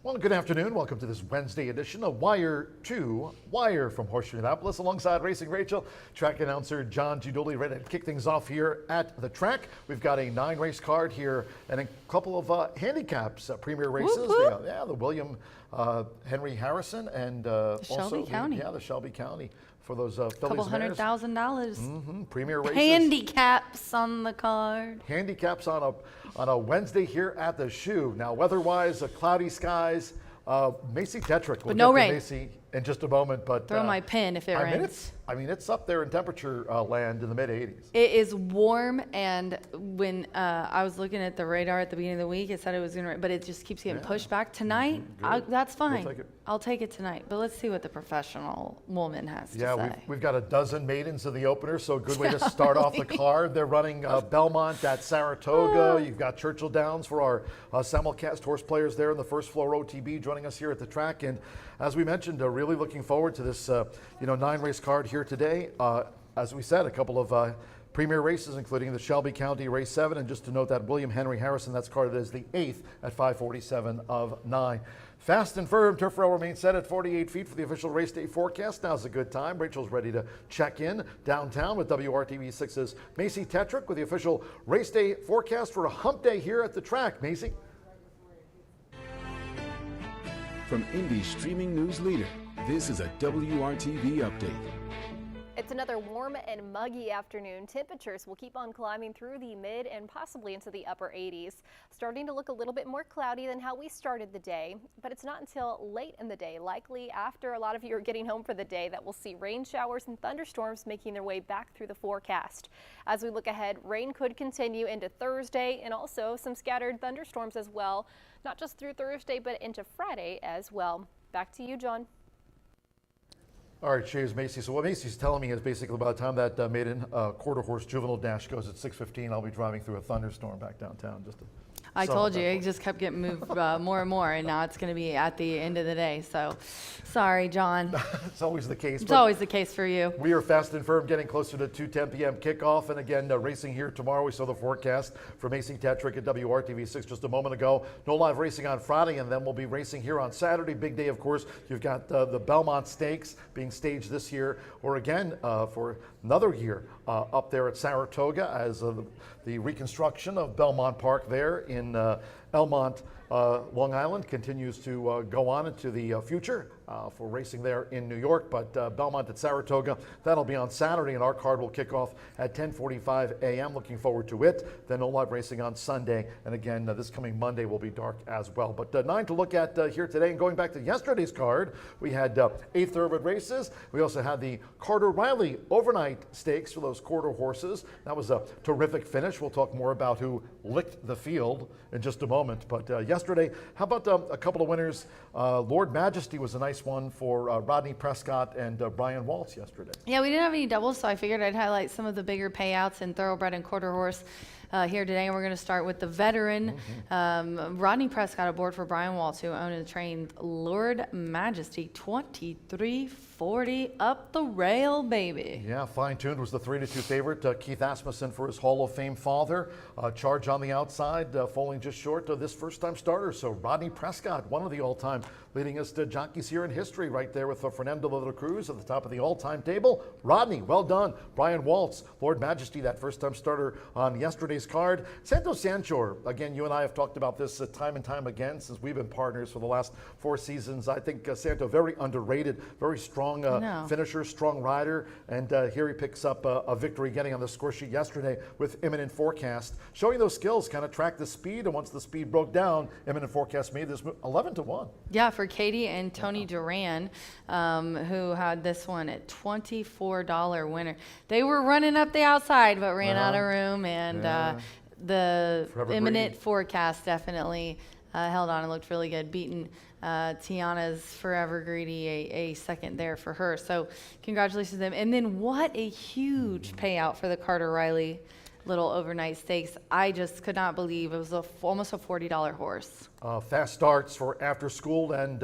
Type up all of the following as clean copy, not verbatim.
Well, good afternoon. Welcome to this Wednesday edition of Wire to Wire from Horseshoe Indianapolis. Alongside Racing Rachel, track announcer John Giudoli, ready to kick things off here at the track. We've got a 9-race card here and a couple of handicaps, premier races. Whoop, whoop. The William Henry Harrison and Shelby County. The Shelby County for those Phillies. Couple $100,000. Premier races. Handicaps on the card. Handicaps on a Wednesday here at the Shoe. Now, weather-wise, cloudy skies. Macy Tetrick will But no get to rain. Macy in just a moment. But Throw my pin if it rains. It's up there in temperature land in the mid-80s. It is warm, and when I was looking at the radar at the beginning of the week, it said it was going to rain, but it just keeps getting pushed back. Tonight, that's fine. We'll take it. I'll take it tonight, but let's see what the professional woman has to say. We've got a dozen maidens in the opener, so a good way to start off the card. They're running Belmont at Saratoga. You've got Churchill Downs for our simulcast horse players there in the first floor OTB joining us here at the track. And as we mentioned, really looking forward to this 9-race card here today. As we said, a couple of premier races, including the Shelby County Race 7. And just to note that William Henry Harrison, that's carded as the 8th at 5:47 of 9. Fast and firm, turf rail remains set at 48 feet for the official race day forecast. Now's a good time. Rachel's ready to check in downtown with WRTV6's Macy Tetrick with the official race day forecast for a hump day here at the track. Macy? From Indy's streaming news leader, this is a WRTV update. It's another warm and muggy afternoon. Temperatures will keep on climbing through the mid and possibly into the upper 80s. Starting to look a little bit more cloudy than how we started the day, but it's not until late in the day, likely after a lot of you are getting home for the day, that we'll see rain showers and thunderstorms making their way back through the forecast. As we look ahead, rain could continue into Thursday and also some scattered thunderstorms as well, not just through Thursday, but into Friday as well. Back to you, John. All right, cheers, Macy. So what Macy's telling me is basically by the time that maiden quarter horse juvenile dash goes at 6:15, I'll be driving through a thunderstorm back downtown. I told you, it just kept getting moved more and more, and now it's going to be at the end of the day. So, sorry, John. It's always the case. It's always the case for you. We are fast and firm, getting closer to 2:10 p.m. kickoff, and again, racing here tomorrow. We saw the forecast for Macy Tetrick at WRTV6 just a moment ago. No live racing on Friday, and then we'll be racing here on Saturday. Big day, of course. You've got the Belmont Stakes being staged this year, or again for another year up there at Saratoga as the reconstruction of Belmont Park there in Elmont, Long Island continues to go on into the future for racing there in New York. But Belmont at Saratoga, that'll be on Saturday, and our card will kick off at 10:45 a.m. Looking forward to it. Then no live racing on Sunday, and again this coming Monday will be dark as well. But 9 to look at here today, and going back to yesterday's card, we had 8 thoroughbred races. We also had the Carter Riley overnight stakes for those quarter horses. That was a terrific finish. We'll talk more about who licked the field in just a moment. But yesterday, how about a couple of winners? Lord Majesty was a nice one for Rodney Prescott and Brian Waltz yesterday. Yeah, we didn't have any doubles, so I figured I'd highlight some of the bigger payouts in thoroughbred and quarter horse here today. And we're going to start with the veteran Rodney Prescott aboard for Brian Waltz, who owned and trained Lord Majesty. 23.40 up the rail, baby. Yeah, fine-tuned was the 3-2 favorite. Keith Asmussen for his Hall of Fame father. Charge on the outside, falling just short of this first-time starter. So Rodney Prescott, one of the all-time leading us to jockeys here in history, right there with Fernando de la Cruz at the top of the all-time table. Rodney, well done. Brian Waltz, Lord Majesty, that first-time starter on yesterday's card. Santos Sanchor, again, you and I have talked about this time and time again since we've been partners for the last 4 seasons. I think Santo, very underrated, very strong finisher, strong rider, and here he picks up a victory, getting on the score sheet yesterday with Imminent Forecast, showing those skills, kind of track the speed, and once the speed broke down, Imminent Forecast made this 11-1. Yeah, for Katie and Tony Duran, who had this one at $24 winner. They were running up the outside, but ran out of room, and the Imminent Forecast definitely held on and looked really good, beating Tiana's Forever Greedy a second there for her. So congratulations to them. And then what a huge payout for the Carter Riley little overnight stakes. I just could not believe it was almost a $40 horse. Fast starts for after school, and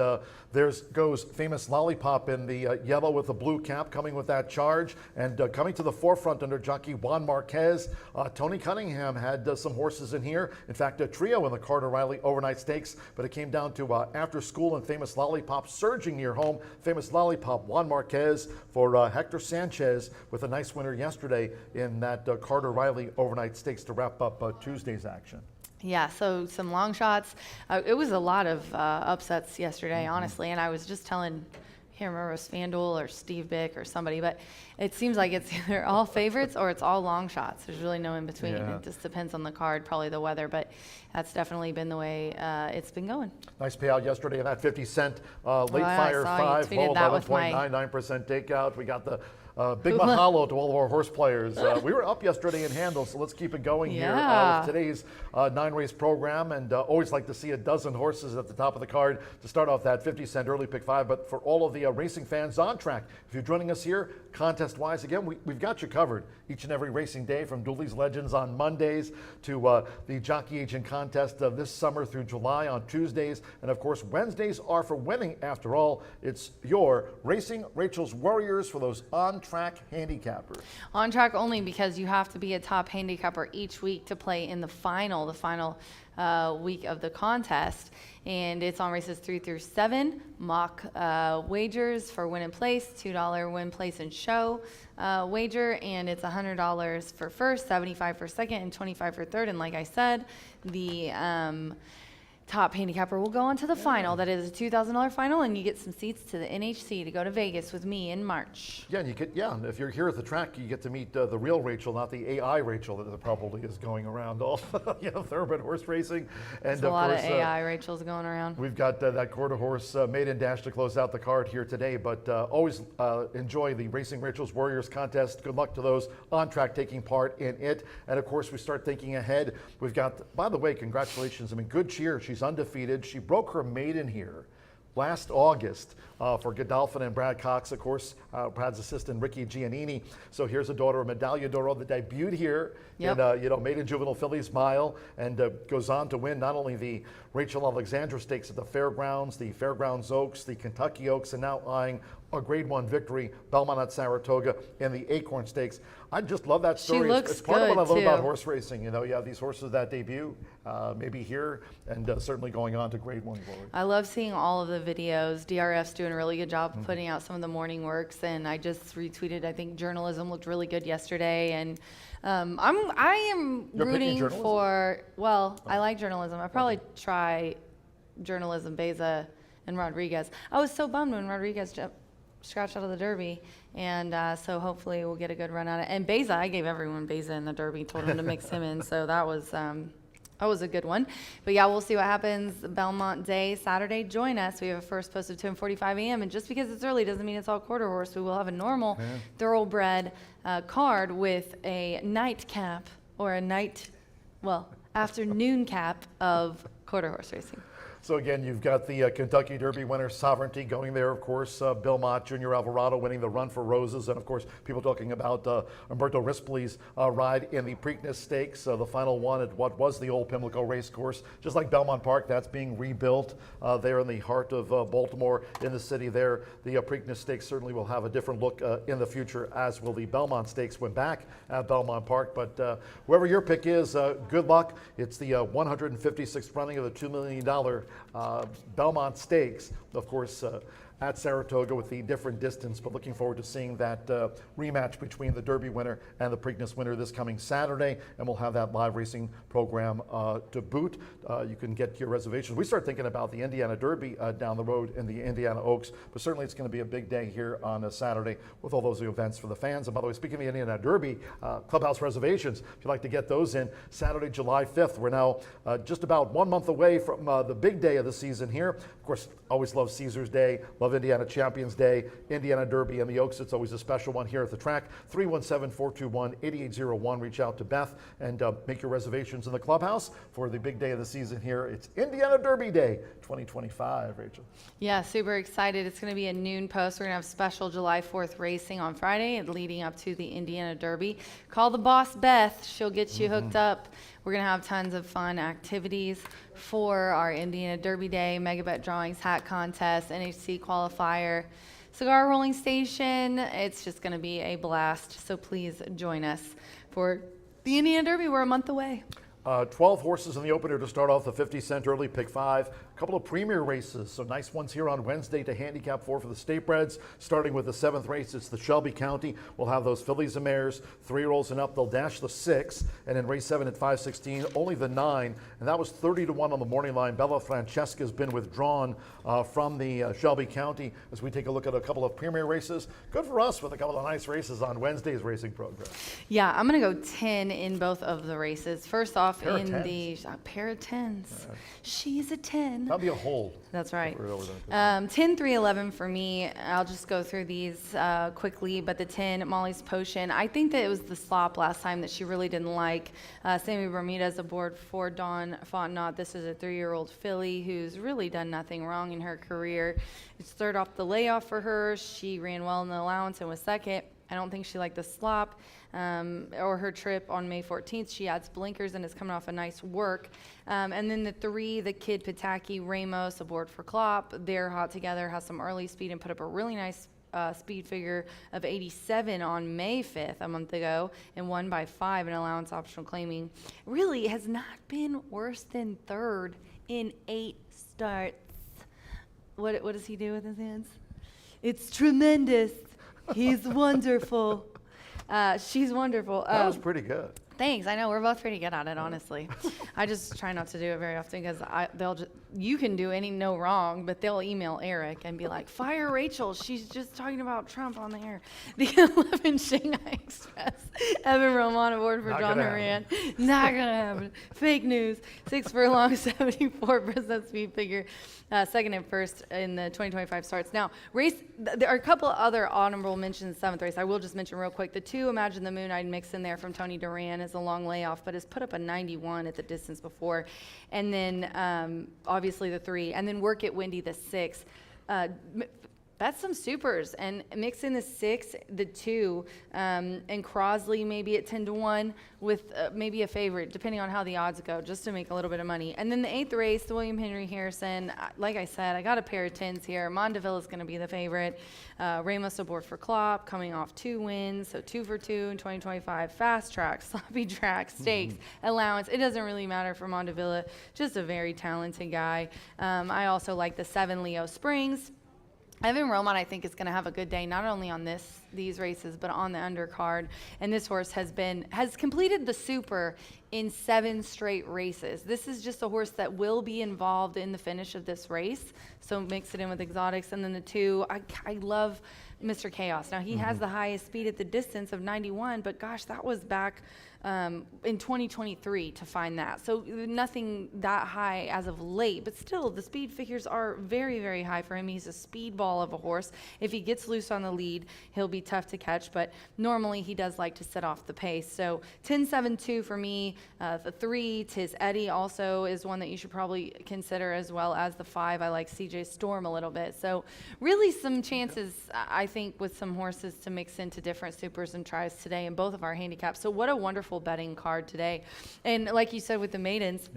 there goes Famous Lollipop in the yellow with the blue cap, coming with that charge, and coming to the forefront under jockey Juan Marquez. Tony Cunningham had some horses in here. In fact, a trio in the Carter Riley Overnight Stakes, but it came down to after school and Famous Lollipop surging near home. Famous Lollipop, Juan Marquez for Hector Sanchez with a nice winner yesterday in that Carter Riley Overnight Stakes to wrap up Tuesday's action. Yeah, so some long shots. It was a lot of upsets yesterday, honestly, and I was just telling, I can't remember if it was FanDuel or Steve Bick or somebody, but it seems like it's either all favorites or it's all long shots. There's really no in between. Yeah. It just depends on the card, probably the weather, but that's definitely been the way it's been going. Nice payout yesterday in that 50-cent late yeah, fire I saw you 5, tweeted low that with my- 11.99% takeout. We got the big mahalo to all of our horse players. We were up yesterday in handle, so let's keep it going here Yeah. with today's 9-race program. And always like to see a dozen horses at the top of the card to start off that 50-cent early pick 5. But for all of the racing fans on track, if you're joining us here, contest-wise, again, we've got you covered each and every racing day, from Dooley's Legends on Mondays to the Jockey Agent Contest this summer through July on Tuesdays. And of course, Wednesdays are for winning. After all, it's your Racing Rachel's Warriors for those on-track handicappers. On track only because you have to be a top handicapper each week to play in the final week of the contest. And it's on races 3 through 7. Mock wagers for win and place, $2 win, place, and show wager. And it's $100 for first, $75 for second, and $25 for third. And like I said, the top handicapper will go on to the final. That is a $2,000 final, and you get some seats to the NHC to go to Vegas with me in March. Yeah, and you get, and if you're here at the track, you get to meet the real Rachel, not the AI Rachel that probably is going around all thoroughbred horse racing. And There's a lot of AI Rachels going around. We've got that quarter horse maiden dash to close out the card here today, but always enjoy the Racing Rachel's Warriors contest. Good luck to those on track taking part in it. And of course, we start thinking ahead. We've got, by the way, congratulations. I mean, good cheer. She's undefeated. She broke her maiden here last August for Godolphin and Brad Cox, of course, Brad's assistant Ricky Giannini. So here's a daughter of Medaglia d'Oro that debuted here in maiden juvenile fillies mile, and goes on to win not only the Rachel Alexandra Stakes at the Fairgrounds, the Fairgrounds Oaks, the Kentucky Oaks, and now eyeing a Grade 1 victory, Belmont at Saratoga, in the Acorn Stakes. I just love that story. She looks it's part of what I love good, about too. horse racing. You know, you have these horses that debut, maybe here, and certainly going on to Grade 1 glory. I love seeing all of the videos. DRF's doing a really good job of putting out some of the morning works, and I just retweeted, I think journalism looked really good yesterday, and I am You're picking rooting journalism? for, well, I like journalism. I probably try journalism, Beza and Rodriguez. I was so bummed when Rodriguez scratched out of the Derby, and so hopefully we'll get a good run at it. And Beza, I gave everyone Beza in the Derby, told him to mix him in, so that was a good one. But yeah, we'll see what happens. Belmont Day, Saturday, join us. We have a first post of 10:45 a.m. And just because it's early doesn't mean it's all quarter horse. We will have a normal thoroughbred card with a nightcap or afternoon cap of quarter horse racing. So again, you've got the Kentucky Derby winner Sovereignty going there, of course. Belmont, Junior Alvarado winning the Run for Roses. And of course, people talking about Umberto Rispoli's ride in the Preakness Stakes, the final one at what was the old Pimlico race course. Just like Belmont Park, that's being rebuilt there in the heart of Baltimore, in the city there. The Preakness Stakes certainly will have a different look in the future, as will the Belmont Stakes when back at Belmont Park. But whoever your pick is, good luck. It's the 156th running of the $2 million Belmont Stakes, of course, at Saratoga with the different distance, but looking forward to seeing that rematch between the Derby winner and the Preakness winner this coming Saturday, and we'll have that live racing program to boot. You can get your reservations. We start thinking about the Indiana Derby down the road in the Indiana Oaks, but certainly it's going to be a big day here on a Saturday with all those events for the fans. And by the way, speaking of the Indiana Derby, clubhouse reservations, if you'd like to get those in, Saturday, July 5th. We're now just about 1 month away from the big day of the season here. Of course, always love Caesar's Day, love Indiana Champions Day, Indiana Derby and the Oaks. It's always a special one here at the track. 317-421-8801. Reach out to Beth and make your reservations in the clubhouse for the big day of the season here. It's Indiana Derby Day 2025, Rachel. Yeah, super excited. It's going to be a noon post. We're going to have special July 4th racing on Friday leading up to the Indiana Derby. Call the boss, Beth. She'll get you hooked up. We're going to have tons of fun activities for our Indiana Derby Day, Mega Bet Drawings, Hat Contest, NHC Qualifier, Cigar Rolling Station. It's just going to be a blast. So please join us for the Indiana Derby. We're a month away. 12 horses in the opener to start off the 50-cent early pick 5. A couple of premier races, so nice ones here on Wednesday to handicap for the state breds. Starting with the 7th race, it's the Shelby County. We'll have those fillies and mares, 3-year-olds and up. They'll dash the 6, and then race 7 at 5:16, only the 9, and that was 30-1 on the morning line. Bella Francesca has been withdrawn from the Shelby County. As we take a look at a couple of premier races, good for us with a couple of nice races on Wednesday's racing program. Yeah, I'm going to go 10 in both of the races. First off, Pair of in tens. the pair of 10s. She's a 10. That'll be a hold. That's right. 10, 10, 3, 11 for me. I'll just go through these quickly. But the 10, Molly's Potion. I think that it was the slop last time that she really didn't like. Sammy Bermudez aboard for Dawn Fontenot. This is a 3-year-old filly who's really done nothing wrong in her career. It's third off the layoff for her. She ran well in the allowance and was second. I don't think she liked the slop or her trip on May 14th. She adds blinkers and is coming off a nice work. And then the 3, the Kid Pataki, Ramos aboard for Klopp. They're hot together, has some early speed and put up a really nice speed figure of 87 on May 5th, a month ago, and won by 5 in allowance optional claiming. Really has not been worse than third in 8 starts. What does he do with his hands? It's tremendous. He's wonderful. She's wonderful. That was pretty good. Thanks. I know we're both pretty good at it, honestly. I just try not to do it very often because you can do no wrong, but they'll email Eric and be like, "Fire Rachel. She's just talking about Trump on the air." The 11 Shanghai Express. Evan Roman aboard for John Moran. Not gonna happen. Fake news. 6 furlong, 74% speed figure. Second and first in the 2025 starts. Now, there are a couple of other honorable mentions. 7th race. I will just mention real quick. The 2, Imagine the Moon, I'd mix in there from Tony Duran, is a long layoff, but has put up a 91 at the distance before. And then obviously the 3, and then Work It Windy, the 6. That's some supers, and mix in the 6, the 2, and Crosley maybe at 10-1 with maybe a favorite, depending on how the odds go, just to make a little bit of money. And then the 8th race, the William Henry Harrison. Like I said, I got a pair of 10s here. Mondeville is going to be the favorite. Ramos aboard for Klopp, coming off 2 wins, so 2 for 2 in 2025. Fast track, sloppy track, stakes, allowance. It doesn't really matter for Mondeville. Just a very talented guy. I also like the 7, Leo Springs. Evan Roman, I think, is going to have a good day, not only on these races, but on the undercard. And this horse has completed the super in 7 straight races. This is just a horse that will be involved in the finish of this race. So mix it in with exotics. And then the 2, I love Mr. Chaos. Now, he has the highest speed at the distance of 91, but gosh, that was back in 2023 to find that. So nothing that high as of late, but still the speed figures are very, very high for him. He's a speed ball of a horse. If he gets loose on the lead, he'll be tough to catch, but normally he does like to set off the pace. So 10-7-2 for me. The 3, Tis Eddie, also is one that you should probably consider, as well as the 5. I like CJ Storm a little bit. So really some chances, I think, with some horses to mix into different supers and tries today in both of our handicaps. So what a wonderful betting card today. And like you said with the maidens,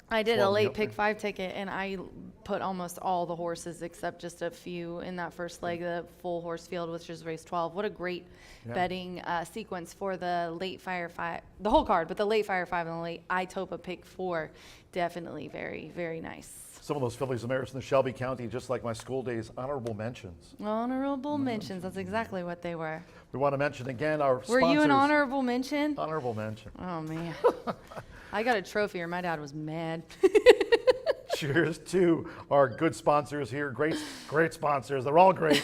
I did a late pick 5 ticket, and I put almost all the horses except just a few in that first leg, the full horse field, which is race 12. What a great betting sequence for the late fire 5, the whole card, but the late fire 5 and the late Itopa pick 4, definitely very, very nice. Some of those fillies and mares in the Shelby County, just like my school days, honorable mentions. Honorable mentions, that's exactly what they were. We want to mention again our sponsors. Were you an honorable mention? Honorable mention. Oh, man. I got a trophy, or my dad was mad. Cheers to our good sponsors here. Great sponsors. They're all great.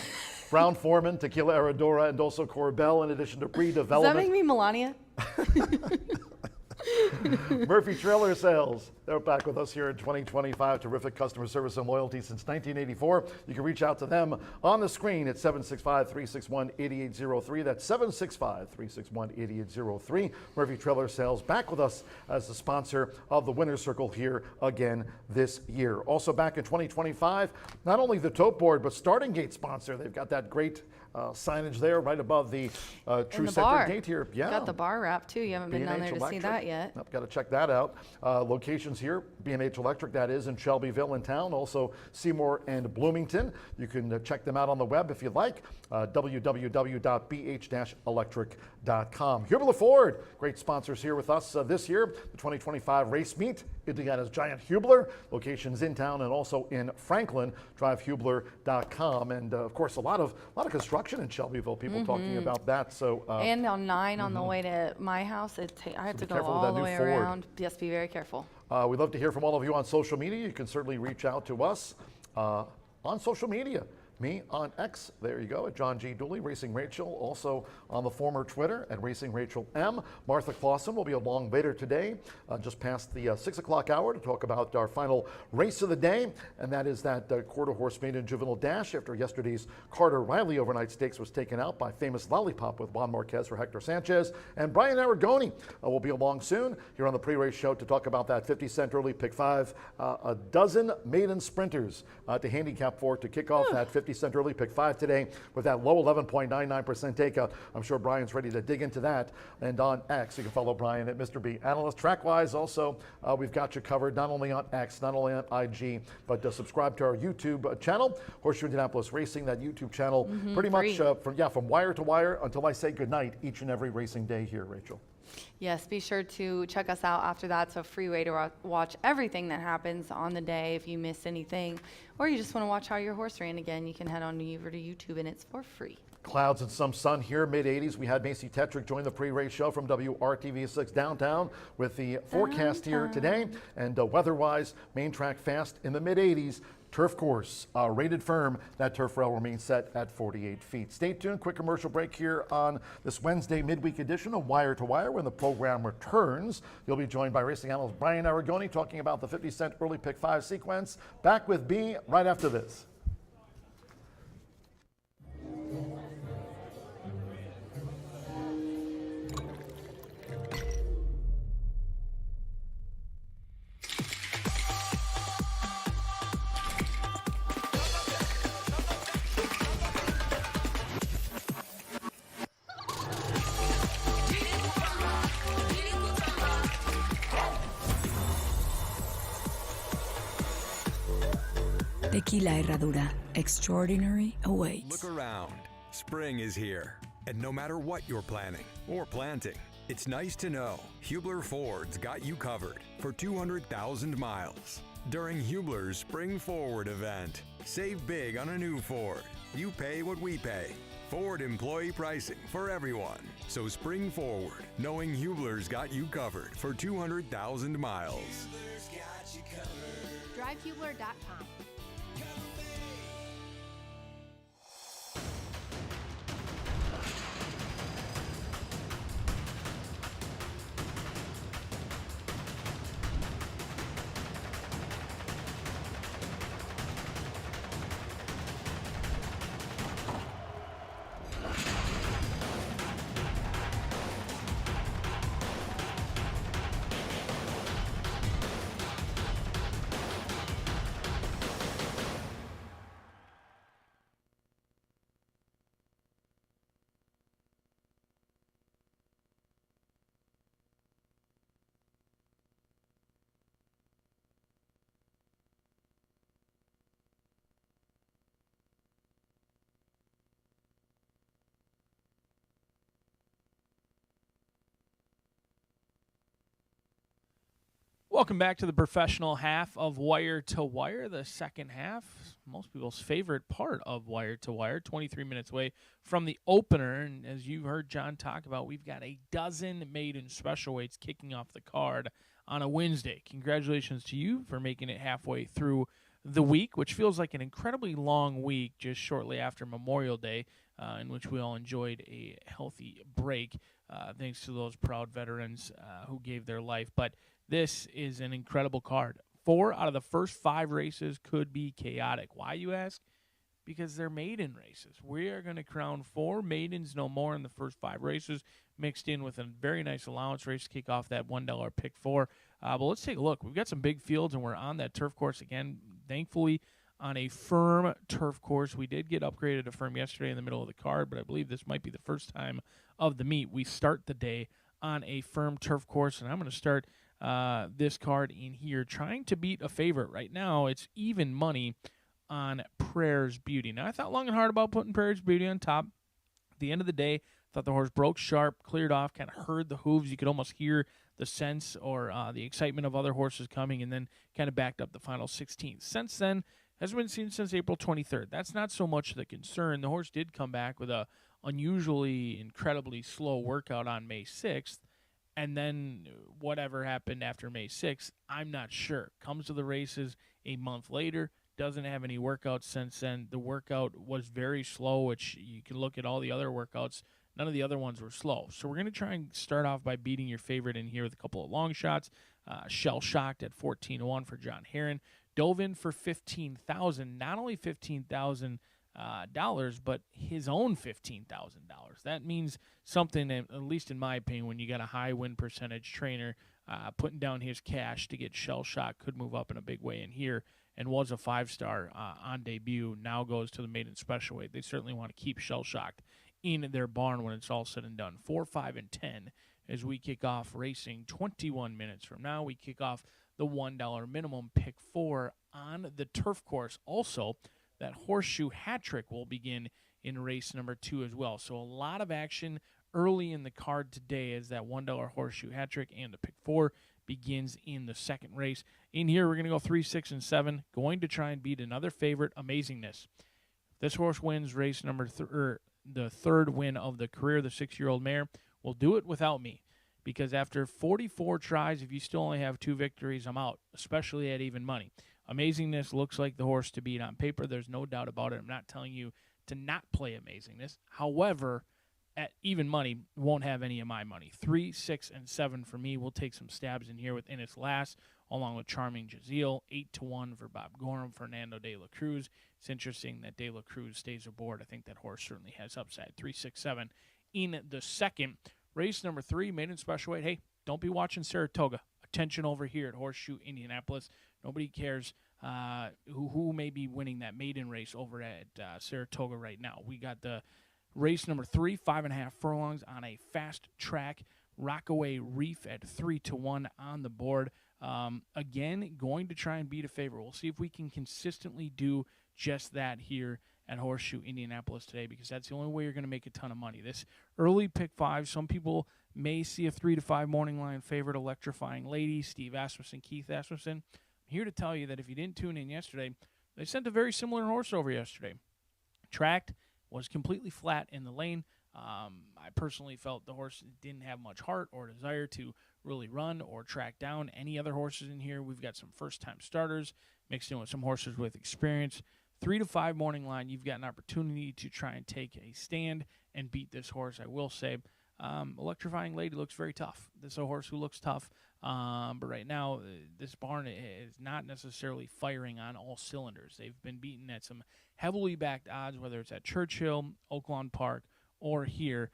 Brown Forman, Tequila Herradura, and also Corbel, in addition to pre-development. Does that make me Melania? Murphy Trailer Sales. They're back with us here in 2025. Terrific customer service and loyalty since 1984. You can reach out to them on the screen at 765-361-8803. That's 765-361-8803. Murphy Trailer Sales back with us as the sponsor of the Winner's Circle here again this year. Also back in 2025, not only the tote board, but Starting Gate sponsor. They've got that great signage there right above the True Center gate here. Yeah. Got the bar wrap too. You haven't been down there to see that yet. Nope, got to check that out. Locations here, B&H Electric, that is, in Shelbyville in town, also Seymour and Bloomington. You can check them out on the web if you'd like, www.bh-electric.com. Hubler Ford, great sponsors here with us this year. The 2025 race meet, Indiana's Giant Hubler, locations in town and also in Franklin. DriveHubler.com, and of course a lot of construction in Shelbyville. People talking about that. So and on 9 on the way to my house, I had to go all the way around. Yes, be very careful. We'd love to hear from all of you on social media. You can certainly reach out to us on social media. Me on X, there you go, at John G. Dooley, Racing Rachel, also on the former Twitter at Racing Rachel M. Martha Clausen will be along later today, just past the 6 o'clock hour, to talk about our final race of the day, and that is that quarter horse maiden juvenile dash after yesterday's Carter Riley overnight stakes was taken out by famous Lollipop with Juan Marquez for Hector Sanchez. And Brian Aragoni will be along soon here on the pre-race show to talk about that 50-cent early pick 5, a dozen maiden sprinters to handicap for to kick off that 50-cent early pick 5 today with that low 11.99% takeout. I'm sure Brian's ready to dig into that. And on X, you can follow Brian at Mr. B Analyst. Trackwise, also, we've got you covered not only on X, not only on IG, but subscribe to our YouTube channel, Horseshoe Indianapolis Racing, that YouTube channel, pretty much from wire to wire until I say goodnight each and every racing day here, Rachel. Yes, be sure to check us out after that. It's a free way to watch everything that happens on the day if you missed anything, or you just want to watch how your horse ran again, you can head on over to YouTube and it's for free. Clouds and some sun here, mid-80s. We had Macy Tetrick join the pre-race show from WRTV6 downtown with the forecast here today. And weather-wise, main track fast in the mid-80s. Turf course, rated firm. That turf rail remains set at 48 feet. Stay tuned. Quick commercial break here on this Wednesday midweek edition of Wire to Wire. When the program returns, you'll be joined by racing analyst Brian Aragoni talking about the 50-cent early pick 5 sequence. Back with B right after this. Tequila Herradura. Extraordinary awaits. Look around. Spring is here. And no matter what you're planning or planting, it's nice to know Hubler Ford's got you covered for 200,000 miles. During Hubler's Spring Forward event, save big on a new Ford. You pay what we pay. Ford employee pricing for everyone. So spring forward, knowing Hubler's got you covered for 200,000 miles. DriveHubler.com. Welcome back to the professional half of Wire to Wire, the second half, most people's favorite part of Wire to Wire, 23 minutes away from the opener. And as you heard John talk about, we've got a dozen maiden special weights kicking off the card on a Wednesday. Congratulations to you for making it halfway through the week, which feels like an incredibly long week just shortly after Memorial Day, in which we all enjoyed a healthy break, thanks to those proud veterans who gave their life. But this is an incredible card. 4 out of the first 5 races could be chaotic. Why, you ask? Because they're maiden races. We are going to crown 4 maidens no more in the first 5 races, mixed in with a very nice allowance race to kick off that $1 pick 4. But let's take a look. We've got some big fields, and we're on that turf course again, thankfully, on a firm turf course. We did get upgraded to firm yesterday in the middle of the card, but I believe this might be the first time of the meet we start the day on a firm turf course. And I'm going to start this card in here, trying to beat a favorite. Right now, it's even money on Prayer's Beauty. Now, I thought long and hard about putting Prayer's Beauty on top. At the end of the day, thought the horse broke sharp, cleared off, kind of heard the hooves. You could almost hear the sense or the excitement of other horses coming, and then kind of backed up the final 16th. Since then, hasn't been seen since April 23rd. That's not so much the concern. The horse did come back with a unusually, incredibly slow workout on May 6th, and then whatever happened after May 6th, I'm not sure. Comes to the races a month later, doesn't have any workouts since then. The workout was very slow, which you can look at all the other workouts. None of the other ones were slow. So we're going to try and start off by beating your favorite in here with a couple of long shots. Shell Shocked at 14-1 for John Heron. Dove in for $15,000. Not only $15,000, but his own $15,000. That means something, at least in my opinion, when you got a high win percentage trainer putting down his cash to get Shell Shock could move up in a big way in here, and was a 5-star on debut. Now goes to the maiden special weight. They certainly want to keep Shell Shocked in their barn when it's all said and done. 4, 5, and 10 as we kick off racing 21 minutes from now. We kick off the $1 minimum pick 4 on the turf course. Also, that Horseshoe hat trick will begin in race number 2 as well. So a lot of action early in the card today as that $1 Horseshoe hat trick and the pick 4 begins in the second race. In here, we're going to go 3, 6, and 7. Going to try and beat another favorite, Amazingness. This horse wins race number the third win of the career. The 6-year-old mare will do it without me, because after 44 tries, if you still only have 2 victories, I'm out, especially at even money. Amazingness looks like the horse to beat on paper. There's no doubt about it. I'm not telling you to not play Amazingness. However, at even money, won't have any of my money. 3, 6, and 7 for me. We'll take some stabs in here with Innis Last, along with Charming Jazeel. 8-1 for Bob Gorham, Fernando de la Cruz. It's interesting that de la Cruz stays aboard. I think that horse certainly has upside. 3, 6, 7 in the second. Race number 3, maiden special weight. Hey, don't be watching Saratoga. Attention over here at Horseshoe Indianapolis. Nobody cares who may be winning that maiden race over at Saratoga right now. We got the race number 3, 5.5 furlongs on a fast track. Rockaway Reef at 3-1 on the board. Again, going to try and beat a favorite. We'll see if we can consistently do just that here at Horseshoe Indianapolis today, because that's the only way you're going to make a ton of money. This early pick 5, some people may see a 3-5 morning line favorite, Electrifying Lady, Steve Asmussen, Keith Asmussen. I'm here to tell you that if you didn't tune in yesterday, they sent a very similar horse over yesterday. Tracked, was completely flat in the lane. I personally felt the horse didn't have much heart or desire to really run or track down any other horses in here. We've got some first-time starters mixed in with some horses with experience. 3-5 morning line, you've got an opportunity to try and take a stand and beat this horse. I will say, Electrifying Lady looks very tough. This is a horse who looks tough, but right now this barn is not necessarily firing on all cylinders. They've been beaten at some heavily backed odds, whether it's at Churchill, Oaklawn Park, or here.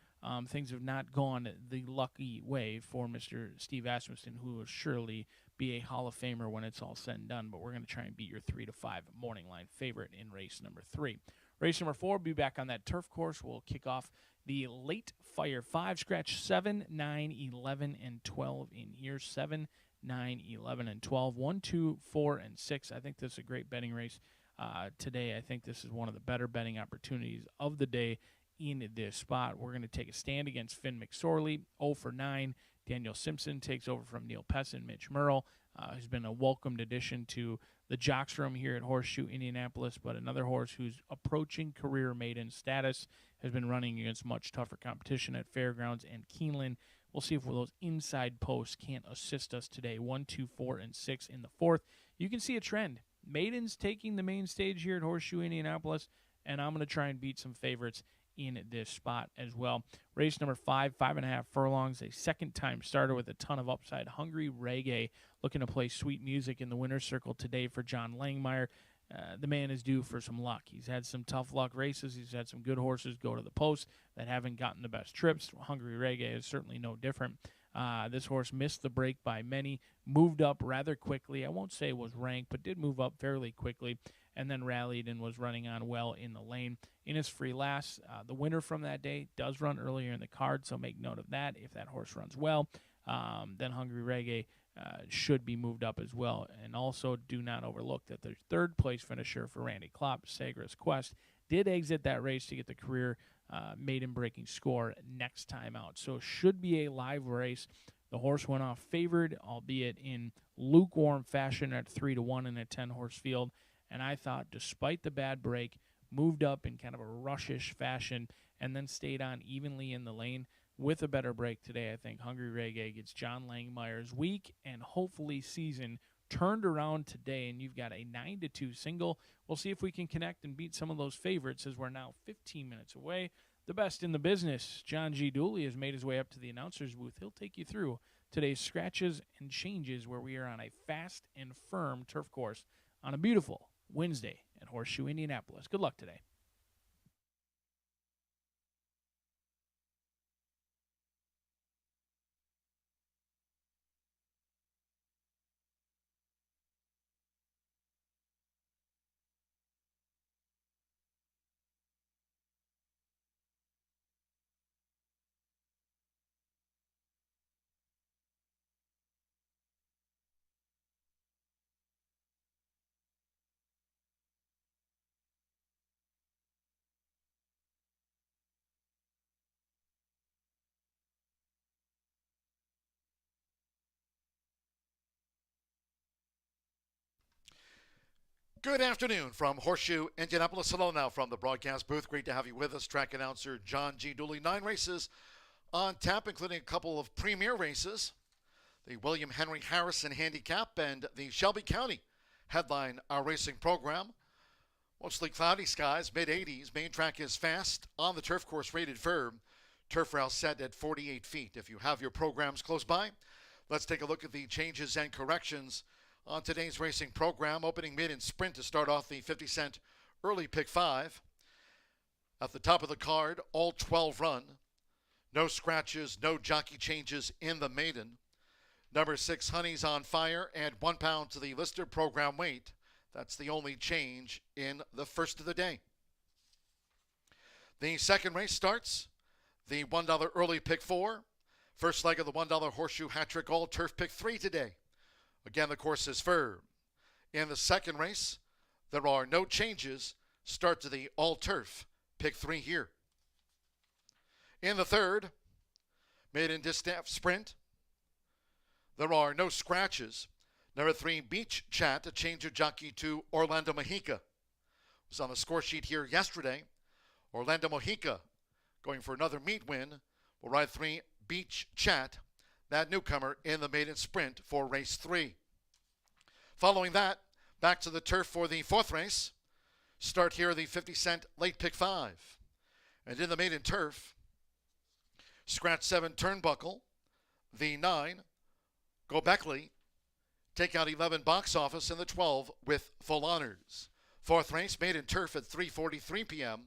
Things have not gone the lucky way for Mr. Steve Asmussen, who will surely be a Hall of Famer when it's all said and done. But we're going to try and beat your 3-5 morning line favorite in race number 3. Race number 4 will be back on that turf course. We'll kick off the late fire 5, scratch 7, 9, 11, and 12 in here. 7, 9, 11, and 12. 1, 2, 4, and 6. I think this is a great betting race today. I think this is one of the better betting opportunities of the day in this spot. We're going to take a stand against Finn McSorley, 0 for 9. Daniel Simpson takes over from Neil Pessin. Mitch Merle has been a welcomed addition to the jocks room here at Horseshoe Indianapolis, but another horse who's approaching career maiden status, has been running against much tougher competition at Fairgrounds and Keeneland. We'll see if those inside posts can't assist us today. 1, 2, 4, and 6 in the fourth. You can see a trend. Maidens taking the main stage here at Horseshoe Indianapolis, and I'm going to try and beat some favorites in this spot as well. Race number 5, 5.5 furlongs, a second-time starter with a ton of upside. Hungry Reggae looking to play sweet music in the winner's circle today for John Langmeyer. The man is due for some luck. He's had some tough luck races. He's had some good horses go to the post that haven't gotten the best trips. Hungry Reggae is certainly no different. This horse missed the break by many, moved up rather quickly. I won't say it was ranked, but did move up fairly quickly, and then rallied and was running on well in the lane. Innis Free Last, the winner from that day, does run earlier in the card, so make note of that. If that horse runs well, then Hungry Reggae should be moved up as well. And also do not overlook that the third place finisher for Randy Klopp, Sagra's Quest, did exit that race to get the career maiden breaking score next time out. So should be a live race. The horse went off favored, albeit in lukewarm fashion at 3-1 in a 10-horse field. And I thought, despite the bad break, moved up in kind of a rushish fashion and then stayed on evenly in the lane with a better break today. I think Hungry Reggae gets John Langmeyer's week and hopefully season turned around today, and you've got a 9-2 single. We'll see if we can connect and beat some of those favorites as we're now 15 minutes away. The best in the business, John G. Dooley, has made his way up to the announcer's booth. He'll take you through today's scratches and changes where we are on a fast and firm turf course on a beautiful Wednesday at Horseshoe, Indianapolis. Good luck today. Good afternoon from Horseshoe Indianapolis. Hello now from the broadcast booth. Great to have you with us. Track announcer John G. Dooley. 9 races on tap, including a couple of premier races. The William Henry Harrison Handicap and the Shelby County headline our racing program. Mostly cloudy skies, mid-80s. Main track is fast. On the turf course, rated firm. Turf rail set at 48 feet. If you have your programs close by, let's take a look at the changes and corrections on today's racing program. Opening mid and sprint to start off the 50-cent early pick 5. At the top of the card, all 12 run. No scratches, no jockey changes in the maiden. Number 6, Honey's on Fire, add 1 pound to the listed program weight. That's the only change in the first of the day. The second race starts. The $1 early pick 4. First leg of the $1 Horseshoe Hat-Trick All Turf pick 3 today. Again, the course is firm. In the second race, there are no changes. Start to the all-turf. Pick 3 here. In the third, maiden distaff sprint, there are no scratches. Number 3, Beach Chat, a change of jockey to Orlando Mojica. Was on the score sheet here yesterday. Orlando Mojica going for another meet win. Will ride 3, Beach Chat, that newcomer in the maiden sprint for race 3. Following that, back to the turf for the fourth race. Start here the 50-cent late pick 5. And in the maiden turf, scratch 7 Turnbuckle, the 9 Gobekli, take out 11 Box Office, and the 12 with Full Honors. Fourth race, maiden turf at 3:43 p.m.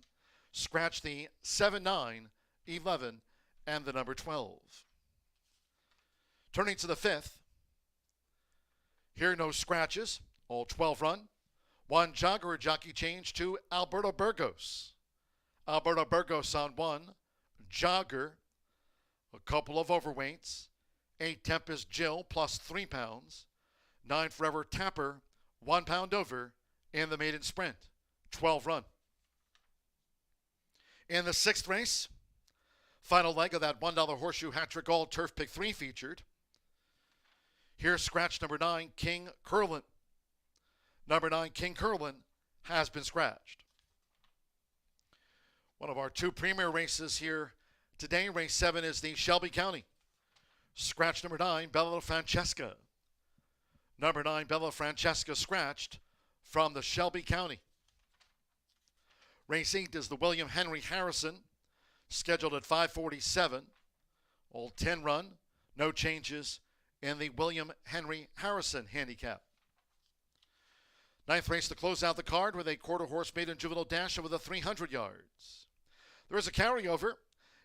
Scratch the 7, 9, 11, and the number 12. Turning to the fifth, here no scratches, all 12 run. 1 jogger jockey change to Alberto Burgos. Alberto Burgos on 1, jogger, a couple of overweights, 8 Tempest Jill plus 3 pounds, 9 Forever Tapper, 1 pound over in the maiden sprint, 12 run. In the sixth race, final leg of that $1 Horseshoe Hat-Trick All Turf Pick 3 featured. Here's scratch number 9, King Curlin. Number 9, King Curlin, has been scratched. One of our 2 premier races here today, race 7, is the Shelby County. Scratch number 9, Bella Francesca. Number 9, Bella Francesca scratched from the Shelby County. Race 8 is the William Henry Harrison, scheduled at 5:47. All 10 run, no changes in the William Henry Harrison handicap. Ninth race to close out the card with a quarter horse maiden juvenile dash over the 300 yards. There is a carryover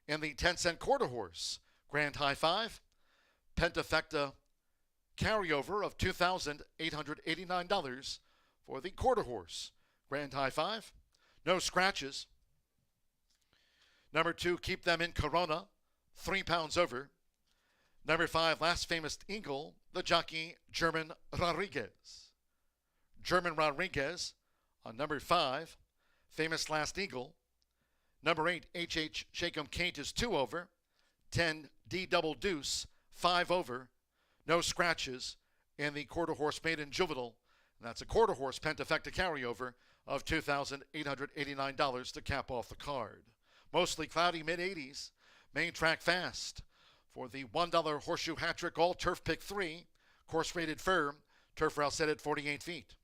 in the 10-cent quarter horse Grand High 5 Pentafecta carryover of $2,889 for the quarter horse Grand High 5. No scratches. Number 2, Keep Them in Corona, 3 pounds over. Number 5, Last Famous Eagle, the jockey German Rodriguez. German Rodriguez on number 5, Famous Last Eagle. Number 8, H.H. Shakem Kate is 2 over. 10, D Double Deuce, 5 over. No scratches in the quarter horse maiden juvenile. And that's a quarter horse pentafecta carryover of $2,889 to cap off the card. Mostly cloudy mid-80s. Main track fast for the $1 horseshoe hat trick all turf pick 3. Course rated firm. Turf rail set at 48 feet.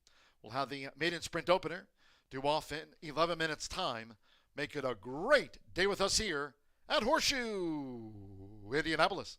We'll have the maiden sprint opener due off in 11 minutes time. Make it a great day with us here at Horseshoe Indianapolis.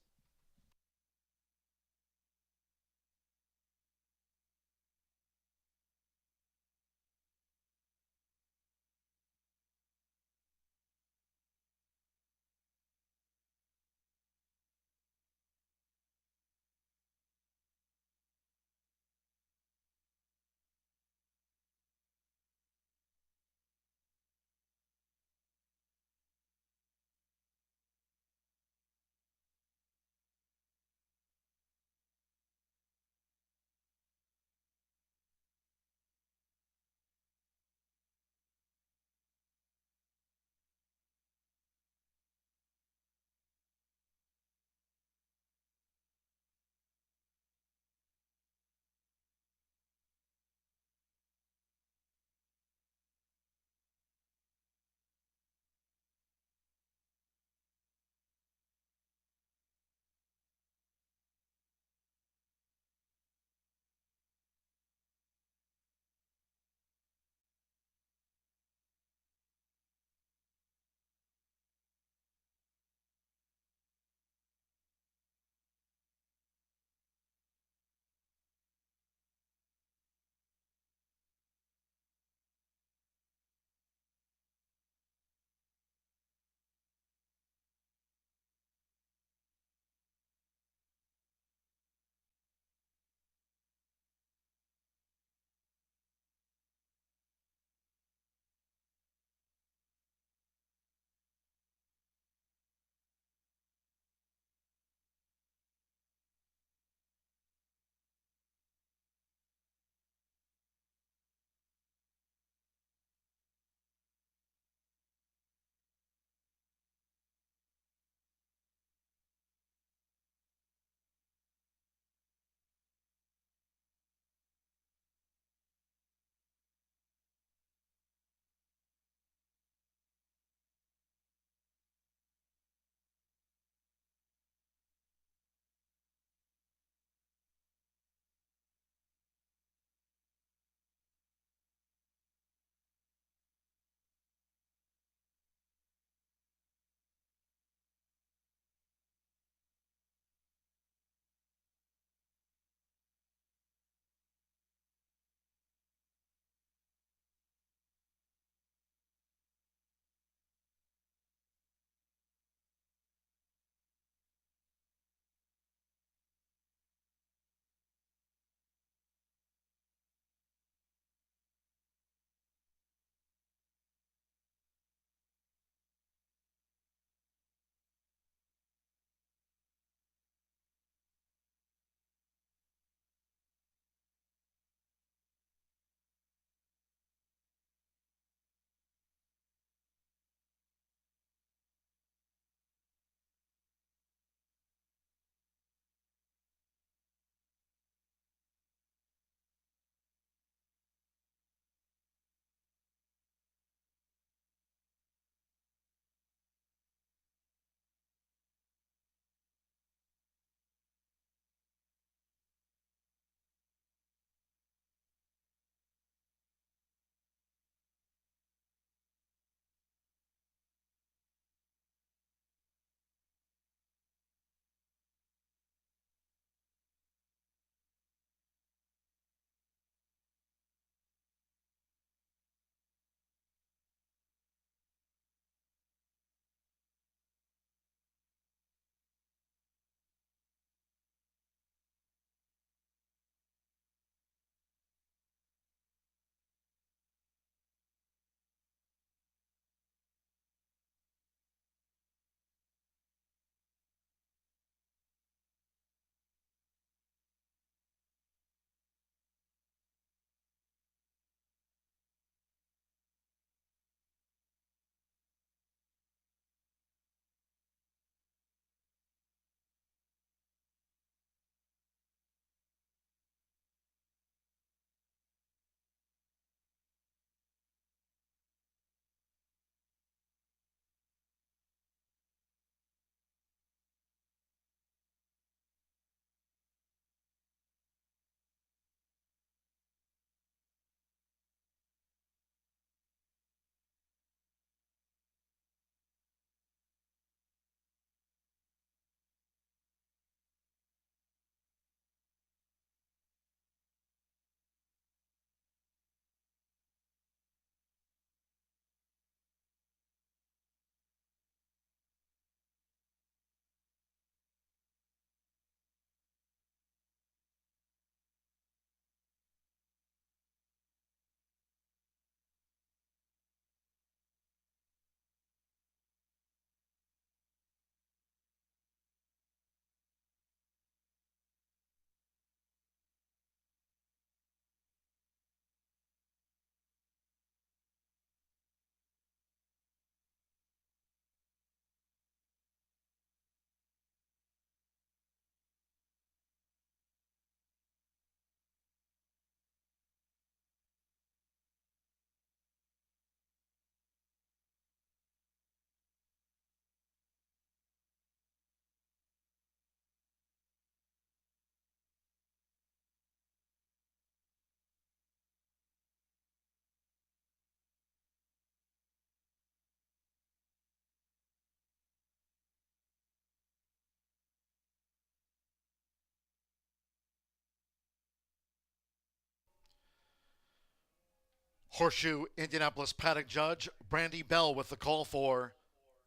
Horseshoe Indianapolis paddock judge Brandy Bell with the call for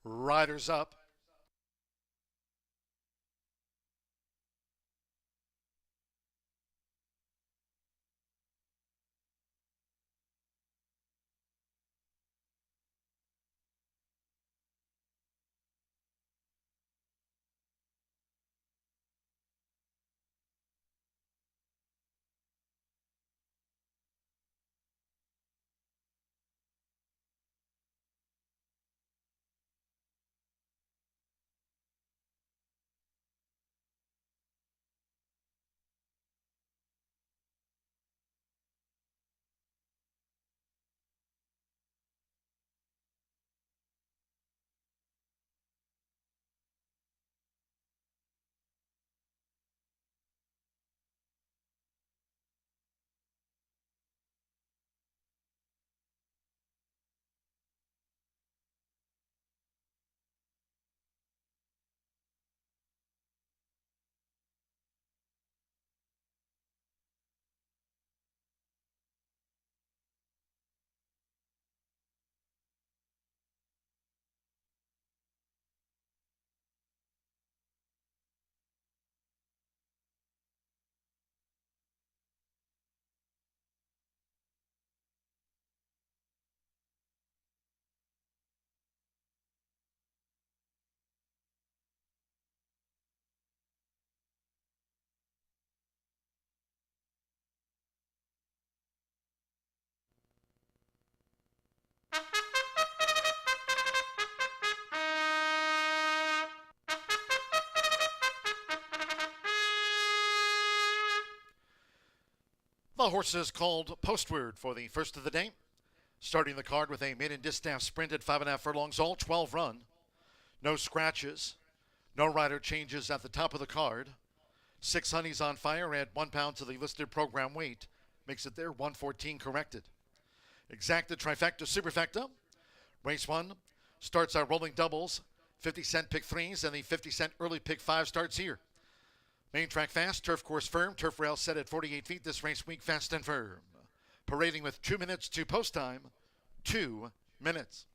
Riders Up. The horses called postward for the first of the day. Starting the card with a maiden distaff sprint at 5.5 furlongs, all 12 run. No scratches. No rider changes at the top of the card. 6 honeys on fire, add 1 pound to the listed program weight. Makes it there 114 corrected. Exacta, trifecta, superfecta. Race 1 starts our rolling doubles. 50-cent pick 3s and the 50-cent early pick 5 starts here. Main track fast, turf course firm, turf rail set at 48 feet this race week, fast and firm. Parading with 2 minutes to post time, 2 minutes.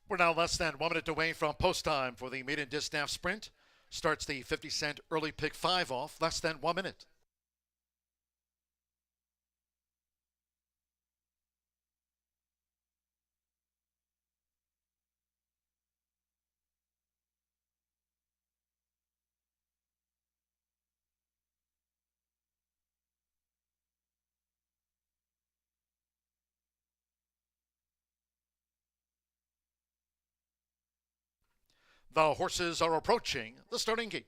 We're now less than 1 minute away from post time for the maiden distaff sprint. Starts the 50-cent early pick 5 off, less than 1 minute. The horses are approaching the starting gate.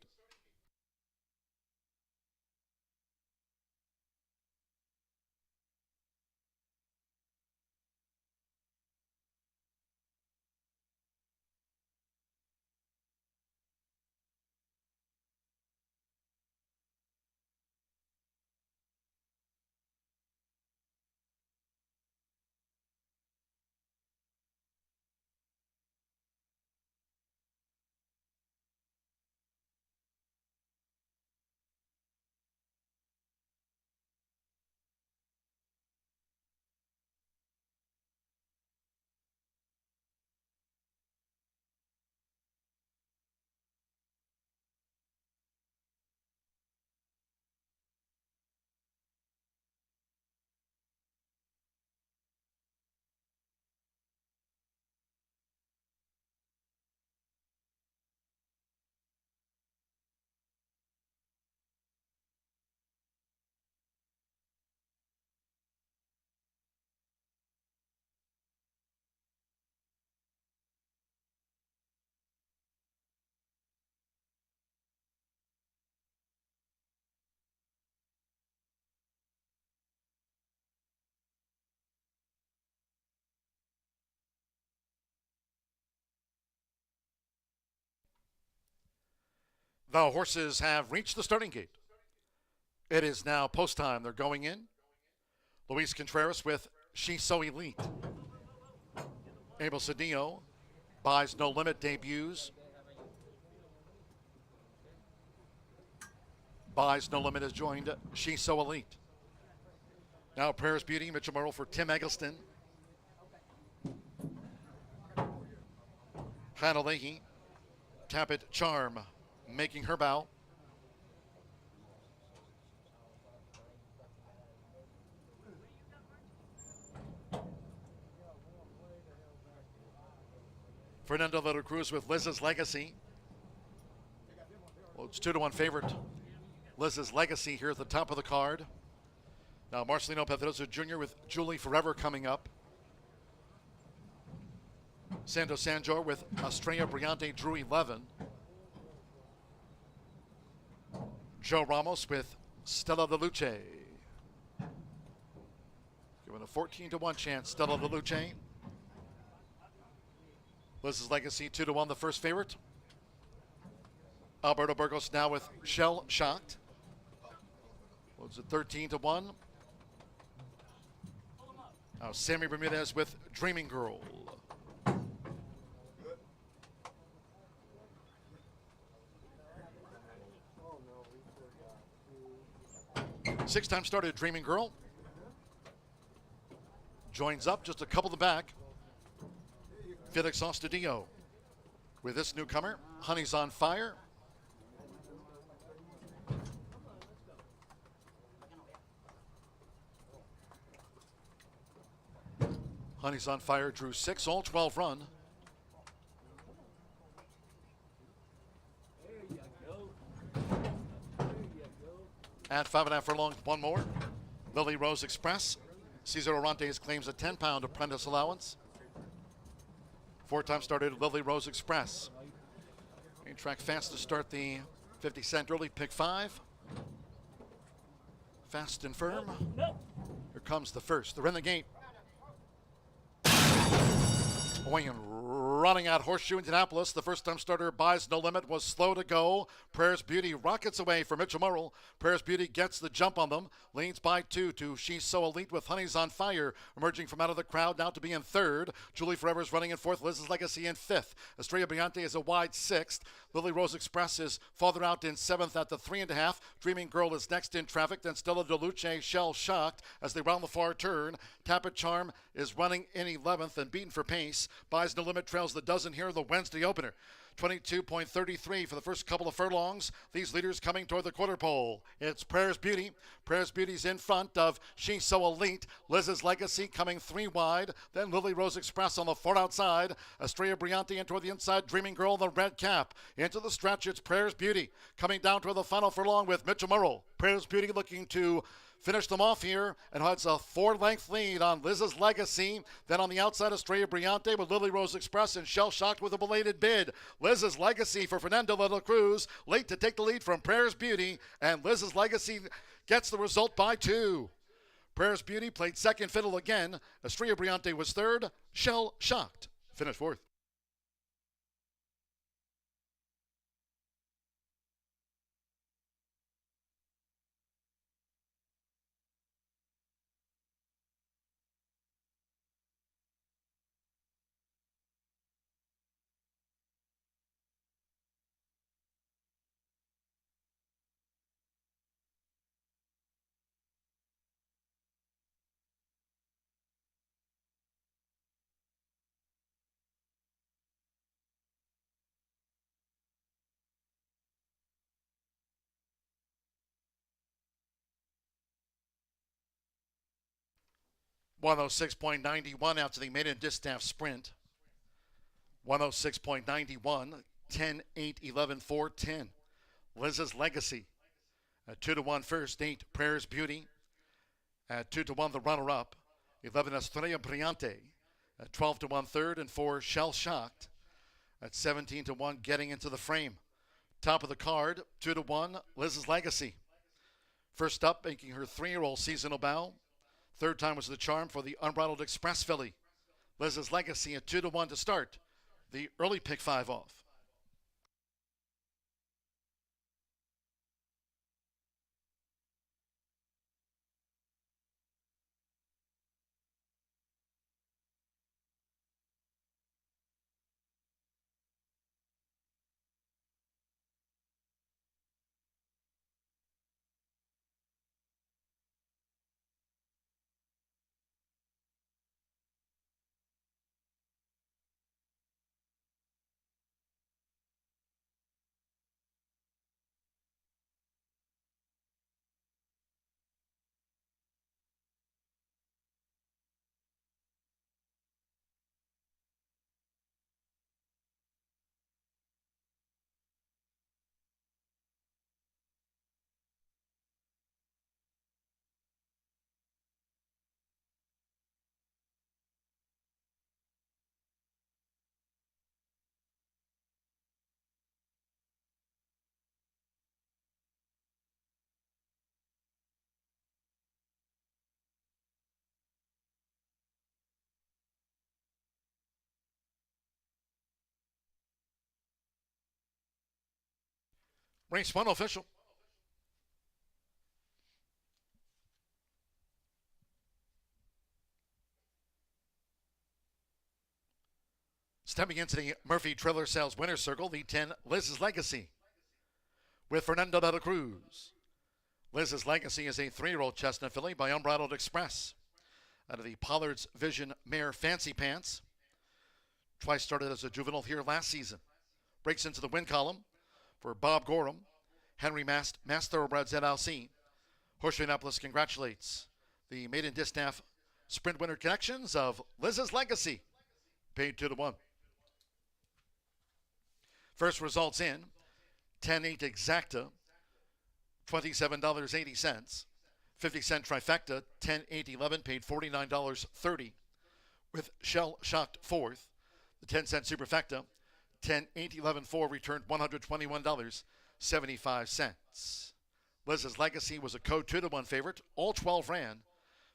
The horses have reached the starting gate. It is now post time. They're going in. Luis Contreras with She's So Elite. Abel Cedillo buys No Limit debuts. Buys No Limit has joined She's So Elite. Now Prayers Beauty, Mitchell Murrow for Tim Eggleston. Hannah Leahy, Tap It Charm, making her bow. Fernando Little Cruz with Liz's Legacy. Well, it's 2-1 favorite. Liz's Legacy here at the top of the card. Now Marcelino Pedrosa Jr. with Julie Forever coming up. Santo Sanjor with Estrella Briante Drew 11. Joe Ramos with Stella de Luce. Given a 14-1 chance, Stella de Luce. Liz's Legacy 2-1, the first favorite. Alberto Burgos now with Shell Shocked. Well, it's a 13-1. Now Sammy Bermudez with Dreaming Girl. Six-time started Dreaming Girl. Joins up just a couple to back. Felix Ostadillo with this newcomer, Honey's on Fire. Honey's on Fire drew 6, all 12 run. At 5.5 furlongs, one more. Lily Rose Express. Cesar Orantes claims a 10-pound apprentice allowance. 4-time started Lily Rose Express. Main track fast to start the 50-cent early pick 5. Fast and firm. Here comes the first. They're in the gate. Away and running out Horseshoe Indianapolis. The first-time starter buys No Limit, was slow to go. Prayers Beauty rockets away for Mitchell Murrow. Prayers Beauty gets the jump on them. Leans by 2 to She's So Elite with Honey's on Fire. Emerging from out of the crowd now to be in 3rd. Julie Forever's running in 4th. Liz's Legacy in 5th. Estrella Briante is a wide 6th. Lily Rose Express is farther out in 7th at the 3.5. Dreaming Girl is next in traffic. Then Stella de Luce, Shell Shocked as they round the far turn. Tap It Charm is running in 11th and beaten for pace. Buys No Limit trails miles the dozen here, the Wednesday opener. 22.33 for the first couple of furlongs. These leaders coming toward the quarter pole. It's Prayer's Beauty. Prayer's Beauty's in front of She's So Elite. Liz's Legacy coming 3 wide. Then Lily Rose Express on the 4 outside. Estrella Briante in toward the inside. Dreaming Girl, the red cap. Into the stretch, it's Prayer's Beauty. Coming down toward the final furlong with Mitchell Murrow. Prayer's Beauty looking to finish them off here and has a 4-length lead on Liz's Legacy. Then on the outside, Estrella Briante with Lily Rose Express and Shell Shocked with a belated bid. Liz's Legacy for Fernando de la Cruz, late to take the lead from Prayer's Beauty, and Liz's Legacy gets the result by 2. Prayer's Beauty played second fiddle again. Estrella Briante was third. Shell Shocked finished fourth. .106.91 out to the maiden distaff sprint. 106.91, 10, 8, 11, 4, 10. Liz's Legacy. At 2-1 first, 8, Prayer's Beauty. At 2-1 the runner-up, 11, Estrella Briante. At 12-1 third, and 4, Shell Shocked. At 17-1 getting into the frame. Top of the card, 2-1, Liz's Legacy. First up, making her 3-year-old seasonal bow. Third time was the charm for the Unbridled Express filly. Liz's Legacy at 2-1 to start. The early pick 5 off. Race 1 official. Stepping into the Murphy Trailer Sales winner's circle, the 10, Liz's Legacy. With Fernando de la Cruz. Liz's Legacy is a 3-year-old chestnut filly by Unbridled Express. Out of the Pollard's Vision mare Fancy Pants. Twice started as a juvenile here last season. Breaks into the win column for Bob Gorham. Henry Mast Thoroughbreds LLC. Horseshoe Indianapolis congratulates the maiden distaff sprint winner connections of Liz's Legacy. Paid 2-1. First results in. 10-8 exacta. $27.80. 50-cent trifecta. 10-8-11 paid $49.30. With Shell Shocked fourth. The 10-cent superfecta. 10-8-11-4 returned $121.75. Liz's Legacy was a code 2-1 favorite. All 12 ran.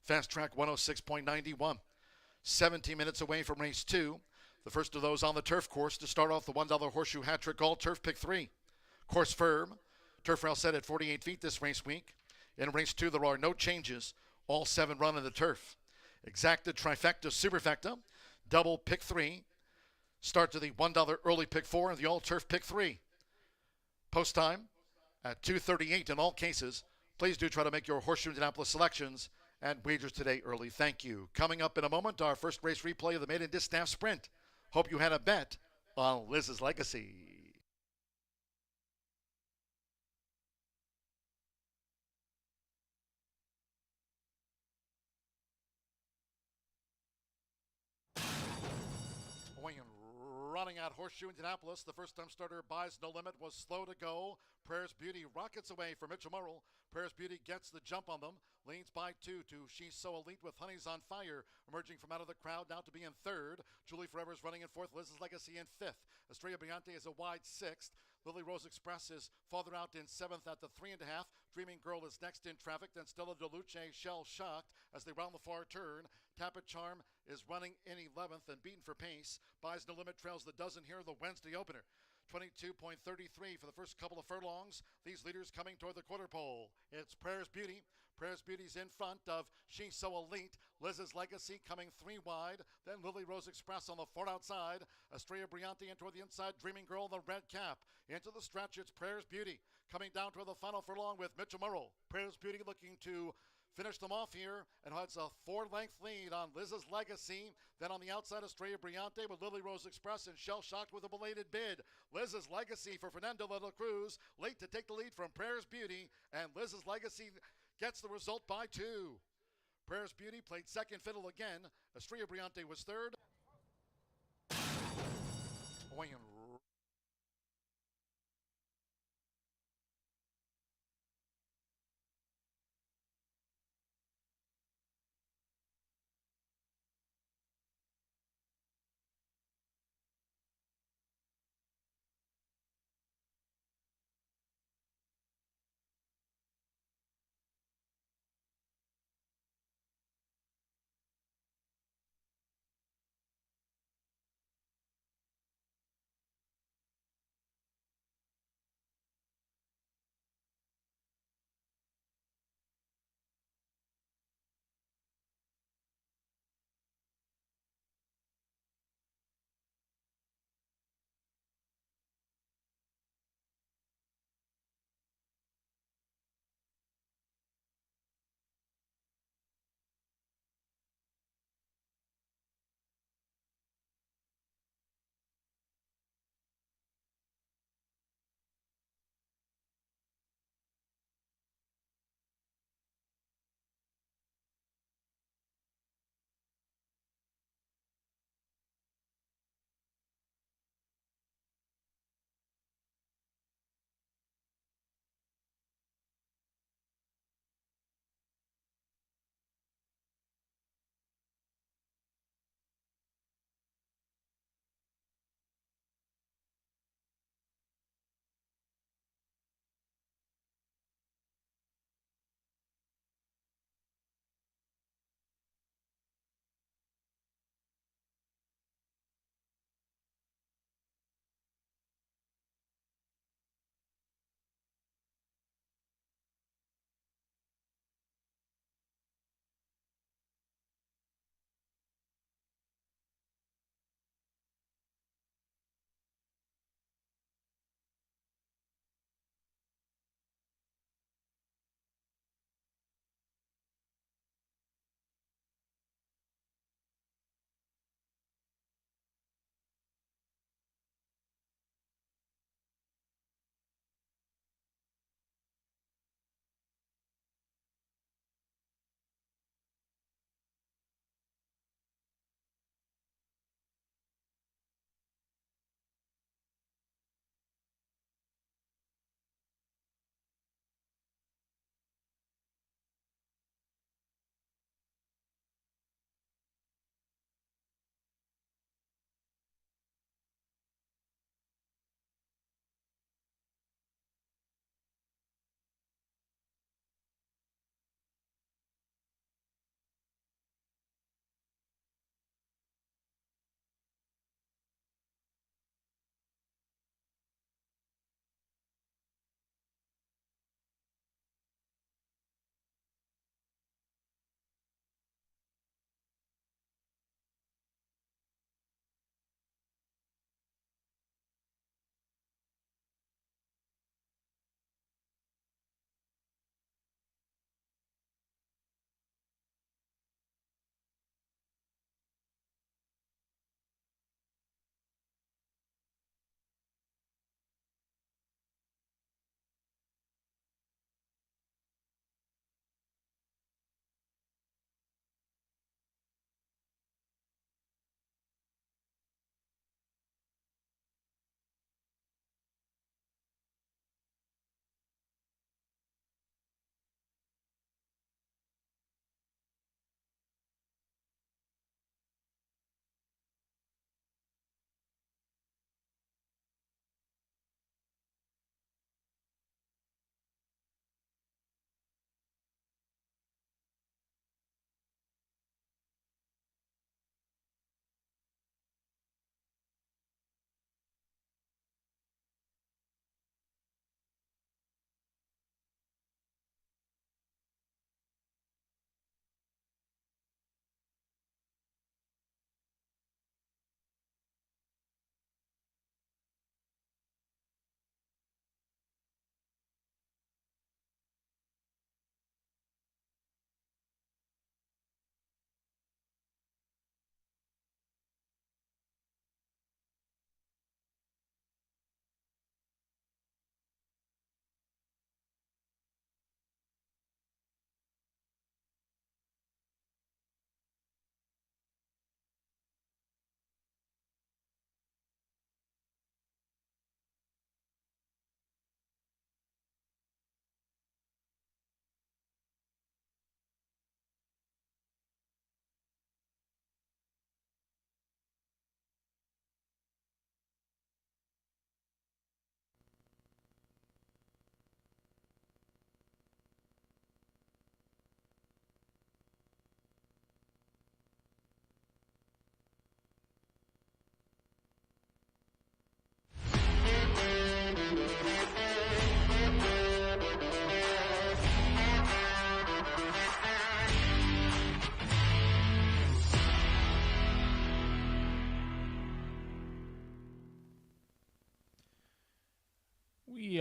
Fast track 106.91. 17 minutes away from race 2. The first of those on the turf course to start off the $1 Horseshoe Hat Trick All Turf Pick 3. Course firm. Turf rail set at 48 feet this race week. In race 2, there are no changes. All 7 run in the turf. Exacta, trifecta, superfecta, double pick 3. Start to the $1 early pick 4 and the all turf pick 3. Post time at 2:38 in all cases. Please do try to make your Horseshoe Indianapolis selections and wagers today early. Thank you. Coming up in a moment, our first race replay of the maiden distaff sprint. Hope you had a bet on Liz's Legacy. Wayne running out Horseshoe Indianapolis. The first time starter buys No Limit was slow to go. Prayers Beauty rockets away for Mitchell Murrell. Prayers Beauty gets the jump on them. Leans by 2 to She's So Elite with Honey's on Fire. Emerging from out of the crowd now to be in third. Julie Forever's running in fourth. Liz's Legacy in fifth. Estrella Briante is a wide sixth. Lily Rose Express is farther out in seventh at the 3.5. Dreaming Girl is next in traffic. Then Stella DeLuce, Shell Shocked as they round the far turn. Tap It Charm is running in 11th and beaten for pace. Buys No Limit trails the dozen here, the Wednesday opener. 22.33 for the first couple of furlongs. These leaders coming toward the quarter pole. It's Prayers Beauty. Prayers Beauty's in front of She's So Elite. Liz's Legacy coming 3 wide. Then Lily Rose Express on the far outside. Estrella Briante in toward the inside. Dreaming Girl in the red cap. Into the stretch, it's Prayers Beauty. Coming down toward the final furlong with Mitchell Murrell. Prayers Beauty looking to finish them off here and has a 4-length lead on Liz's Legacy. Then on the outside, Estrella Briante with Lily Rose Express and Shell Shocked with a belated bid. Liz's Legacy for Fernando de la Cruz, late to take the lead from Prayers Beauty, and Liz's Legacy gets the result by 2. Prayers Beauty played second fiddle again. Estrella Briante was third. Wayne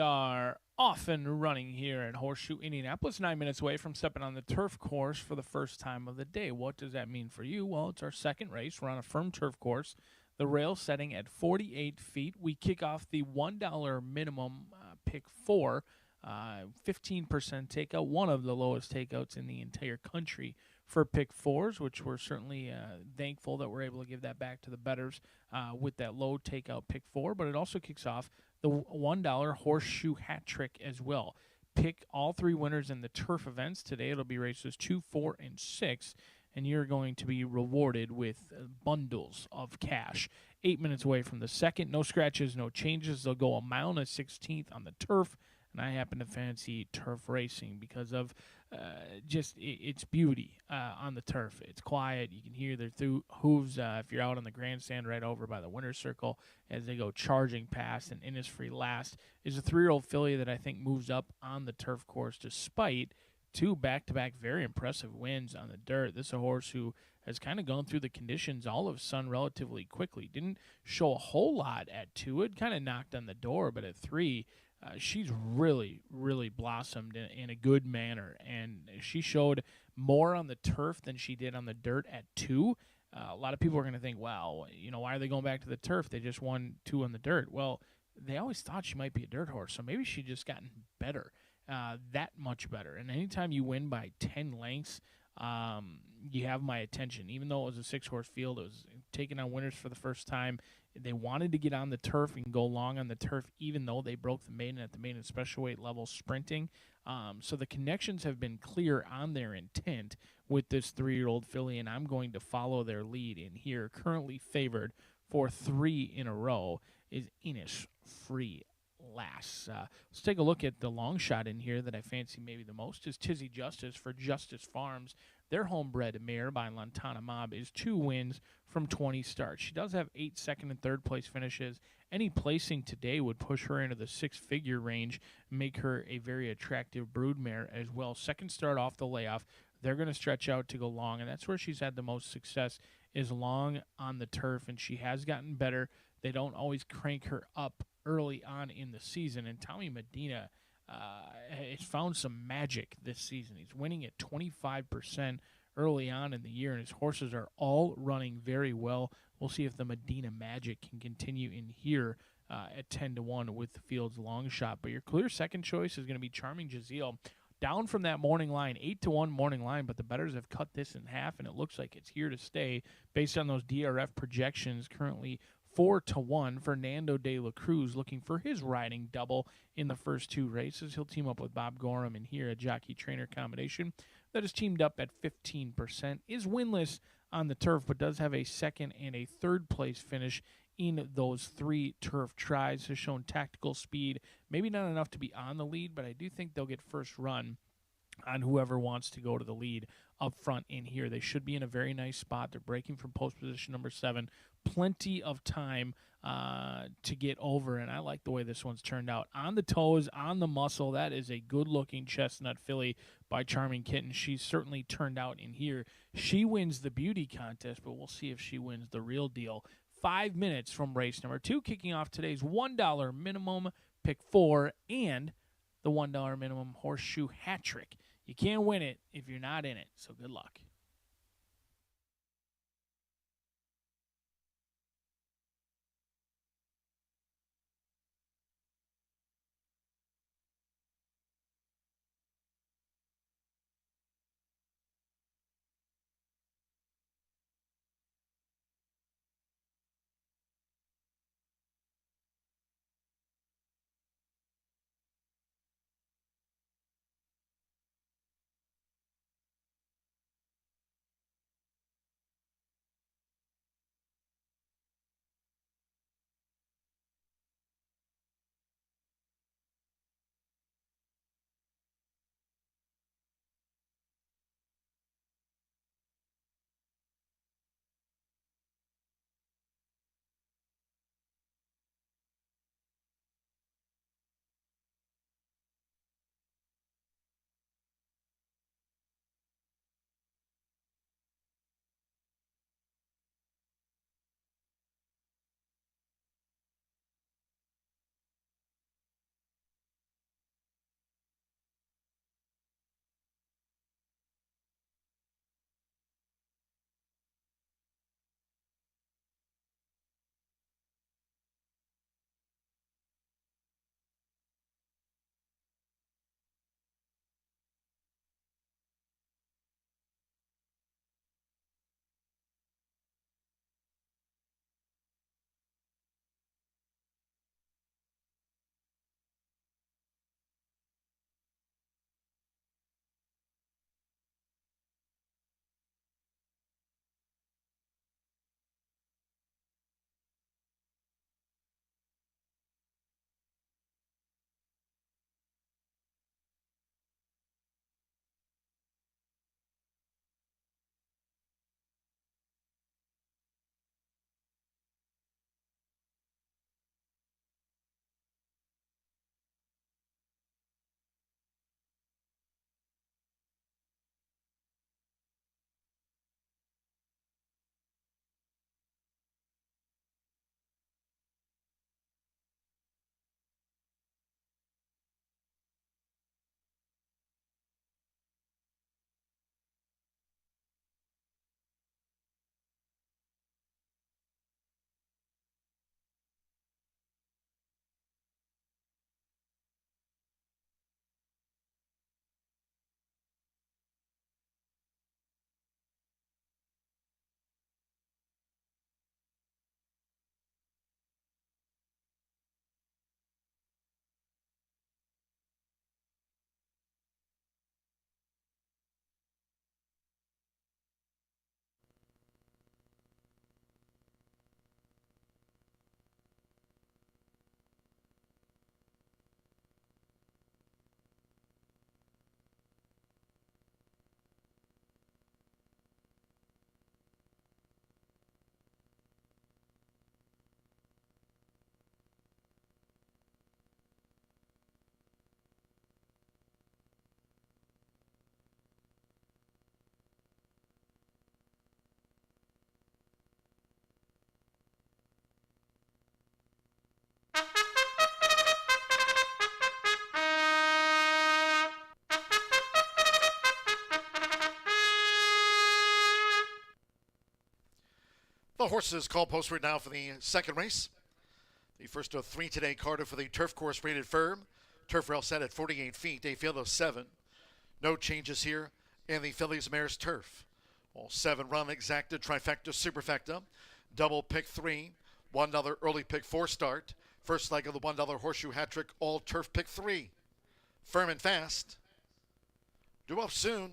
are off and running here at Horseshoe Indianapolis, 9 minutes away from stepping on the turf course for the first time of the day. What does that mean for you? Well, it's our second race. We're on a firm turf course. The rail setting at 48 feet. We kick off the $1 minimum pick 4, 15% takeout, one of the lowest takeouts in the entire country for pick 4s, which we're certainly thankful that we're able to give that back to the bettors with that low takeout pick 4. But it also kicks off the $1 horseshoe hat trick as well. Pick all 3 winners in the turf events. Today it'll be races 2, 4, and 6. And you're going to be rewarded with bundles of cash. 8 minutes away from the second. No scratches, no changes. They'll go a mile and a 16th on the turf. And I happen to fancy turf racing because of just its beauty on the turf. It's quiet. You can hear their hooves if you're out on the grandstand right over by the winner's circle as they go charging past. And Innisfree last is a 3-year-old filly that I think moves up on the turf course despite 2 back-to-back very impressive wins on the dirt. This is a horse who has kind of gone through the conditions all of a sudden relatively quickly. Didn't show a whole lot at 2. It kind of knocked on the door, but at 3, she's really, really blossomed in a good manner. And she showed more on the turf than she did on the dirt at 2. A lot of people are going to think, wow, why are they going back to the turf? They just won 2 on the dirt. Well, they always thought she might be a dirt horse, so maybe she just gotten better. That much better. And anytime you win by 10 lengths, you have my attention. Even though it was a 6-horse field, it was taking on winners for the first time. They wanted to get on the turf and go long on the turf, even though they broke the maiden at the maiden special weight level sprinting. So the connections have been clear on their intent with this 3-year-old filly, and I'm going to follow their lead in here. Currently favored for 3 in a row is Innisfree last. Let's take a look at the long shot in here that I fancy maybe the most is Tizzy Justice for Justice Farms. Their homebred mare by Lantana Mob is 2 wins from 20 starts. She does have 8 second and third place finishes. Any placing today would push her into the 6-figure range, make her a very attractive broodmare as well. Second start off the layoff, they're going to stretch out to go long, and that's where she's had the most success is long on the turf, and she has gotten better. They don't always crank her up early on in the season, and Tommy Medina has found some magic this season. He's winning at 25% early on in the year, and his horses are all running very well. We'll see if the Medina magic can continue in here at 10-1 with the field's long shot. But your clear second choice is going to be Charming Jazeel. Down from that morning line, 8-1 morning line, but the bettors have cut this in half, and it looks like it's here to stay based on those DRF projections. Currently 4-1. Fernando de la Cruz looking for his riding double in the first 2 races. He'll team up with Bob Gorham in here, a jockey-trainer combination that is teamed up at 15%. Is winless on the turf, but does have a second and a third place finish in those 3 turf tries. Has shown tactical speed, maybe not enough to be on the lead, but I do think they'll get first run on whoever wants to go to the lead up front in here. They should be in a very nice spot. They're breaking from post position number 7. Plenty of time to get over, and I like the way this one's turned out. On the toes, on the muscle, that is a good-looking chestnut filly by Charming Kitten. She's certainly turned out in here. She wins the beauty contest, but we'll see if she wins the real deal. 5 minutes from race number 2, kicking off today's $1 minimum pick 4 and the $1 minimum horseshoe hat trick. You can't win it if you're not in it, so good luck. The horses call post right now for the second race. The first of three today, Carter for the turf course rated firm. Turf rail set at 48 feet, a field of 7. No changes here in the Fillies Mares turf. All 7 run exacta, trifecta, superfecta. Double pick 3, $1 early pick 4 start. First leg of the $1 horseshoe hat trick, all turf pick 3. Firm and fast. Due up soon.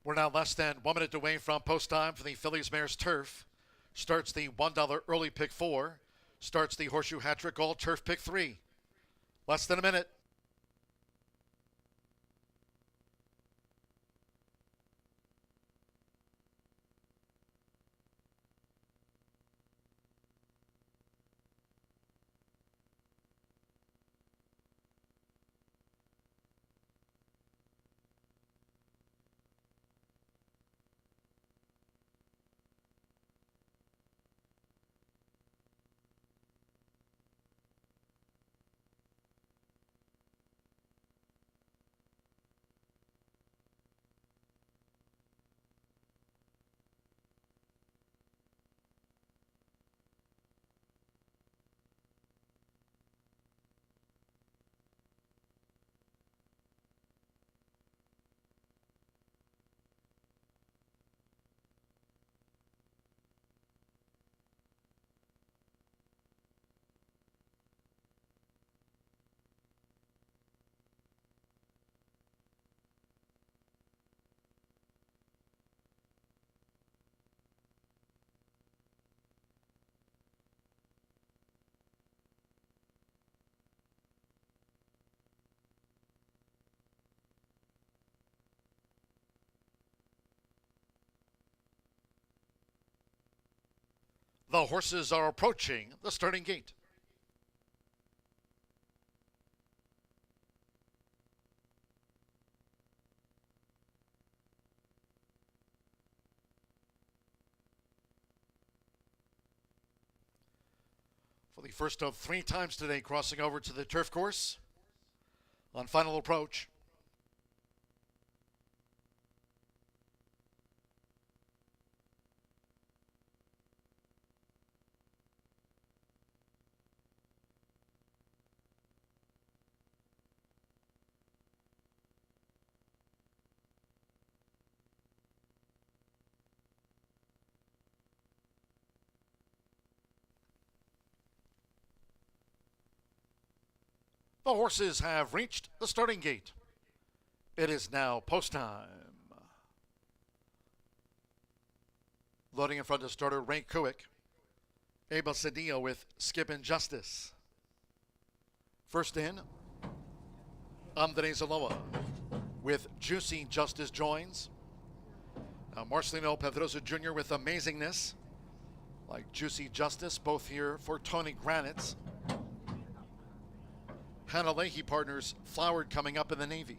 We're now less than 1 minute away from post time for the Fillies Mares turf. Starts the $1 early pick 4. Starts the horseshoe hat trick, all turf pick 3. Less than a minute. The horses are approaching the starting gate. for the first of 3 times today crossing over to the turf course on final approach. The horses have reached the starting gate. It is now post time. Loading in front of starter Ray Kuick. Abel Cedillo with Skippin' Justice. First in, Andres Aloa with Juicy Justice joins. Now Marcelino Pedrosa Jr. with Amazingness, like Juicy Justice, both here for Tony Granitz. Hannah Leahy partners Flowered coming up in the Navy.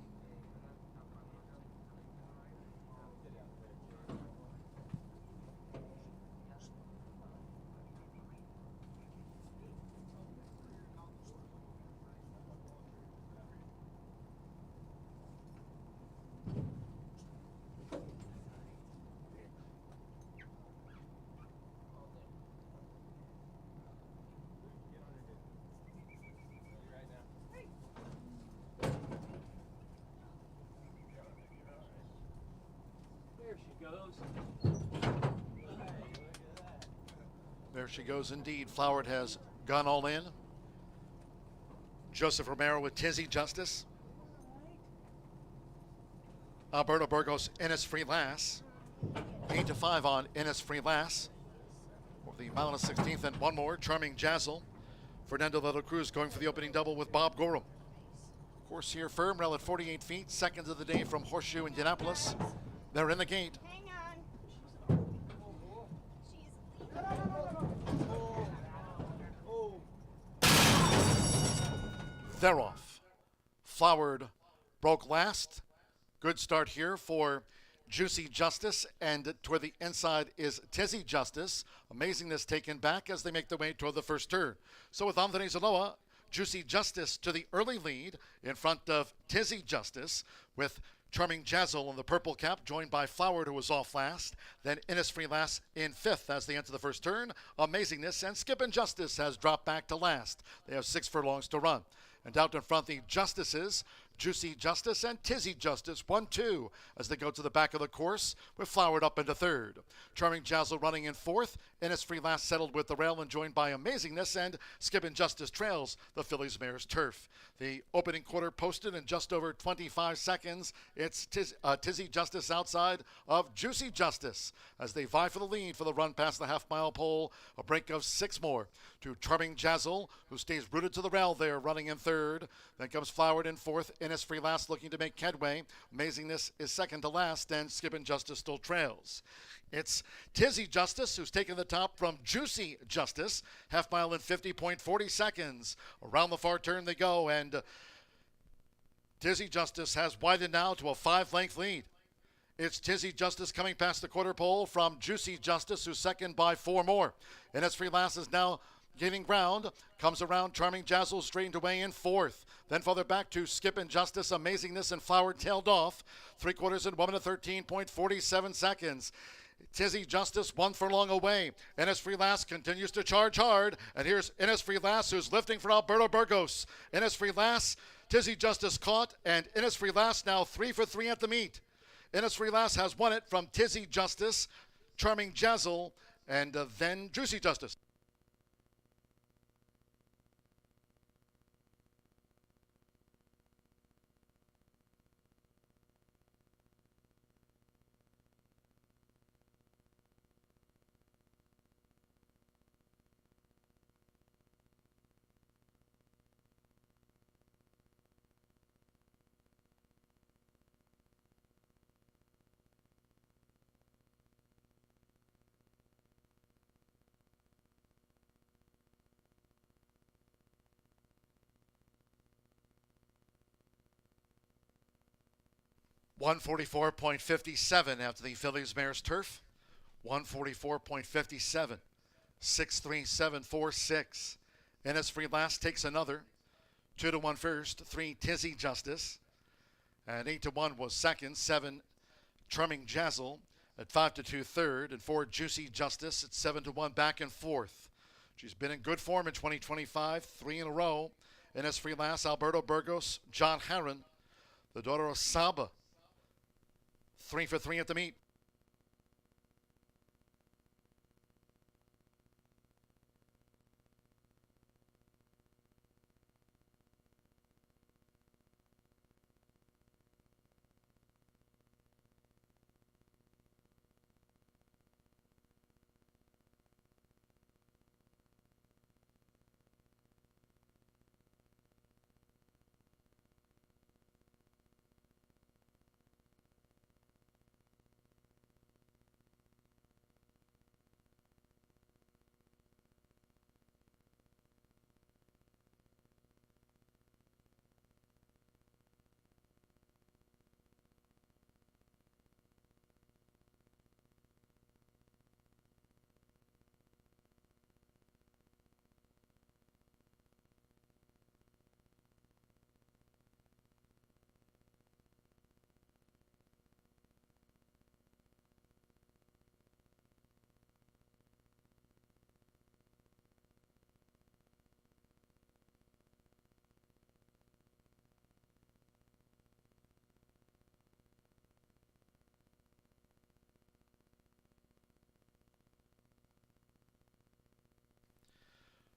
There she goes indeed. Flowered has gone all in. Joseph Romero with Tizzy Justice. Alberto Burgos, Innis Free Lass. 8-5 on Innis Free Lass. For the mile and a 16th and one more, Charming Jazzle. Fernando de la Cruz going for the opening double with Bob Gorham. Horse here firm, rail at 48 feet. Seconds of the day from Horseshoe Indianapolis. They're in the gate. They're off. Flowered broke last. Good start here for Juicy Justice, and toward the inside is Tizzy Justice. Amazingness taken back as they make their way toward the first turn. So with Andres Aloa, Juicy Justice to the early lead in front of Tizzy Justice, with Charming Jazzle in the purple cap, joined by Flowered, who was off last. Then Innis Free Lass in 5th as they enter the first turn. Amazingness and Skippin' Justice has dropped back to last. They have 6 furlongs to run. And out in front, the Justices, Juicy Justice and Tizzy Justice, 1-2 as they go to the back of the course, with Flowered up into 3rd. Charming Jazzle running in 4th. Innis Free Lass settled with the rail and joined by Amazingness, and Skippin' Justice trails the Fillies Mares Turf. The opening quarter posted in just over 25 seconds. It's Tizzy Justice outside of Juicy Justice as they vie for the lead for the run past the half-mile pole. A break of 6 more to Charming Jazzle, who stays rooted to the rail there, running in 3rd. Then comes Flowered in 4th. Innis Free Lass looking to make headway. Amazingness is second to last, and Skippin' Justice still trails. It's Tizzy Justice who's taken the top from Juicy Justice. Half mile in 50.40 seconds. Around the far turn they go, and Tizzy Justice has widened now to a 5-length lead. It's Tizzy Justice coming past the quarter pole from Juicy Justice, who's second by 4 more. Innis Free Lass is now gaining ground, comes around Charming Jazzle, straightened away in 4th. Then farther back to Skippin' Justice, Amazingness, and Flowered tailed off. 3/4 in 1 minute 13.47 seconds. Tizzy Justice 1 furlong away. Innis Free Lass continues to charge hard. And here's Innis Free Lass, who's lifting for Alberto Burgos. Innis Free Lass, Tizzy Justice caught, and Innis Free Lass now 3 for 3 at the meet. Innis Free Lass has won it from Tizzy Justice, Charming Jazzle, and then Juicy Justice. .144.57 after the Fillies Mares Turf. 144.57. 63746. Innisfree Last takes another. 2-1 first, 3 Tizzy Justice. And 8-1 was second, 7 Charming Jazzle. At 5-2 third, and 4 Juicy Justice at 7-1 back and forth. She's been in good form in 2025, 3 in a row. Innisfree Last, Alberto Burgos, John Harron, the daughter of Saba. 3 for 3 at the meet.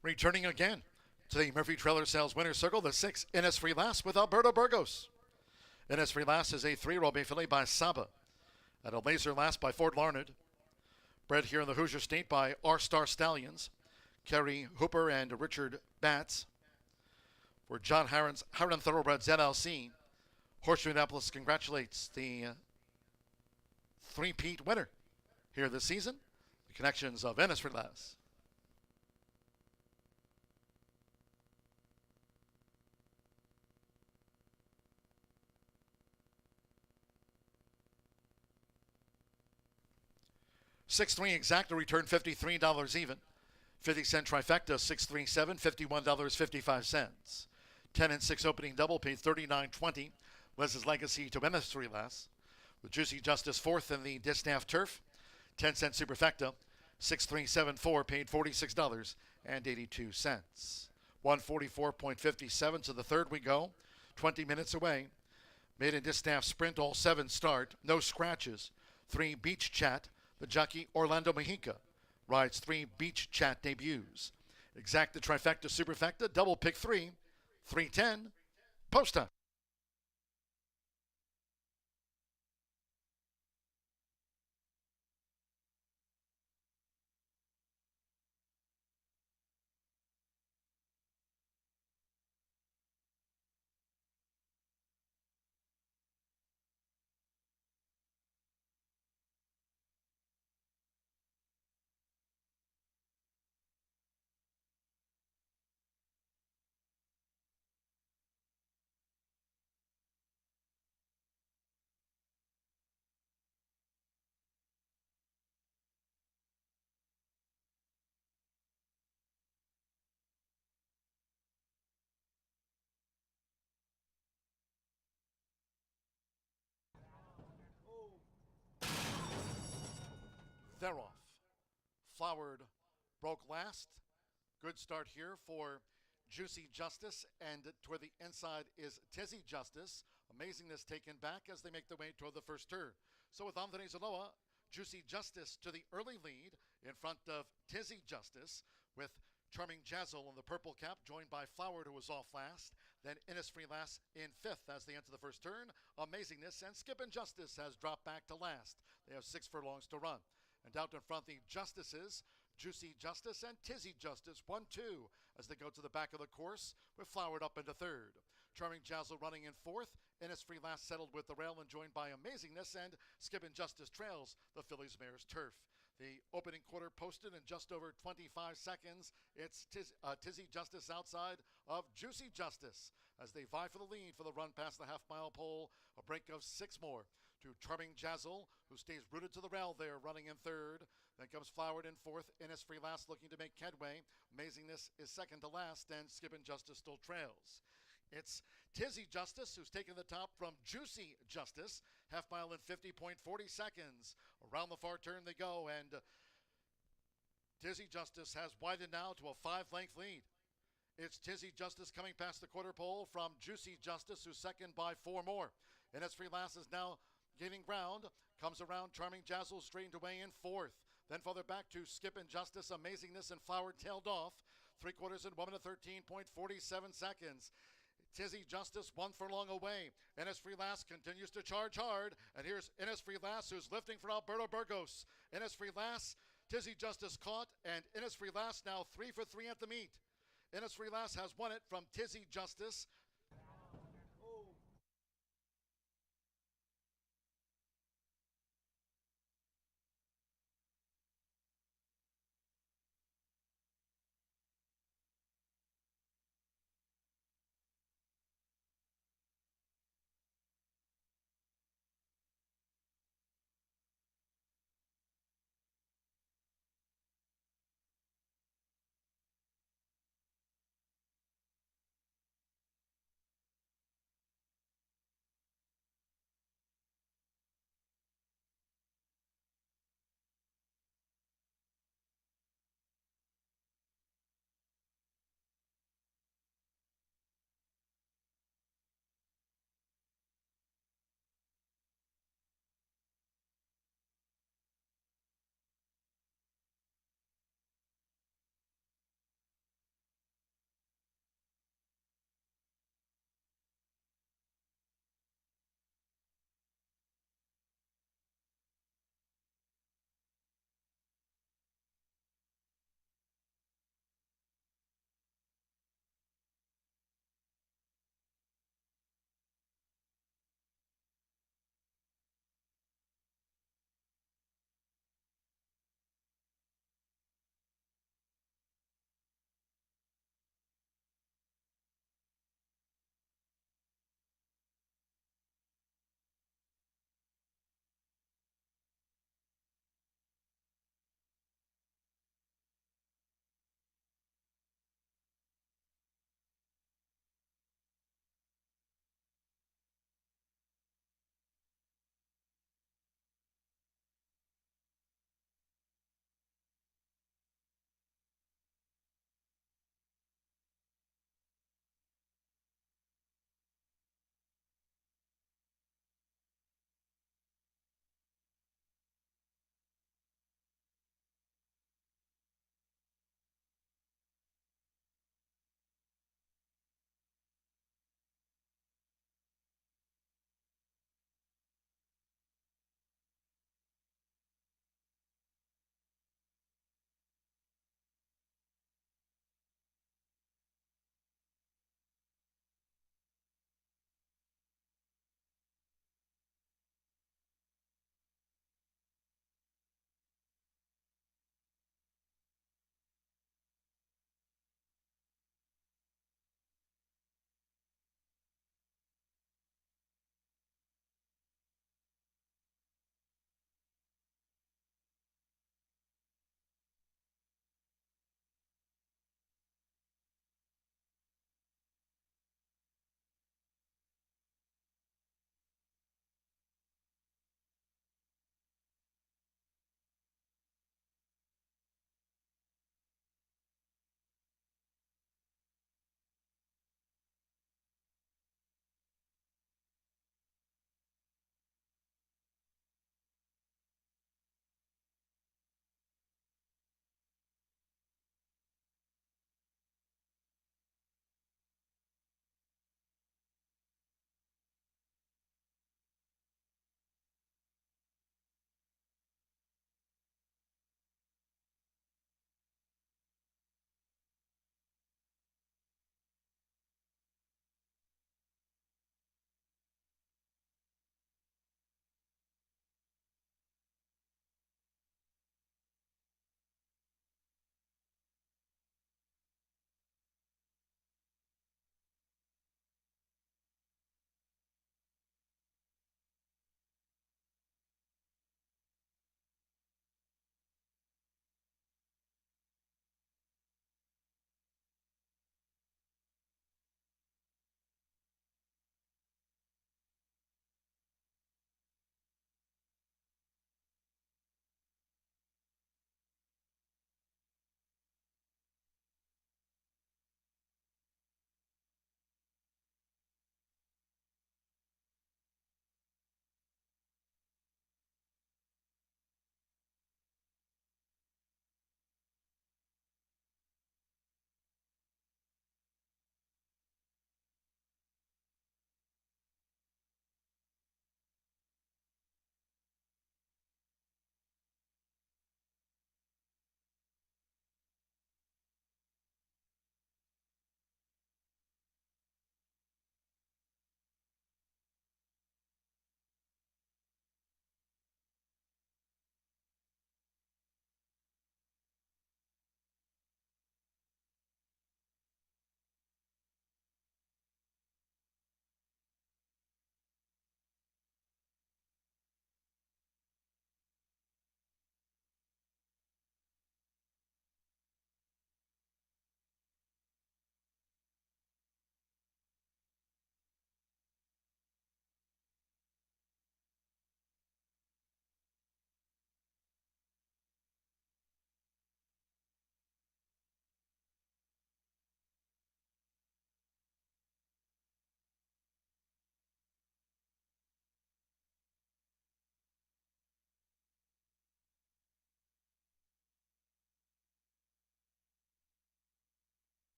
Returning again to the Murphy Trailer Sales Winner's Circle, the 6 Innisfree Last with Alberto Burgos. Innisfree Last is a 3-year-old bay filly by Saba, and a Laser Last by Fort Larned. Bred here in the Hoosier State by R-Star Stallions, Kerry Hooper and Richard Batts. For John Harron's Harron Thoroughbreds LLC, Horseshoe Indianapolis congratulates the three-peat winner here this season, the connections of Innisfree Last. $6-3 exact to return $53 even. 50-cent trifecta, 6-3-7, $51.55. 10 and 6 opening double paid $39.20. Les's Legacy to Innisfree Last. With Juicy Justice fourth in the Distaff Turf. 10-cent superfecta, 6-3-7-4 paid $46.82. 144.57 to the third we go. 20 minutes away. Made in Distaff Sprint, all 7 start. No scratches. 3 Beach Chat. The jockey Orlando Mejica rides 3 Beach Chat debuts. Exacta trifecta superfecta, double pick 3, 310, post time. They're off. Flowered broke last. Good start here for Juicy Justice, and toward the inside is Tizzy Justice. Amazingness taken back as they make their way toward the first turn. So with Anthony Zaloa, Juicy Justice to the early lead in front of Tizzy Justice, with Charming Jazzle in the purple cap, joined by Flowered, who was off last. Then Innisfree Last in fifth as they enter the first turn. Amazingness and Skippin' Justice has dropped back to last. They have 6 furlongs to run. And out in front, the Justices, Juicy Justice and Tizzy Justice, 1-2 as they go to the back of the course with Flowered up into third. Charming Jazzle running in fourth. Innisfree Last settled with the rail and joined by Amazingness, and Skippin' Justice trails the Fillies Mares Turf. The opening quarter posted in just over 25 seconds. It's Tizzy Justice outside of Juicy Justice as they vie for the lead for the run past the half-mile pole. A break of 6 more. to Charming Jazzle, who stays rooted to the rail there, running in third. Then comes Flowered in fourth. Innisfree last, looking to make headway. Amazingness is second to last, and Skippin' Justice still trails. It's Tizzy Justice who's taken the top from Juicy Justice. Half mile in 50.40 seconds. Around the far turn they go, and Tizzy Justice has widened now to a 5-length lead. It's Tizzy Justice coming past the quarter pole from Juicy Justice, who's second by 4 more. Innisfree last is now gaining ground. Comes around Charming Jazzle, straightened away in fourth. Then further back to Skippin' Justice, Amazingness, and Flower tailed off. 3/4 and 1 minute 13.47 seconds. Tizzy Justice 1 furlong away. Innisfree last continues to charge hard. And here's Innisfree last, who's lifting for Alberto Burgos. Innisfree last, Tizzy Justice caught, and Innisfree last now 3 for 3 at the meet. Innisfree last has won it from Tizzy Justice.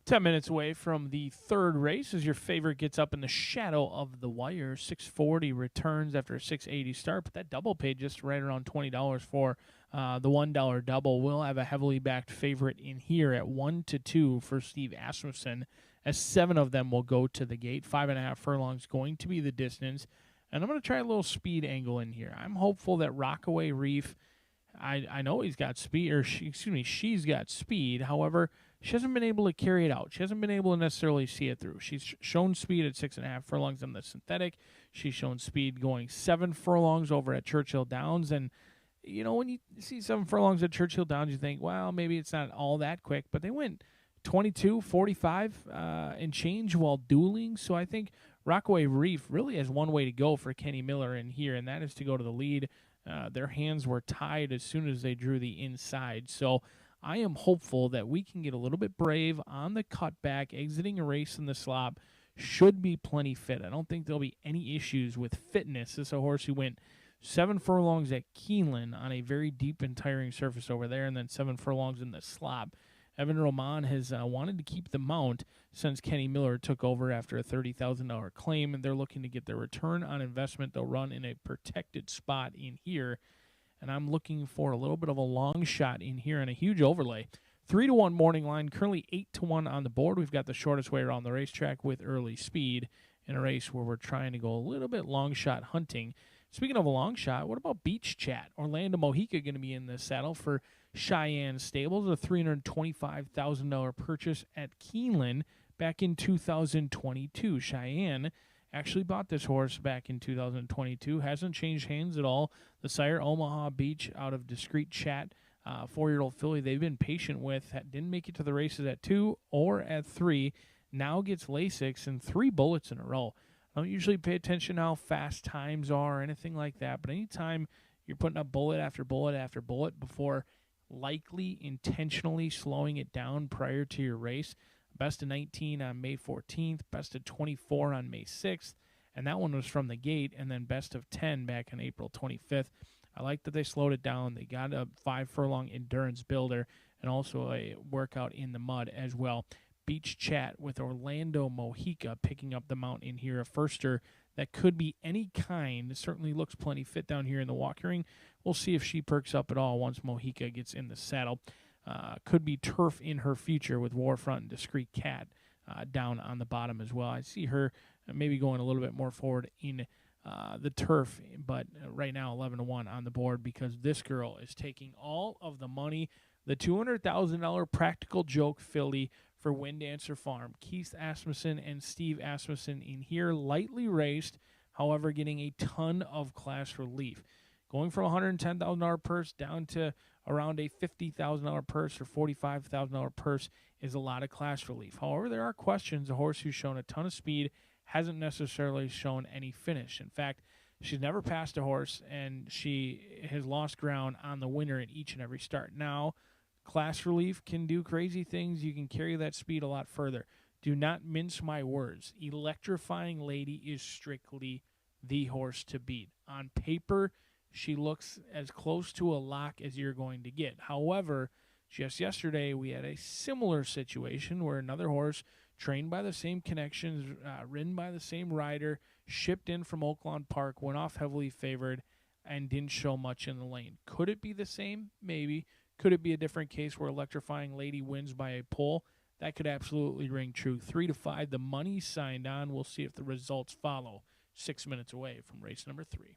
10 minutes away from the third race as your favorite gets up in the shadow of the wire. 640 returns after a 680 start, but that double paid just right around $20 for the $1 double. We'll have a heavily backed favorite in here at 1-2 for Steve Asmussen, as 7 of them will go to the gate. 5.5 furlongs going to be the distance. And I'm going to try a little speed angle in here. I'm hopeful that Rockaway Reef, I know he's got speed, or she's got speed. However, she hasn't been able to carry it out. She hasn't been able to necessarily see it through. She's shown speed at 6.5 furlongs on the synthetic. She's shown speed going 7 furlongs over at Churchill Downs. And, you know, when you see 7 furlongs at Churchill Downs, you think, well, maybe it's not all that quick. But they went 22, 45 and change while dueling. So I think Rockaway Reef really has one way to go for Kenny Miller in here, and that is to go to the lead. Their hands were tied as soon as they drew the inside. So I am hopeful that we can get a little bit brave on the cutback. Exiting a race in the slop should be plenty fit. I don't think there'll be any issues with fitness. This is a horse who went 7 furlongs at Keeneland on a very deep and tiring surface over there, and then 7 furlongs in the slop. Evan Roman has wanted to keep the mount since Kenny Miller took over after a $30,000 claim, and they're looking to get their return on investment. They'll run in a protected spot in here, and I'm looking for a little bit of a long shot in here and a huge overlay. 3-1 morning line, currently 8-1 on the board. We've got the shortest way around the racetrack with early speed in a race where we're trying to go a little bit long shot hunting. Speaking of a long shot, what about Beach Chat? Orlando Mojica going to be in the saddle for Cheyenne Stables, a $325,000 purchase at Keeneland back in 2022. Cheyenne actually bought this horse back in 2022. Hasn't changed hands at all. The sire, Omaha Beach, out of Discreet Chat, 4-year-old filly they've been patient with. Didn't make it to the races at 2 or at 3. Now gets Lasix and 3 bullets in a row. I don't usually pay attention to how fast times are or anything like that, but anytime you're putting up bullet after bullet after bullet before likely intentionally slowing it down prior to your race. Best of 19 on May 14th, best of 24 on May 6th, and that one was from the gate, and then best of 10 back on April 25th. I like that they slowed it down. They got a 5-furlong endurance builder and also a workout in the mud as well. Beach Chat with Orlando Mojica picking up the mount in here, a firster that could be any kind. It certainly looks plenty fit down here in the walking ring. We'll see if she perks up at all once Mojica gets in the saddle. Could be turf in her future with Warfront and Discreet Cat down on the bottom as well. I see her maybe going a little bit more forward in the turf, but right now 11-1 on the board because this girl is taking all of the money. The $200,000 practical joke filly for Wind Dancer Farm. Keith Asmussen and Steve Asmussen in here, lightly raced, however, getting a ton of class relief. Going from a $110,000 purse down to around a $50,000 purse or $45,000 purse is a lot of class relief. However, there are questions. A horse who's shown a ton of speed hasn't necessarily shown any finish. In fact, she's never passed a horse, and she has lost ground on the winner in each and every start. Now, class relief can do crazy things. You can carry that speed a lot further. Do not mince my words. Electrifying Lady is strictly the horse to beat. On paper, she looks as close to a lock as you're going to get. However, just yesterday we had a similar situation where another horse trained by the same connections, ridden by the same rider, shipped in from Oaklawn Park, went off heavily favored, and didn't show much in the lane. Could it be the same? Maybe. Could it be a different case where Electrifying Lady wins by a pull? That could absolutely ring true. 3-5, the money's signed on. We'll see if the results follow. 6 minutes away from race number 3.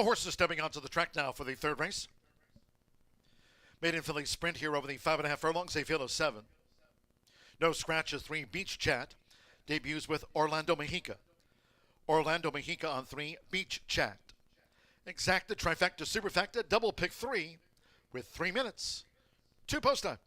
The horses stepping onto the track now for the third race. Maiden filly sprint here over the 5.5 furlongs, a field of 7. No scratches, 3, Beach Chat. Debuts with Orlando Mexica. Orlando Mexica on 3, Beach Chat. Exacta, trifecta, superfecta, double pick 3 with 3 minutes. 2 post time.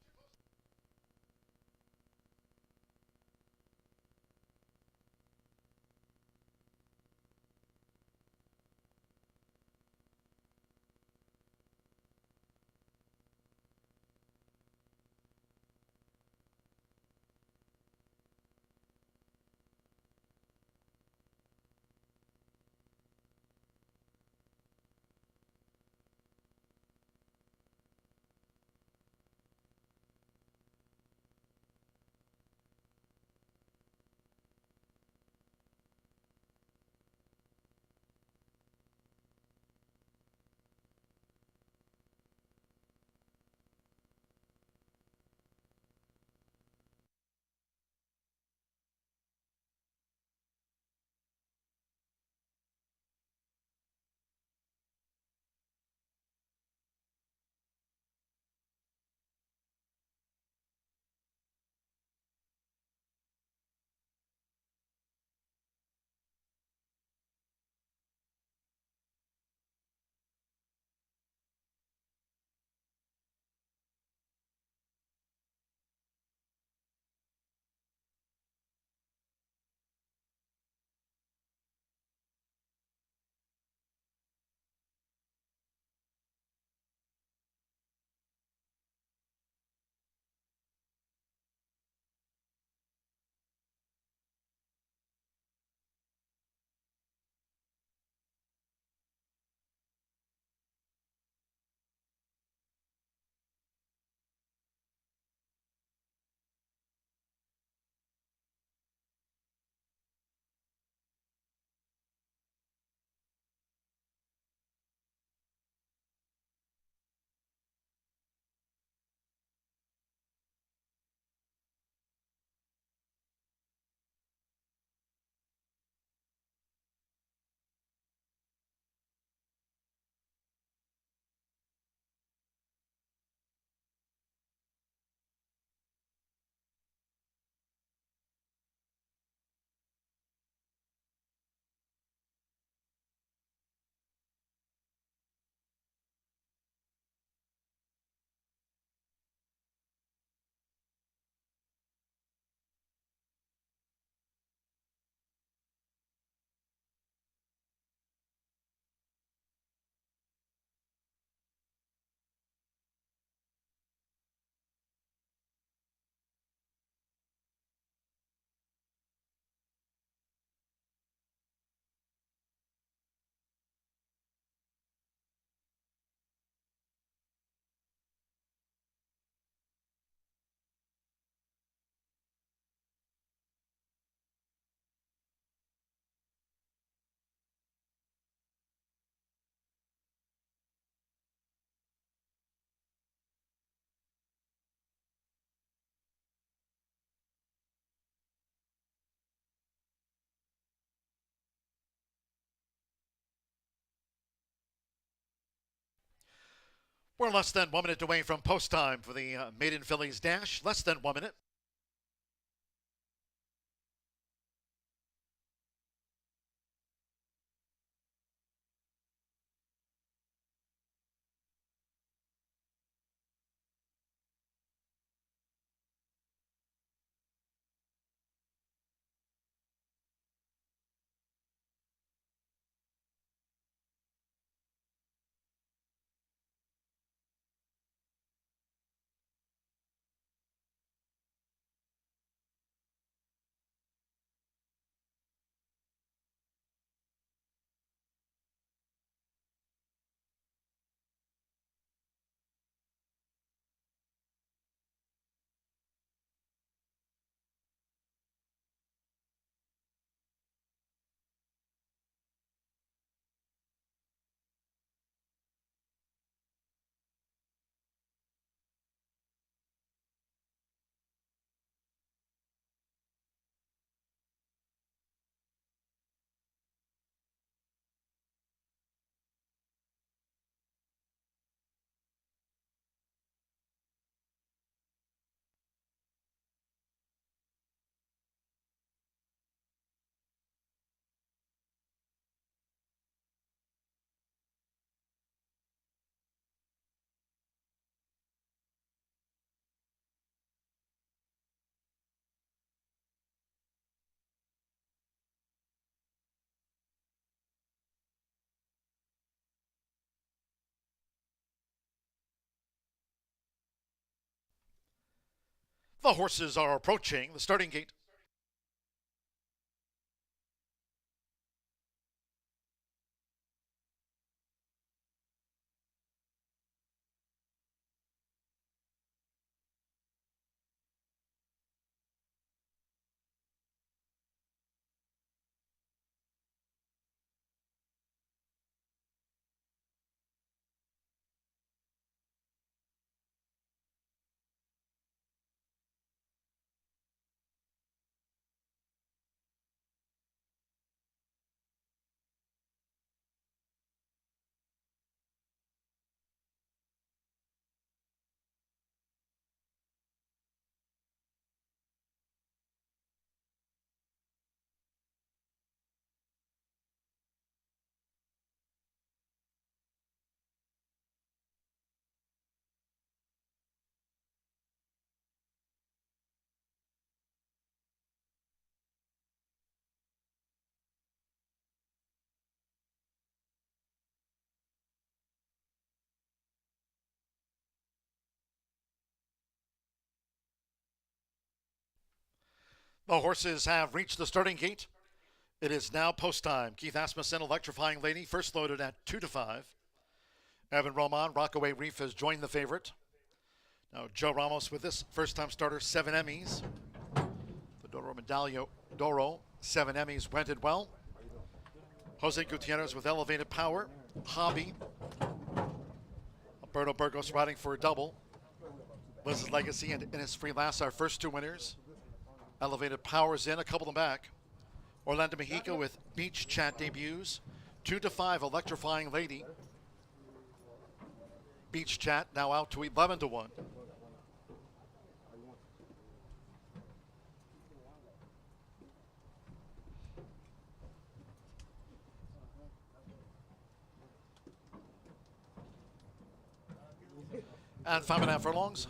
We're less than 1 minute away from post time for the Maiden Fillies Dash. Less than 1 minute. The horses are approaching the starting gate. The horses have reached the starting gate. It is now post time. Keith Asmussen, Electrifying Lady, first loaded at 2-5. Evan Roman, Rockaway Reef has joined the favorite. Now Joe Ramos with this first-time starter, 7 Emmys. The Doro Medallo Doro, 7 Emmys, rented well. Jose Gutierrez with Elevated Power. Hobby. Alberto Burgos riding for a double. Liz's Legacy and Innis Free Last, our first two winners. Elevated Power's in, a couple of them back. Orlando Mexico with Beach Chat debuts. 2-5, Electrifying Lady. Beach Chat now out to 11-1. And 5.5 furlongs.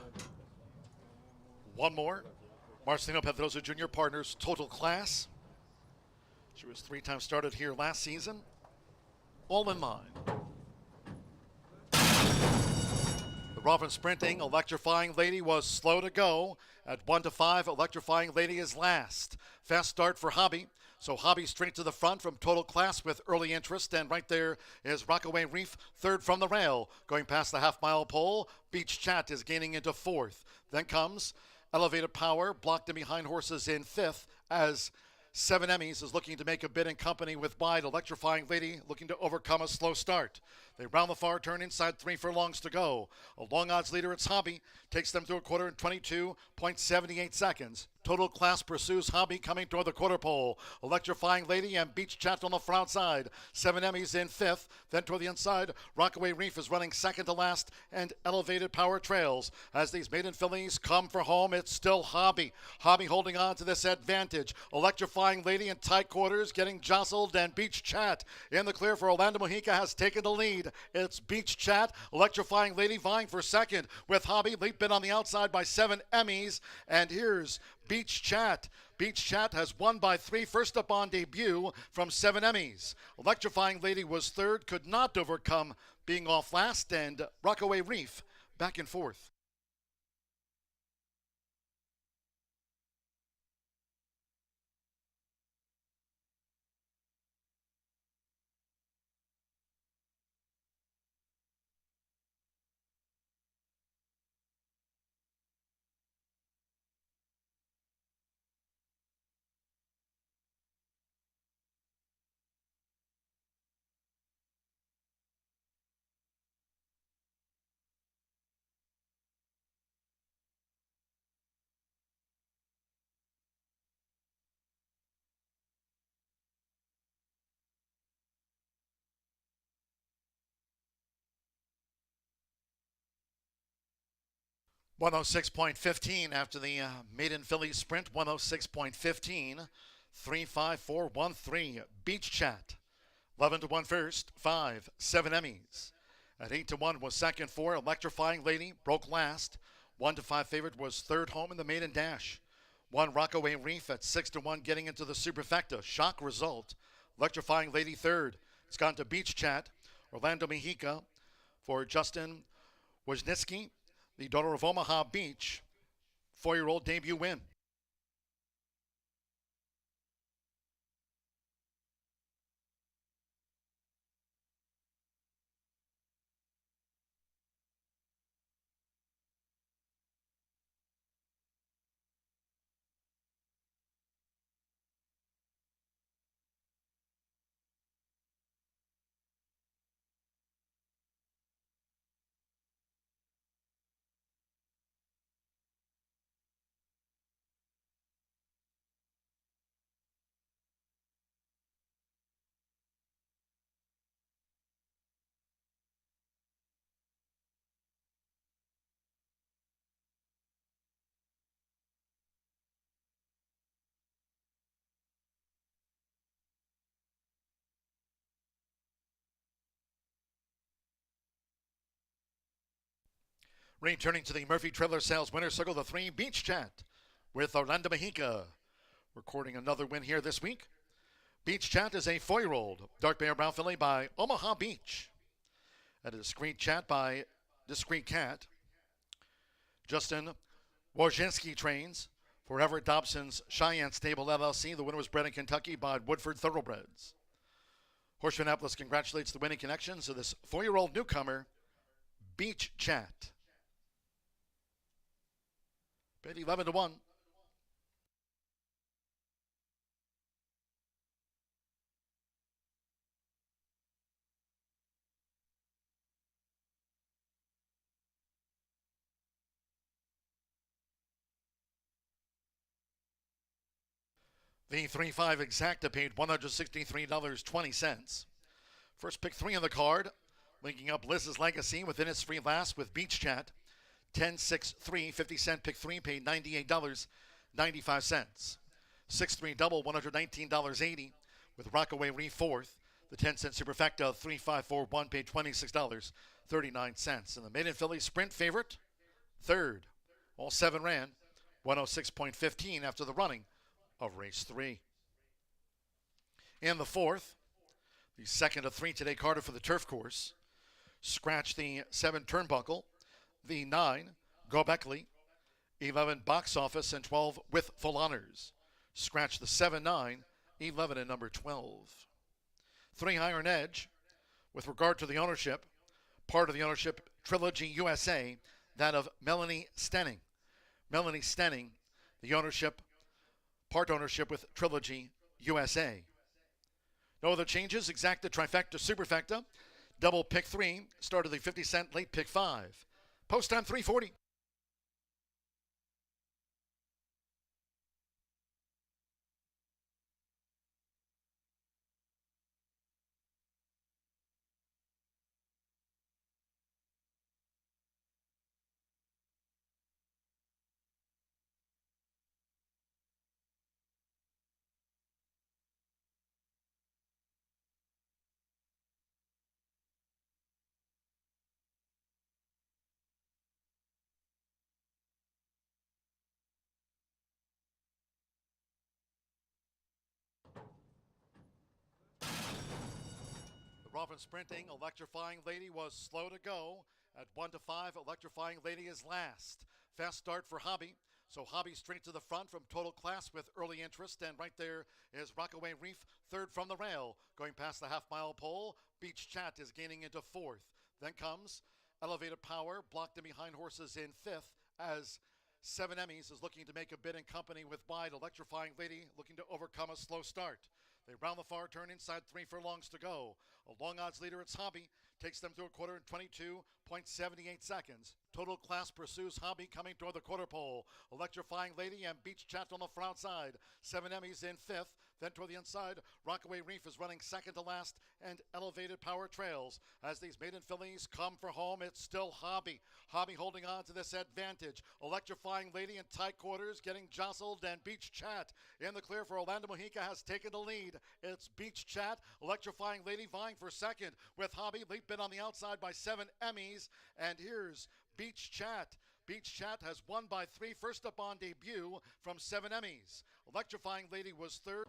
One more. Marcelino Pedrosa Jr. Partners Total Class. She was 3 times started here last season. All in line. The Robin Sprinting Electrifying Lady was slow to go. At 1-5, Electrifying Lady is last. Fast start for Hobby. So Hobby straight to the front from Total Class with early interest. And right there is Rockaway Reef, third from the rail. Going past the half-mile pole, Beach Chat is gaining into fourth. Then comes Elevated Power, blocked in behind horses in fifth, as 7 Emmys is looking to make a bid in company with wide Electrifying Lady, looking to overcome a slow start. They round the far turn inside 3 furlongs to go. A long odds leader, it's Hobby, takes them through a quarter in 22.78 seconds. Total Class pursues Hobby coming toward the quarter pole. Electrifying Lady and Beach Chat on the far outside. 7 Emmys in fifth. Then toward the inside, Rockaway Reef is running second to last, and Elevated Power trails. As these maiden fillies come for home, it's still Hobby. Hobby holding on to this advantage. Electrifying Lady in tight quarters, getting jostled, and Beach Chat in the clear for Orlando Mexico has taken the lead. It's Beach Chat, Electrifying Lady vying for second with Hobby. Leap in on the outside by 7 Emmys, and here's Beach Chat. Beach Chat has won by 3, first up on debut from 7 Emmys. Electrifying Lady was third, could not overcome being off last, and Rockaway Reef back in fourth. .106.15 after the maiden filly sprint. 106.15. 3-5-4-1-3. Beach Chat. 11-1 first. 5. 7 Emmys. At 8-1 was second for Electrifying Lady. Broke last. 1-5 favorite was third home in the maiden dash. 1 Rockaway Reef at 6-1 getting into the superfecta. Shock result. Electrifying Lady third. It's gone to Beach Chat. Orlando Mexico for Justin Wojnicki. The daughter of Omaha Beach. 4-year-old debut win. Returning to the Murphy Trailer Sales Winner Circle, the 3 Beach Chat with Orlando Mejica. Recording another win here this week. Beach Chat is a 4-year-old dark bear brown filly by Omaha Beach. And a Discreet Chat by Discreet Cat. Justin Wojcinski trains for Everett Dobson's Cheyenne Stable LLC. The winner was bred in Kentucky by Woodford Thoroughbreds. Horseshoe Indianapolis congratulates the winning connections of this 4-year-old newcomer, Beach Chat. Bid 11-1. The 3-5 exacta paid $163.20. First pick 3 on the card, linking up Liz's Legacy within its free last with Beach Chat. 10-6-3, 50-cent pick 3 paid $98.95. 6-3 double, $119.80 with Rockaway Reef fourth. The 10-cent superfecta 3-5-4-1 paid $26.39. And the maiden filly sprint favorite, third. All 7 ran 106.15 after the running of race 3. In the fourth, the second of 3 today, Carter for the turf course. Scratch the 7 turnbuckle, the 9 Gobekli, 11 box office, and 12 with full honors. Scratch the 7, 9, 11, and number 12. 3 Iron Edge, with regard to the ownership, part of the ownership Trilogy USA, that of Melanie Stenning. Melanie Stenning, the ownership, part ownership with Trilogy USA. No other changes. Exacta, trifecta, superfecta. Double pick 3. Started the 50-cent late pick 5. Post time 3:40. Robin sprinting, Electrifying Lady was slow to go. At 1-5, Electrifying Lady is last. Fast start for Hobby. So Hobby straight to the front from Total Class with early interest. And right there is Rockaway Reef, third from the rail. Going past the half-mile pole, Beach Chat is gaining into fourth. Then comes Elevated Power, blocked in behind horses in fifth as 7 Emmys is looking to make a bid in company with wide Electrifying Lady, looking to overcome a slow start. They round the far turn inside 3 furlongs to go. A long odds leader, it's Hobby. Takes them through a quarter in 22.78 seconds. Total Class pursues Hobby coming toward the quarter pole. Electrifying Lady and Beach Chat on the far outside. 7 Emmys in fifth. Then toward the inside, Rockaway Reef is running second to last, and Elevated Power trails. As these maiden fillies come for home, it's still Hobby. Hobby holding on to this advantage. Electrifying Lady in tight quarters, getting jostled, and Beach Chat in the clear for Orlando Mejica has taken the lead. It's Beach Chat, Electrifying Lady vying for second with Hobby. Leap in on the outside by 7 Emmys. And here's Beach Chat. Beach Chat has won by 3, first up on debut from 7 Emmys. Electrifying Lady was third.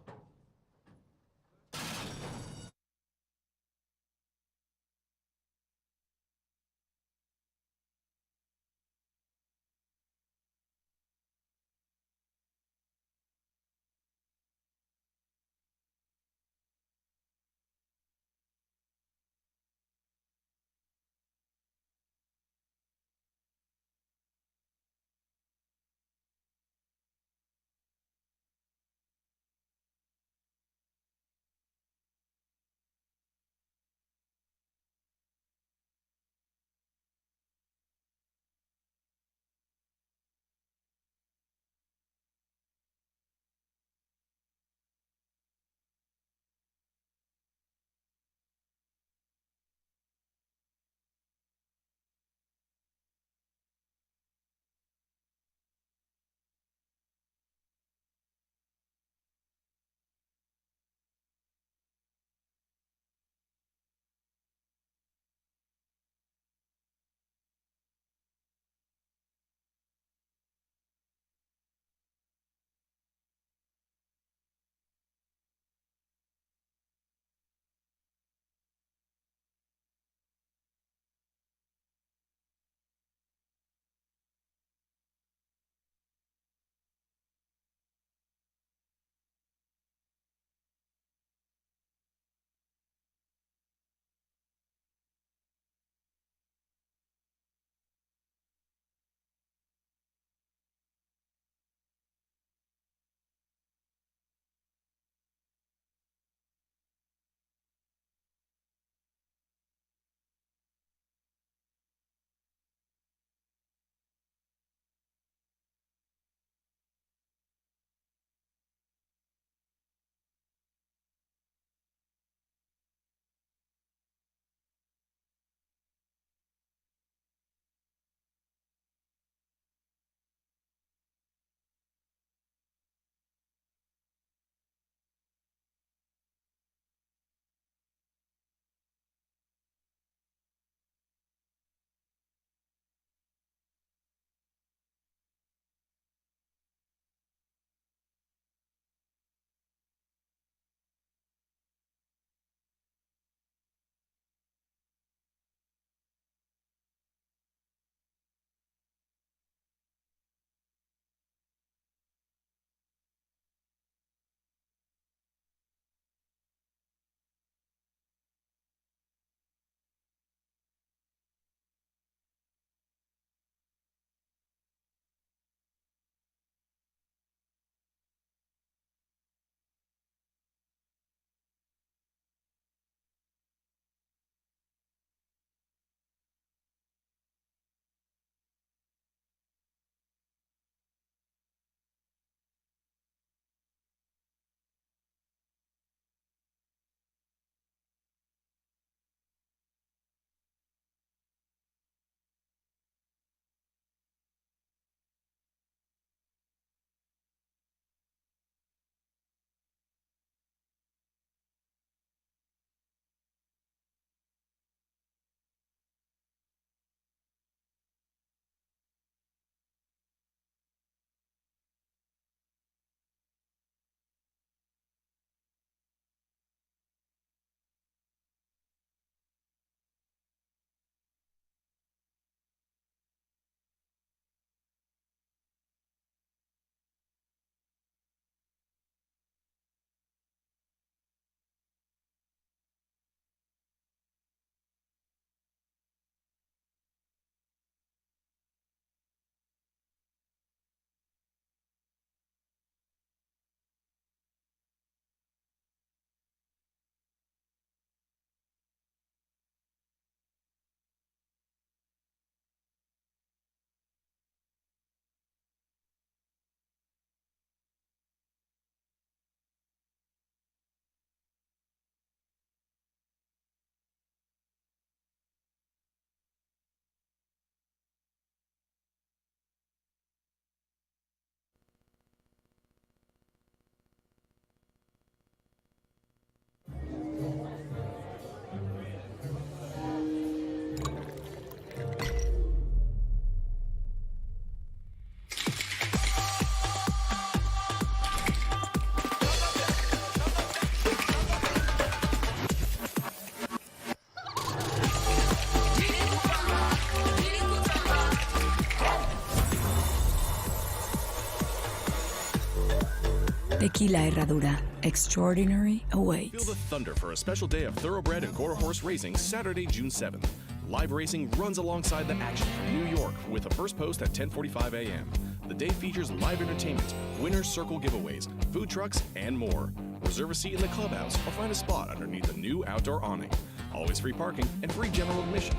Tequila Herradura. Extraordinary awaits. Feel the thunder for a special day of thoroughbred and quarter horse racing Saturday, June 7th. Live racing runs alongside the action from New York with a first post at 10:45 a.m. The day features live entertainment, winner's circle giveaways, food trucks, and more. Reserve a seat in the clubhouse or find a spot underneath the new outdoor awning. Always free parking and free general admission.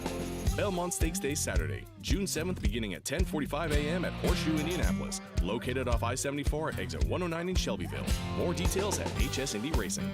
Belmont Stakes Day Saturday, June 7th, beginning at 10:45 a.m. at Horseshoe Indianapolis, located off I-74 at exit 109 in Shelbyville. More details at HS Indy Racing.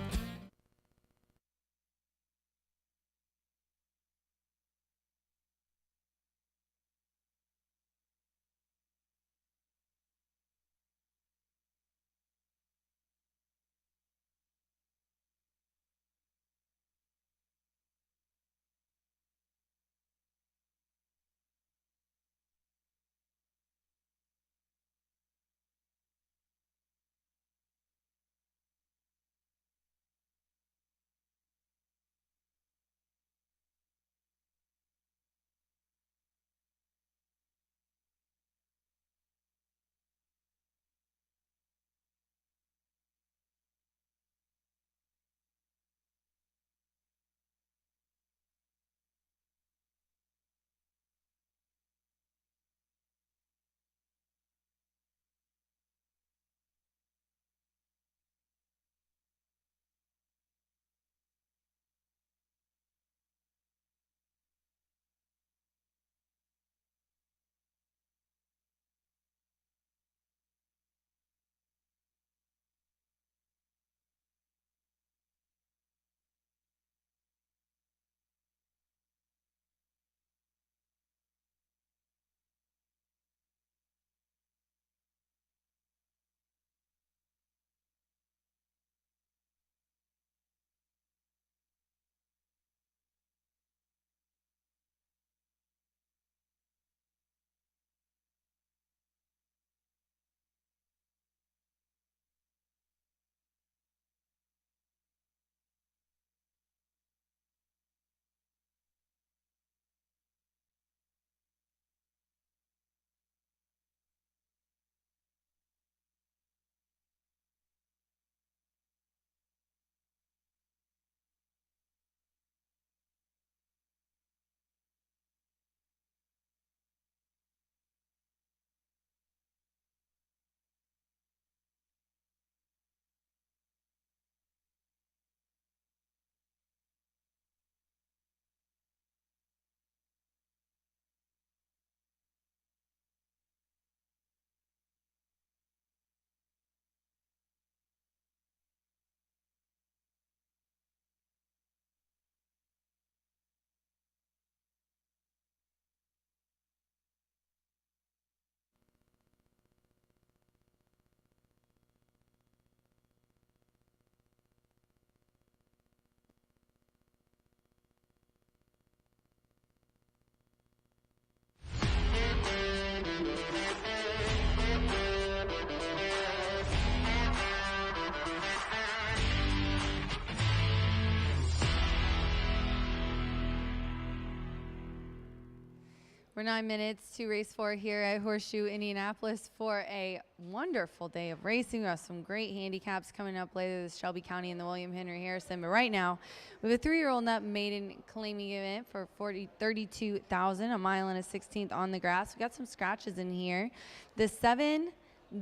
We're 9 minutes to race 4 here at Horseshoe Indianapolis for a wonderful day of racing. We have some great handicaps coming up later this Shelby County and the William Henry Harrison. But right now, we have a 3-year-old nut maiden claiming event for $32,000, a mile and a 16th on the grass. We got some scratches in here. The 7,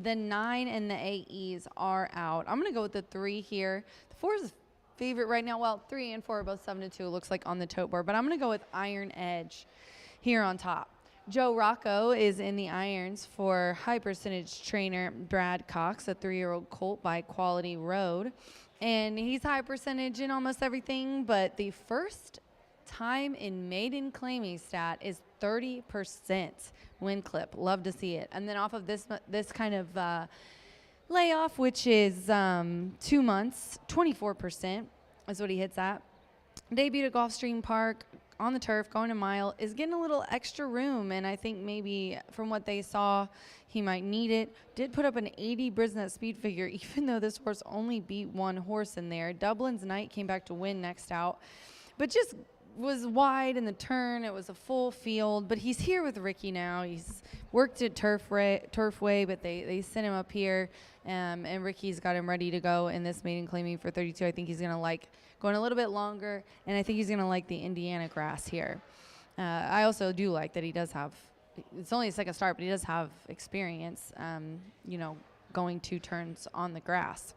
the 9, and the 8Es are out. I'm going to go with the 3 here. The 4 is favorite right now. Well, 3 and 4 are both 7-2, it looks like, on the tote board. But I'm going to go with Iron Edge here on top. Joe Rocco is in the irons for high percentage trainer Brad Cox, a 3-year-old colt by Quality Road. And he's high percentage in almost everything, but the first time in maiden claiming stat is 30% win clip. Love to see it. And then off of this kind of layoff, which is 2 months, 24% is what he hits at. Debuted at Gulfstream Park on the turf, going a mile, is getting a little extra room, and I think maybe from what they saw, he might need it. Did put up an 80 Brisnet speed figure, even though this horse only beat one horse in there. Dublin's Knight came back to win next out. But just was wide in the turn. It was a full field, but he's here with Ricky now. He's worked at Turfway, but they sent him up here, and Ricky's got him ready to go in this maiden claiming for 32. I think he's going to like going a little bit longer, and I think he's going to like the Indiana grass here. I also do like that he does have, it's only a second start, but he does have experience, going 2 turns on the grass.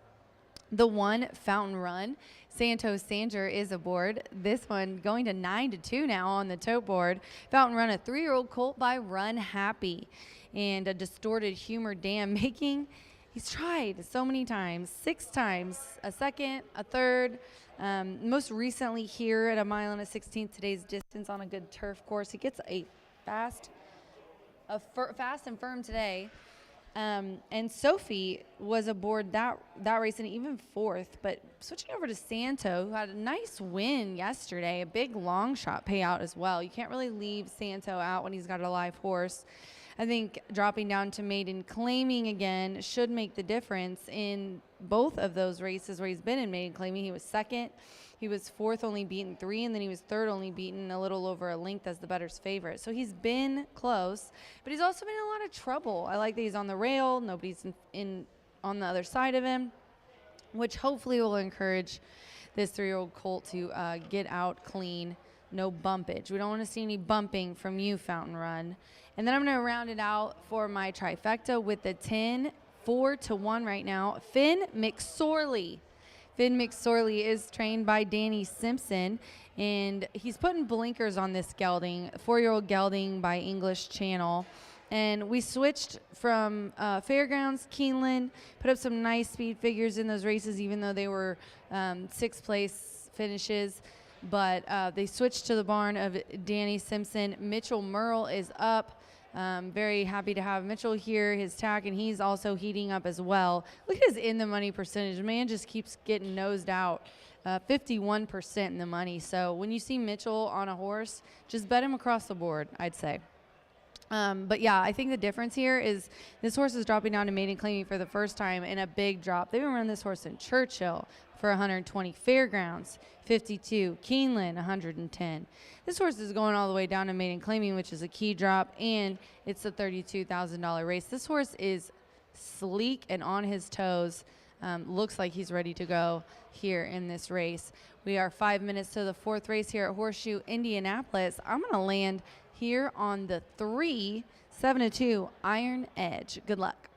The 1 Fountain Run, Santos Sanger is aboard. This one going to 9-2 now on the tote board. Fountain Run, a 3-year-old colt by Run Happy, and a Distorted Humor Dam he's tried so many times, 6 times, a second, a third. Most recently here at 1 mile and a 16th today's distance on a good turf course. He gets a fast and firm today. And Sophie was aboard that race and even 4th, but switching over to Santo, who had a nice win yesterday, a big long shot payout as well. You can't really leave Santo out when he's got a live horse. I think dropping down to maiden claiming again should make the difference in both of those races where he's been in maiden claiming. He was 2nd, he was 4th, only beaten 3, and then he was 3rd, only beaten a little over a length as the bettor's favorite. So he's been close, but he's also been in a lot of trouble. I like that he's on the rail, nobody's in on the other side of him, which hopefully will encourage this 3-year-old colt to get out clean, no bumpage. We don't want to see any bumping from you, Fountain Run. And then I'm going to round it out for my trifecta with the 10, 4-1 right now. Finn McSorley. Finn McSorley is trained by Danny Simpson, and he's putting blinkers on this gelding, 4-year-old gelding by English Channel. And we switched from Fairgrounds, Keeneland, put up some nice speed figures in those races, even though they were 6th place finishes. But they switched to the barn of Danny Simpson. Mitchell Merle is up. Very happy to have Mitchell here, his tack, and he's also heating up as well. Look at his in the money percentage. Man just keeps getting nosed out. 51% in the money. So when you see Mitchell on a horse, just bet him across the board, I'd say. But yeah, I think the difference here is this horse is dropping down to maiden claiming for the first time in a big drop. They've been running this horse in Churchill for 120, Fairgrounds 52, Keeneland 110. This horse is going all the way down to maiden claiming, which is a key drop, and it's a $32,000 race. This horse is sleek and on his toes. Looks like he's ready to go here in this race. We are 5 minutes to the 4th race here at Horseshoe Indianapolis. I'm going to land here on the 3, 7-2 Iron Edge. Good luck.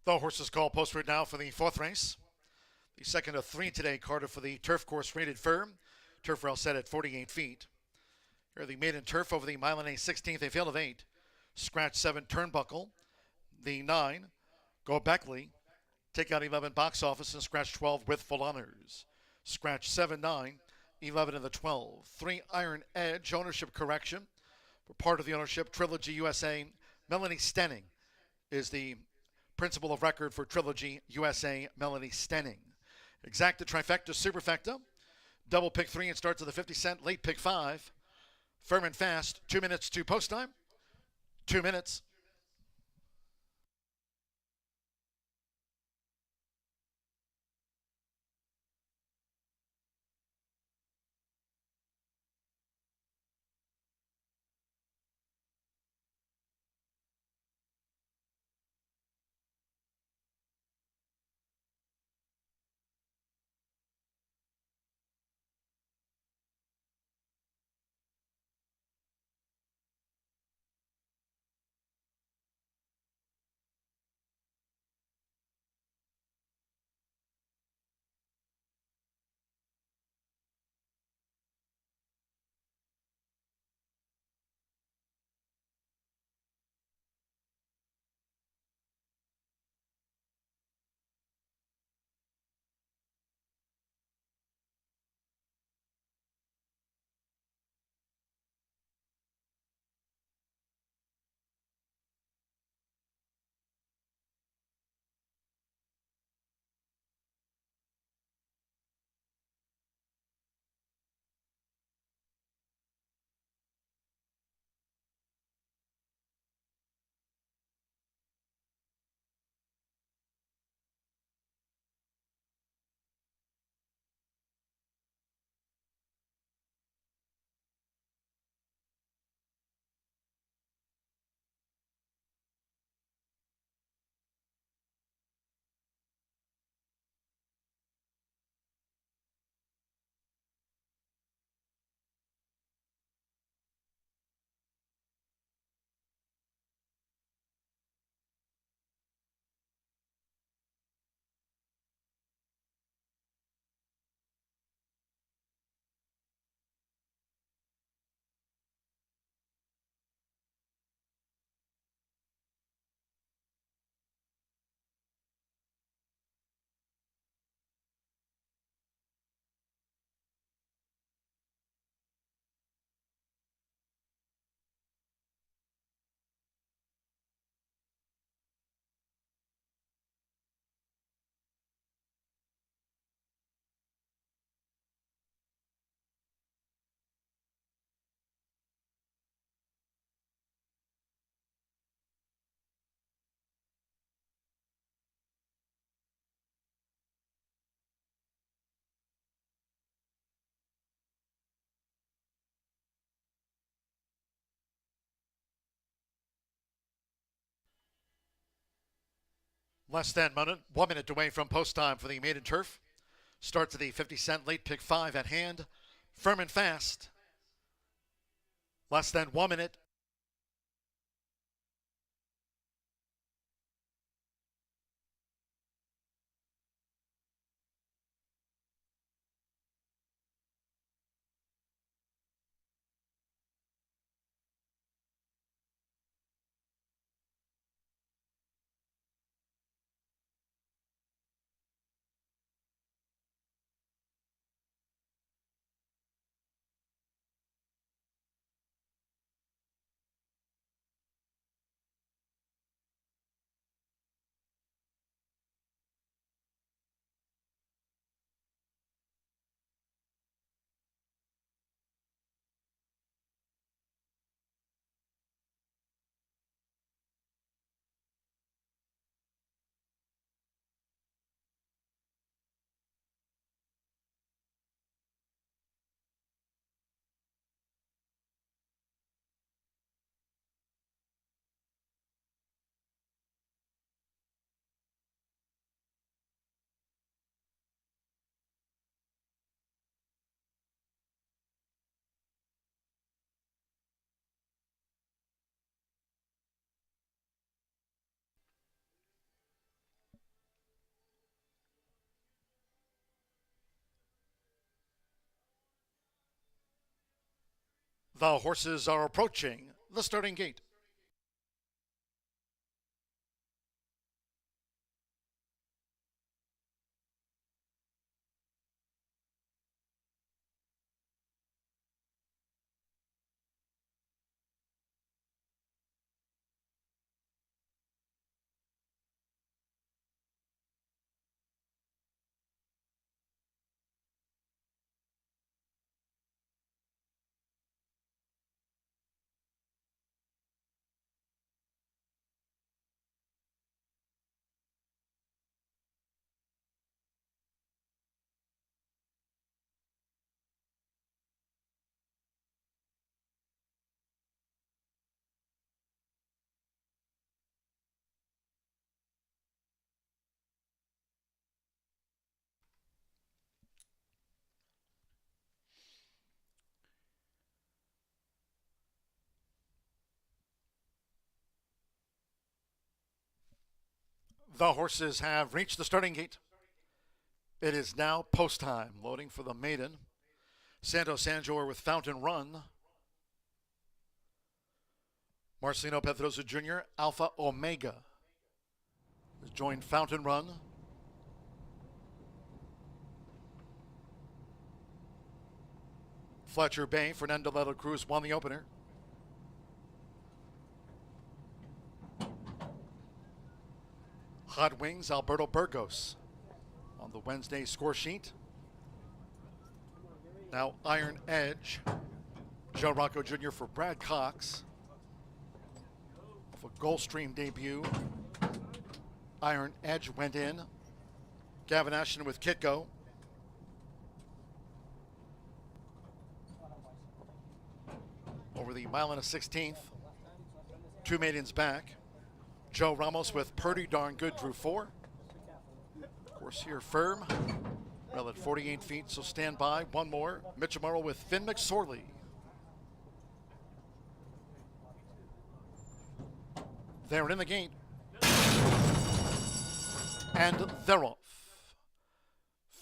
The horses call post right now for the 4th race. The second of 3 today, Carter, for the turf course rated firm. Turf rail set at 48 feet. Here the maiden turf over the mile and a 16th, a field of 8. Scratch 7, Turnbuckle. The 9, Go Beckley. Take out 11, Box Office, and scratch 12 with full honors. Scratch 7, 9, 11 in the 12. 3, Iron Edge, ownership correction. For part of the ownership, Trilogy USA. Melanie Stenning is the principal of record for Trilogy USA, Melanie Stenning. Exacta, trifecta, superfecta. Double pick 3 and starts at the 50 cent. Late pick 5. Firm and fast. 2 minutes to post time. 2 minutes. Less than 1 minute away from post time for the maiden turf. Starts at the 50 cent. Late pick 5 at hand. Firm and fast. Less than 1 minute. The horses are approaching the starting gate. The horses have reached the starting gate. It is now post time. Loading for the maiden. Santos Sanjor with Fountain Run. Marcelino Pedrosa Jr., Alpha Omega, has joined Fountain Run. Fletcher Bay, Fernando de la Cruz won the opener. Hot Wings, Alberto Burgos on the Wednesday score sheet. Now Iron Edge, Joe Rocco Jr. for Brad Cox. Off a Gulfstream debut, Iron Edge went in. Gavin Ashton with Kitco. Over the mile and a 16th. Two maidens back. Joe Ramos with Pretty Darn Good drew 4. Of course here firm. Well at 48 feet, so stand by. One more. Mitchell Morrow with Finn McSorley. They're in the gate. And they're off.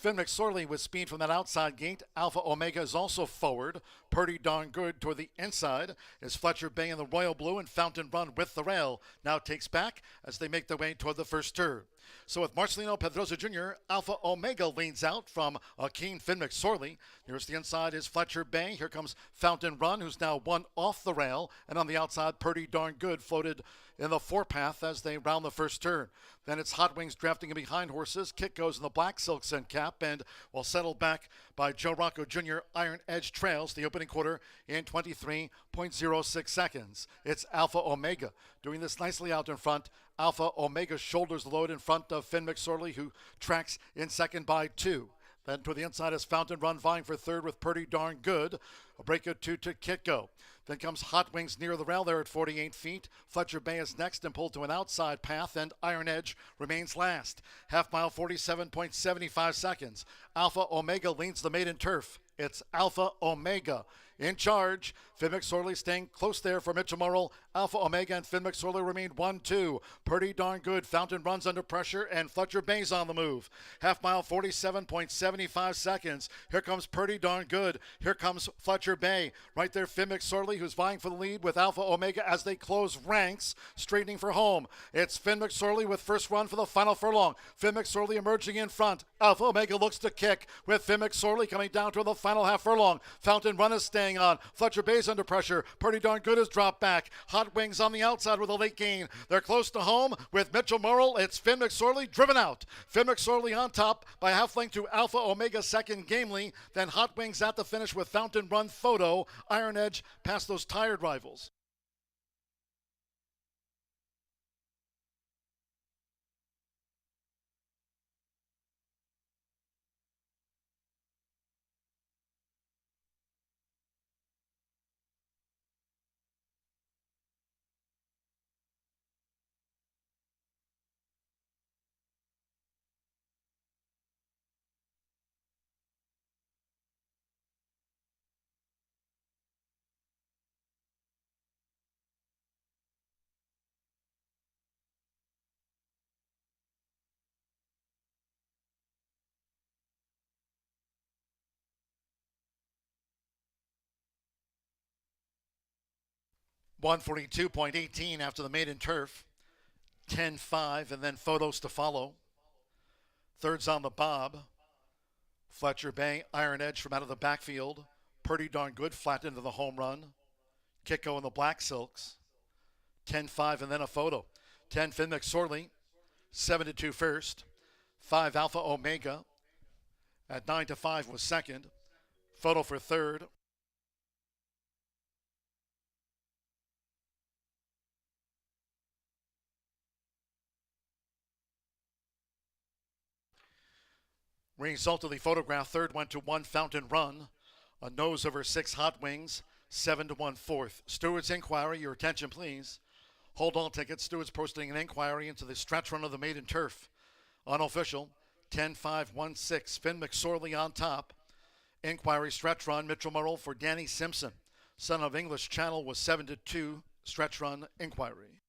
Finn McSorley with speed from that outside gate. Alpha Omega is also forward. Pretty Darn Good toward the inside as Fletcher Bay in the Royal Blue and Fountain Run with the rail now takes back as they make their way toward the first turn. So with Marcelino Pedrosa Jr., Alpha Omega leans out from a keen Finn McSorley. Nearest the inside is Fletcher Bay. Here comes Fountain Run, who's now one off the rail. And on the outside, Pretty Darn Good floated in the forepath as they round the first turn. Then it's Hot Wings drafting in behind horses. Kick goes in the black silk scent cap and will settle back by Joe Rocco Jr. Iron Edge trails the opening quarter in 23.06 seconds. It's Alpha Omega doing this nicely out in front. Alpha Omega shoulders the load in front of Finn McSorley, who tracks in second by 2. Then to the inside is Fountain Run vying for third with Pretty Darn Good. A break of 2 to Kitco. Then comes Hot Wings near the rail there at 48 feet. Fletcher Bay is next and pulled to an outside path, and Iron Edge remains last. Half mile, 47.75 seconds. Alpha Omega leads the maiden turf. It's Alpha Omega in charge. Finn McSorley staying close there for Mitchell Morrill. Alpha Omega and Finn McSorley remain 1-2. Pretty Darn Good. Fountain Runs under pressure, and Fletcher Bay's on the move. Half mile, 47.75 seconds. Here comes Pretty Darn Good. Here comes Fletcher Bay. Right there, Finn McSorley, who's vying for the lead with Alpha Omega as they close ranks, straightening for home. It's Finn McSorley with first run for the final furlong. Finn McSorley emerging in front. Alpha Omega looks to kick with Finn McSorley coming down to the final half furlong. Fountain Run is staying on. Fletcher Bay's under pressure. Pretty Darn Good is dropped back. Hot Wings on the outside with a late gain. They're close to home with Mitchell Morrill. It's Finn McSorley driven out. Finn McSorley on top by half length to Alpha Omega second gamely. Then Hot Wings at the finish with Fountain Run photo. Iron Edge past those tired rivals. 142.18 after the maiden turf. 10-5, and then photos to follow. Third's on the bob. Fletcher Bay, iron edge from out of the backfield. Pretty darn good, flat into the home run. Kicko in the black silks. 10-5, and then a photo. 10 Finn McSorley, 7-2 first. 5 Alpha Omega. At 9-5 was second. Photo for third. Result of the photograph, third went to 1 Fountain Run. A nose over 6 Hot Wings, 7-1 fourth. Stewards inquiry, your attention please. Hold all tickets. Stewards posting an inquiry into the stretch run of the maiden turf. Unofficial, 10-5-1-6. Finn McSorley on top. Inquiry stretch run, Mitchell Murrell for Danny Simpson. Son of English Channel was 7-2 stretch run inquiry.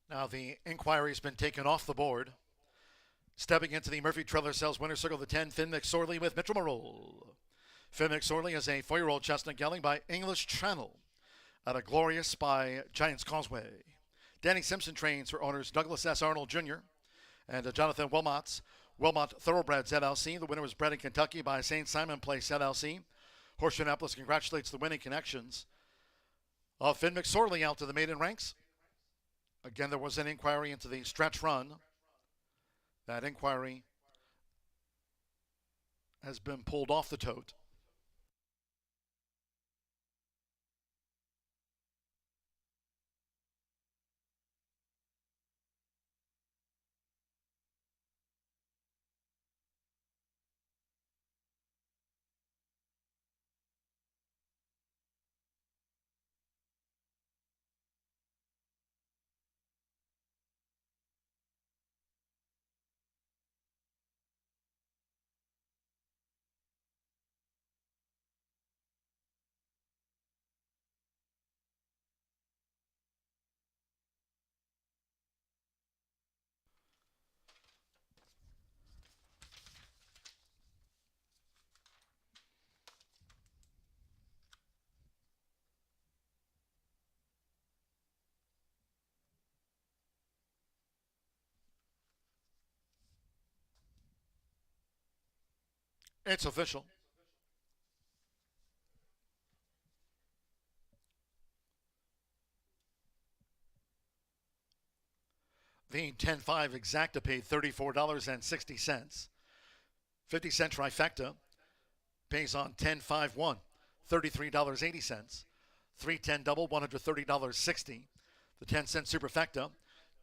Now the inquiry's been taken off the board. Stepping into the Murphy Trailer Sales winner's circle, the 10, Finn McSorley with Mitchell Murrell. Finn McSorley is a 4-year-old chestnut gelding by English Channel out of Glorious by Giants Causeway. Danny Simpson trains for owners Douglas S. Arnold Jr. and Jonathan Wilmot's Wilmot Thoroughbreds LLC. The winner was bred in Kentucky by St. Simon Place LLC. Horseshoe Indianapolis congratulates the winning connections of Finn McSorley out to the maiden ranks. Again, there was an inquiry into the stretch run. That inquiry has been pulled off the tote. It's official. The 10-5 exacta paid $34.60. 50-cent trifecta pays on 10-5-1, $33.80. 310 double, $130.60. The 10-cent superfecta,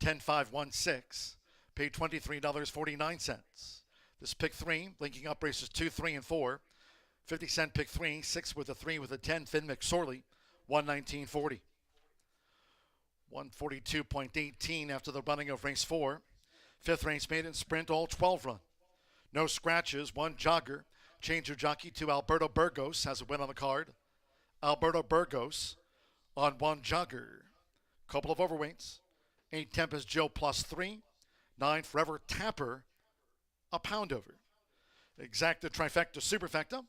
10-5-1-6, paid $23.49. This pick 3, linking up races 2, 3, and 4. 50-cent pick 3, 6 with a 3 with a 10, Finn McSorley, $119.40. 142.18 after the running of race 4. Fifth race maiden sprint, all 12 run. No scratches, one jogger. Change of jockey to Alberto Burgos has a win on the card. Alberto Burgos on 1 jogger. Couple of overweights. 8 Tempest Joe +3. 9 Forever Tapper, a pound over. Exacta Trifecta Superfecta.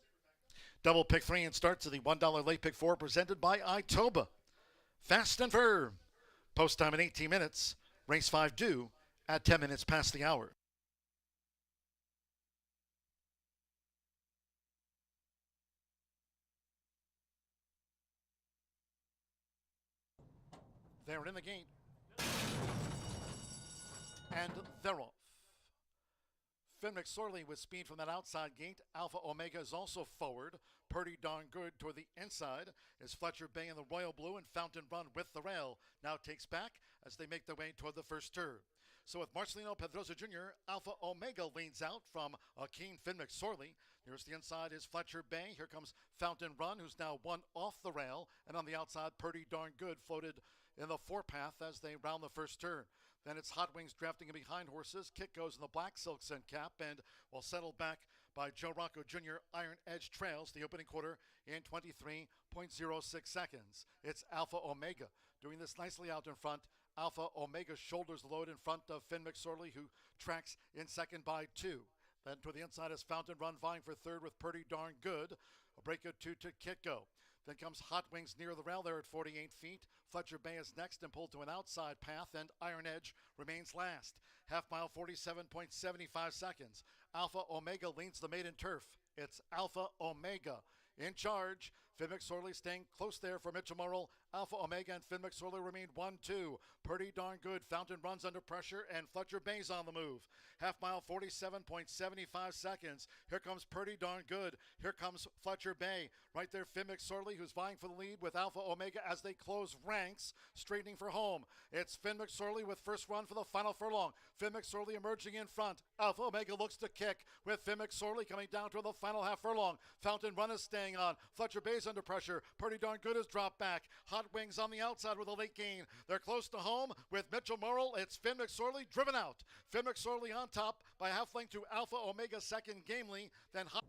Double pick 3 and starts to the $1 late pick 4 presented by Itoba. Fast and firm. Post time in 18 minutes. Race 5 due at 10 minutes past the hour. They're in the gate. And they're off. Finn McSorley with speed from that outside gate. Alpha Omega is also forward. Pretty darn good toward the inside is Fletcher Bay in the royal blue, and Fountain Run with the rail now takes back as they make their way toward the first turn. So with Marcelino Pedrosa Jr., Alpha Omega leans out from a keen Finn McSorley. Nearest the inside is Fletcher Bay. Here comes Fountain Run, who's now one off the rail. And on the outside, Pretty Darn Good floated in the four-path as they round the first turn. Then it's Hot Wings drafting in behind horses. Kick goes in the black silk scent cap and will settle back by Joe Rocco Jr. Iron Edge trails the opening quarter in 23.06 seconds. It's Alpha Omega doing this nicely out in front. Alpha Omega shoulders the load in front of Finn McSorley, who tracks in second by 2. Then to the inside is Fountain Run vying for third with Pretty Darn Good. A break of 2 to Kitco. Then comes Hot Wings near the rail there at 48 feet. Fletcher Bay is next and pulled to an outside path, and Iron Edge remains last. Half mile, 47.75 seconds. Alpha Omega leads the maiden turf. It's Alpha Omega in charge. Finn McSorley staying close there for Mitchell Morrill. Alpha Omega and Finn McSorley remain 1-2. Pretty Darn Good. Fountain Runs under pressure, and Fletcher Bay's on the move. Half mile, 47.75 seconds. Here comes Pretty Darn Good. Here comes Fletcher Bay. Right there, Finn McSorley, who's vying for the lead with Alpha Omega as they close ranks, straightening for home. It's Finn McSorley with first run for the final furlong. Finn McSorley emerging in front. Alpha Omega looks to kick with Finn McSorley coming down to the final half furlong. Fountain Run is staying on. Fletcher Bay's under pressure. Pretty Darn Good has dropped back. Hot Wings on the outside with a late gain. They're close to home with Mitchell Morrill. It's Finn McSorley driven out. Finn McSorley on top by half length to Alpha Omega second gamely. Then Hot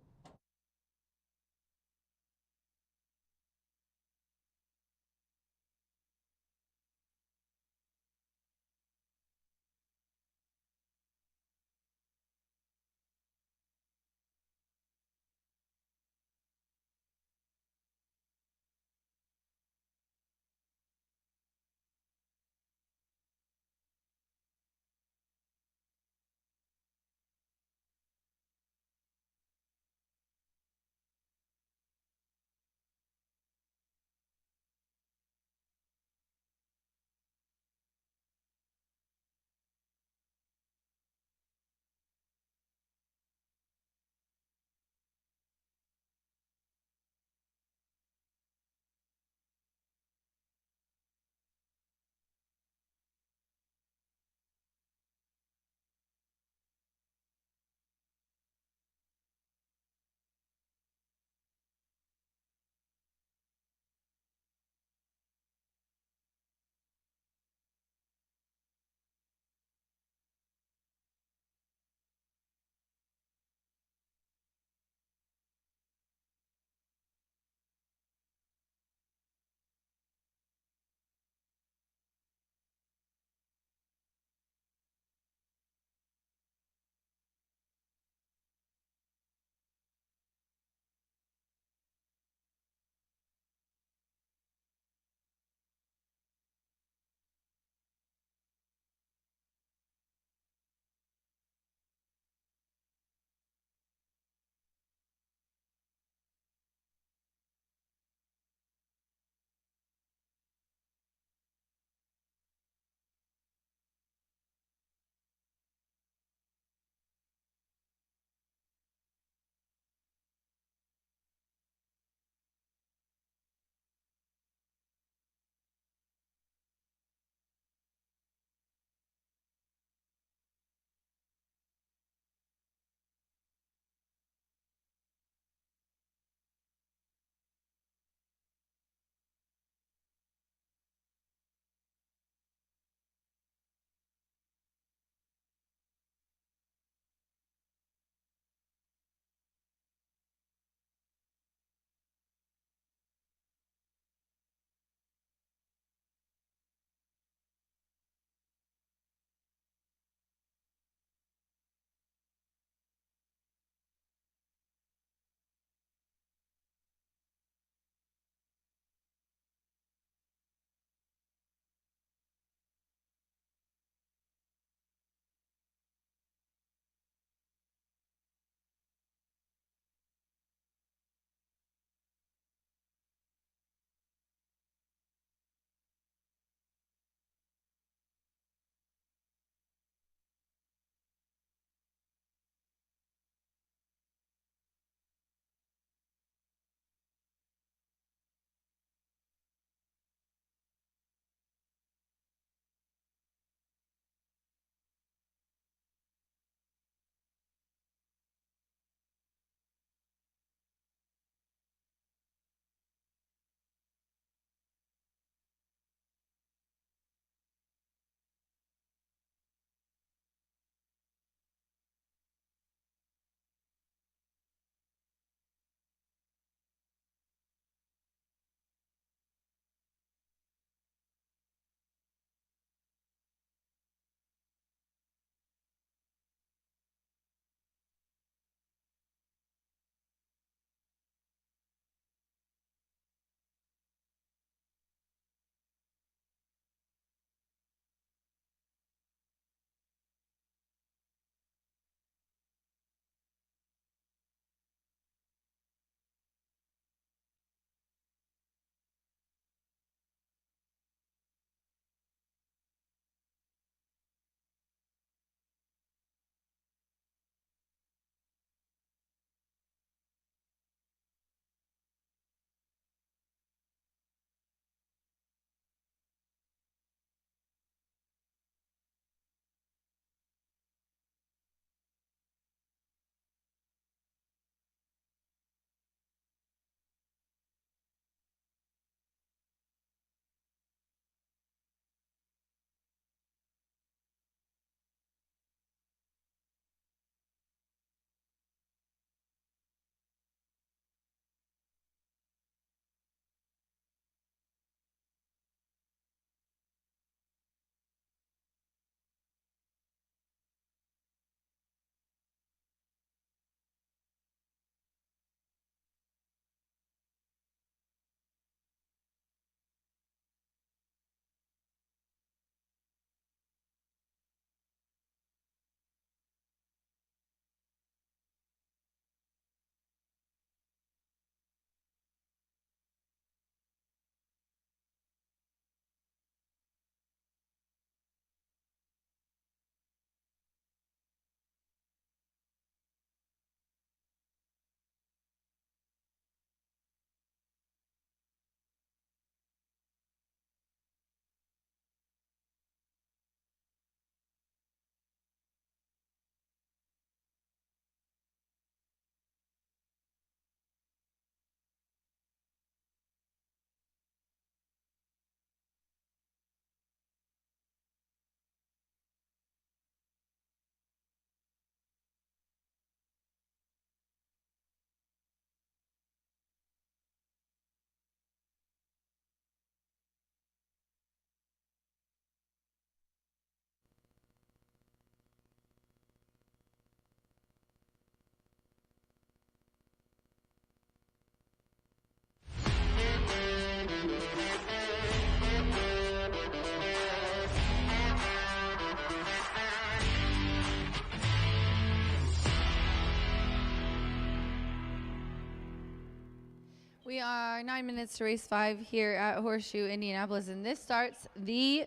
9 minutes to race 5 here at Horseshoe Indianapolis, and this starts the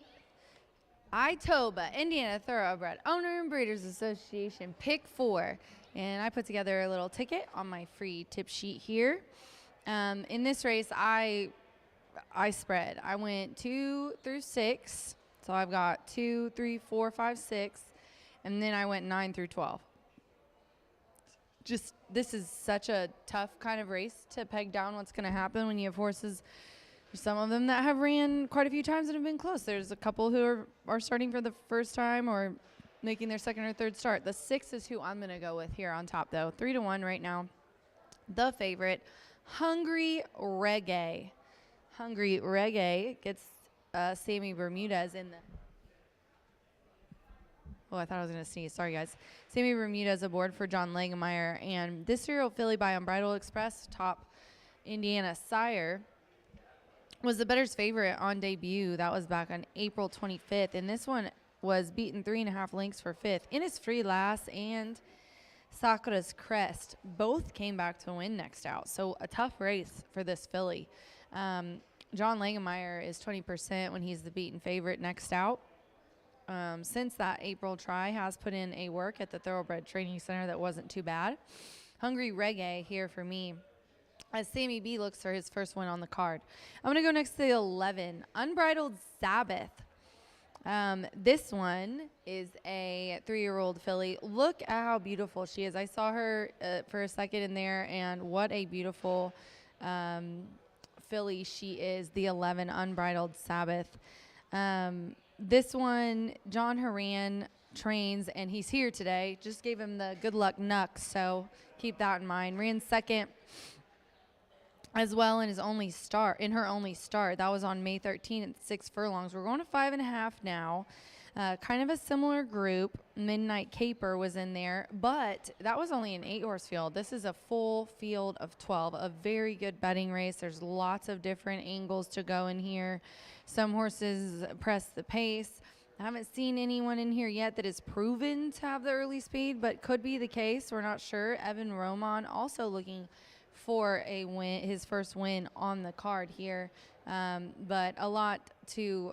ITOBA, Indiana Thoroughbred Owner and Breeders Association Pick 4. And I put together a little ticket on my free tip sheet here. In this race, I spread. I went 2 through 6. So I've got 2, 3, 4, 5, 6. And then I went 9 through 12. This is such a tough kind of race to peg down what's going to happen when you have horses. Some of them that have ran quite a few times and have been close. There's a couple who are starting for the first time or making their second or third start. The 6 is who I'm going to go with here on top, though. 3-1 right now. The favorite, Hungry Reggae. Hungry Reggae gets Sammy Bermudez in the... Oh, I thought I was going to sneeze. Sorry, guys. Sammy Bermudez aboard for John Langemeyer. And this 3-year-old filly by Unbridled Express, top Indiana sire, was the bettor's favorite on debut. That was back on April 25th. And this one was beaten 3.5 lengths for 5th. Innisfree Lass and Sakura's Crest both came back to win next out. So a tough race for this filly. John Langemeyer is 20% when he's the beaten favorite next out. Since that April try, has put in a work at the Thoroughbred Training Center that wasn't too bad. Hungry Reggae here for me, as Sammy B looks for his first win on the card. I'm going to go next to the 11, Unbridled Sabbath. This one is a 3-year-old filly. Look at how beautiful she is. I saw her for a second in there, and what a beautiful filly she is, the 11, Unbridled Sabbath. This one, John Horan trains, and he's here today. Just gave him the good luck knuck, so keep that in mind. Ran second as well in her only start. That was on May 13th at 6 furlongs. We're going to 5.5 now. Kind of a similar group. Midnight Caper was in there, but that was only an 8-horse field. This is a full field of 12, a very good betting race. There's lots of different angles to go in here. Some horses press the pace. I haven't seen anyone in here yet that is proven to have the early speed, but could be the case. We're not sure. Evan Roman also looking for a win, his first win on the card here. But a lot to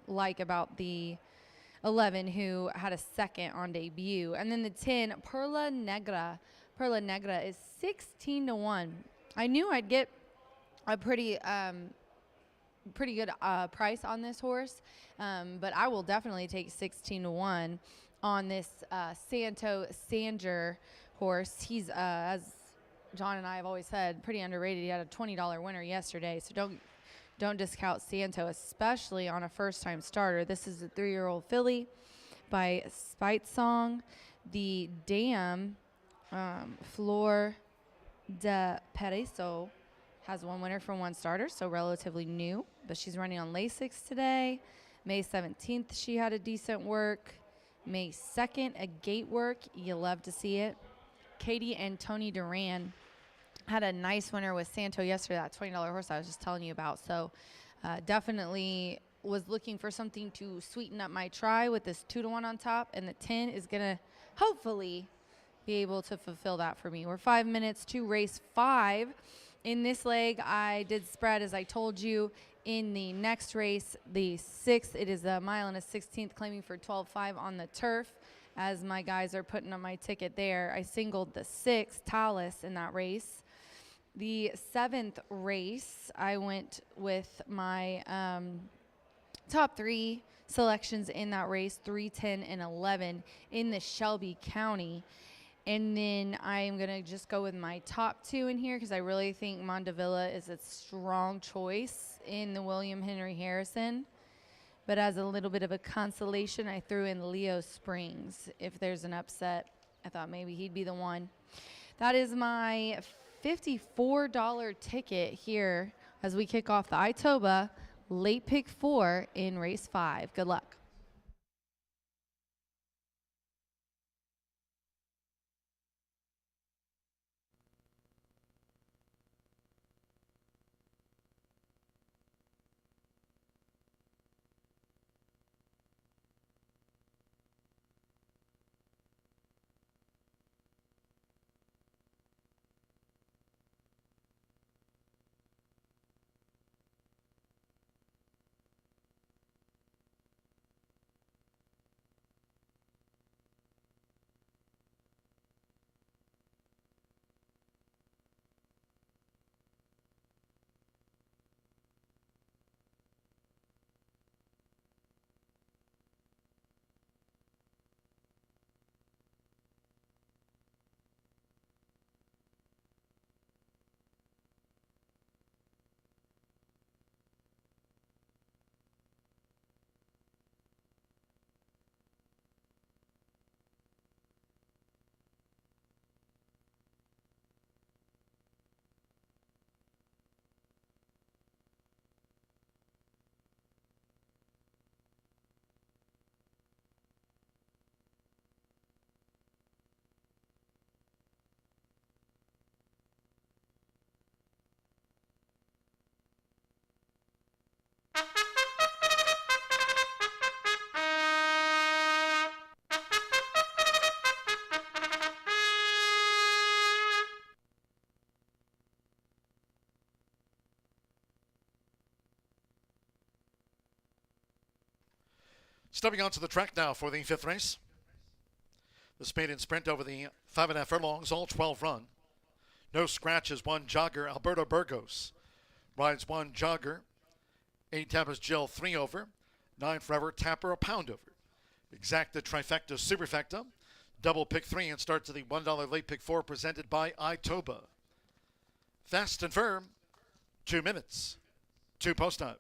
like about the 11, who had a second on debut. And then the 10, Perla Negra. Perla Negra is 16-1. I knew I'd get a pretty good price on this horse, but I will definitely take 16-1 on this Santo Sanger horse. He's, as John and I have always said, pretty underrated. He had a $20 winner yesterday, so don't discount Santo, especially on a first-time starter. This is a 3-year-old filly by Spite Song. The dam, Flor de Pereso, has one winner from one starter, so relatively new, but she's running on Lasix today. May 17th, she had a decent work. May 2nd, a gate work. You love to see it. Katie and Tony Duran had a nice winner with Santo yesterday, that $20 horse I was just telling you about. So definitely was looking for something to sweeten up my try with this 2-1 on top, and the 10 is going to hopefully be able to fulfill that for me. We're 5 minutes to race 5. In this leg, I did spread, as I told you. In the next race, the 6th, it is a mile and a 16th, claiming for 12.5 on the turf. As my guys are putting on my ticket there, I singled the 6th, Talus, in that race. The 7th race, I went with my top 3 selections in that race, 3, 10, and 11 in the Shelby County. And then I'm going to just go with my top 2 in here because I really think Mondavilla is a strong choice in the William Henry Harrison. But as a little bit of a consolation, I threw in Leo Springs. If there's an upset, I thought maybe he'd be the one. That is my $54 ticket here as we kick off the ITOBA late pick 4 in race 5. Good luck. Stepping onto the track now for the fifth race. This maiden sprint over the 5.5 furlongs, all 12 run. No scratches, one jogger, Alberto Burgos. Rides one jogger. 8 Tampa's Jill, 3 over. 9 Forever, Tapper, a pound over. Exacta, Trifecta, Superfecta. Double pick 3 and start to the $1 late pick 4 presented by Itoba. Fast and firm, 2 minutes, 2 post time.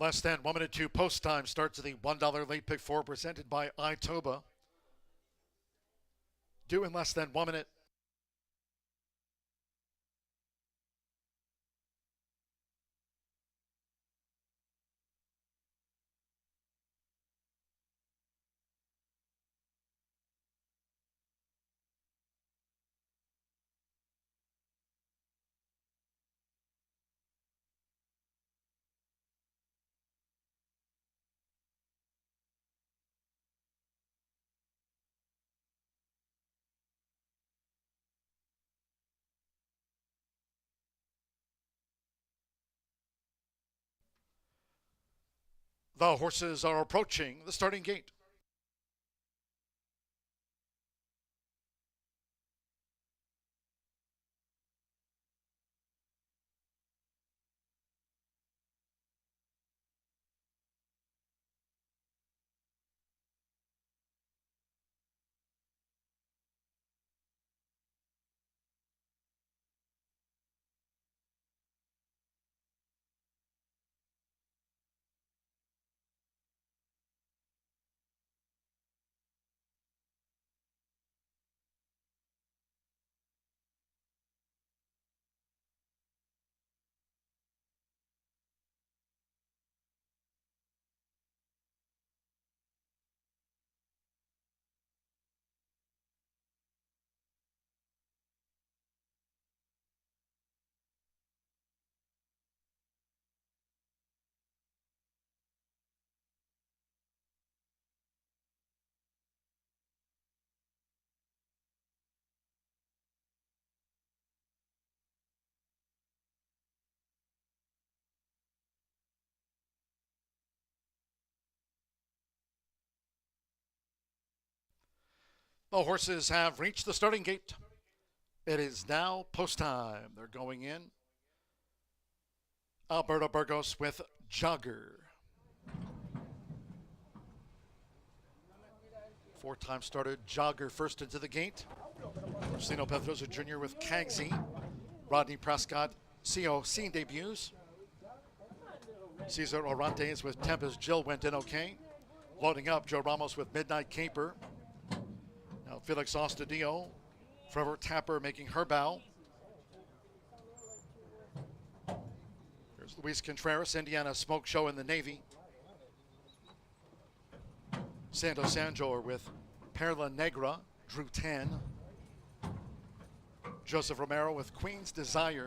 Less than 1 minute 2 post time starts at the $1 late pick 4 presented by Itoba. Due in less than 1 minute. The horses are approaching the starting gate. The horses have reached the starting gate. It is now post time. They're going in. Alberto Burgos with Jogger. 4-time starter Jogger first into the gate. Rosino Pedrosa Jr. with Cagsy. Rodney Prescott, COC debuts. Cesar Orantes with Tempest Jill went in okay. Loading up, Joe Ramos with Midnight Caper. Now Felix Ostadillo, Forever Tapper making her bow. Here's Luis Contreras, Indiana Smoke Show in the Navy. Santos Sanjor with Perla Negra, Drew 10. Joseph Romero with Queen's Desire.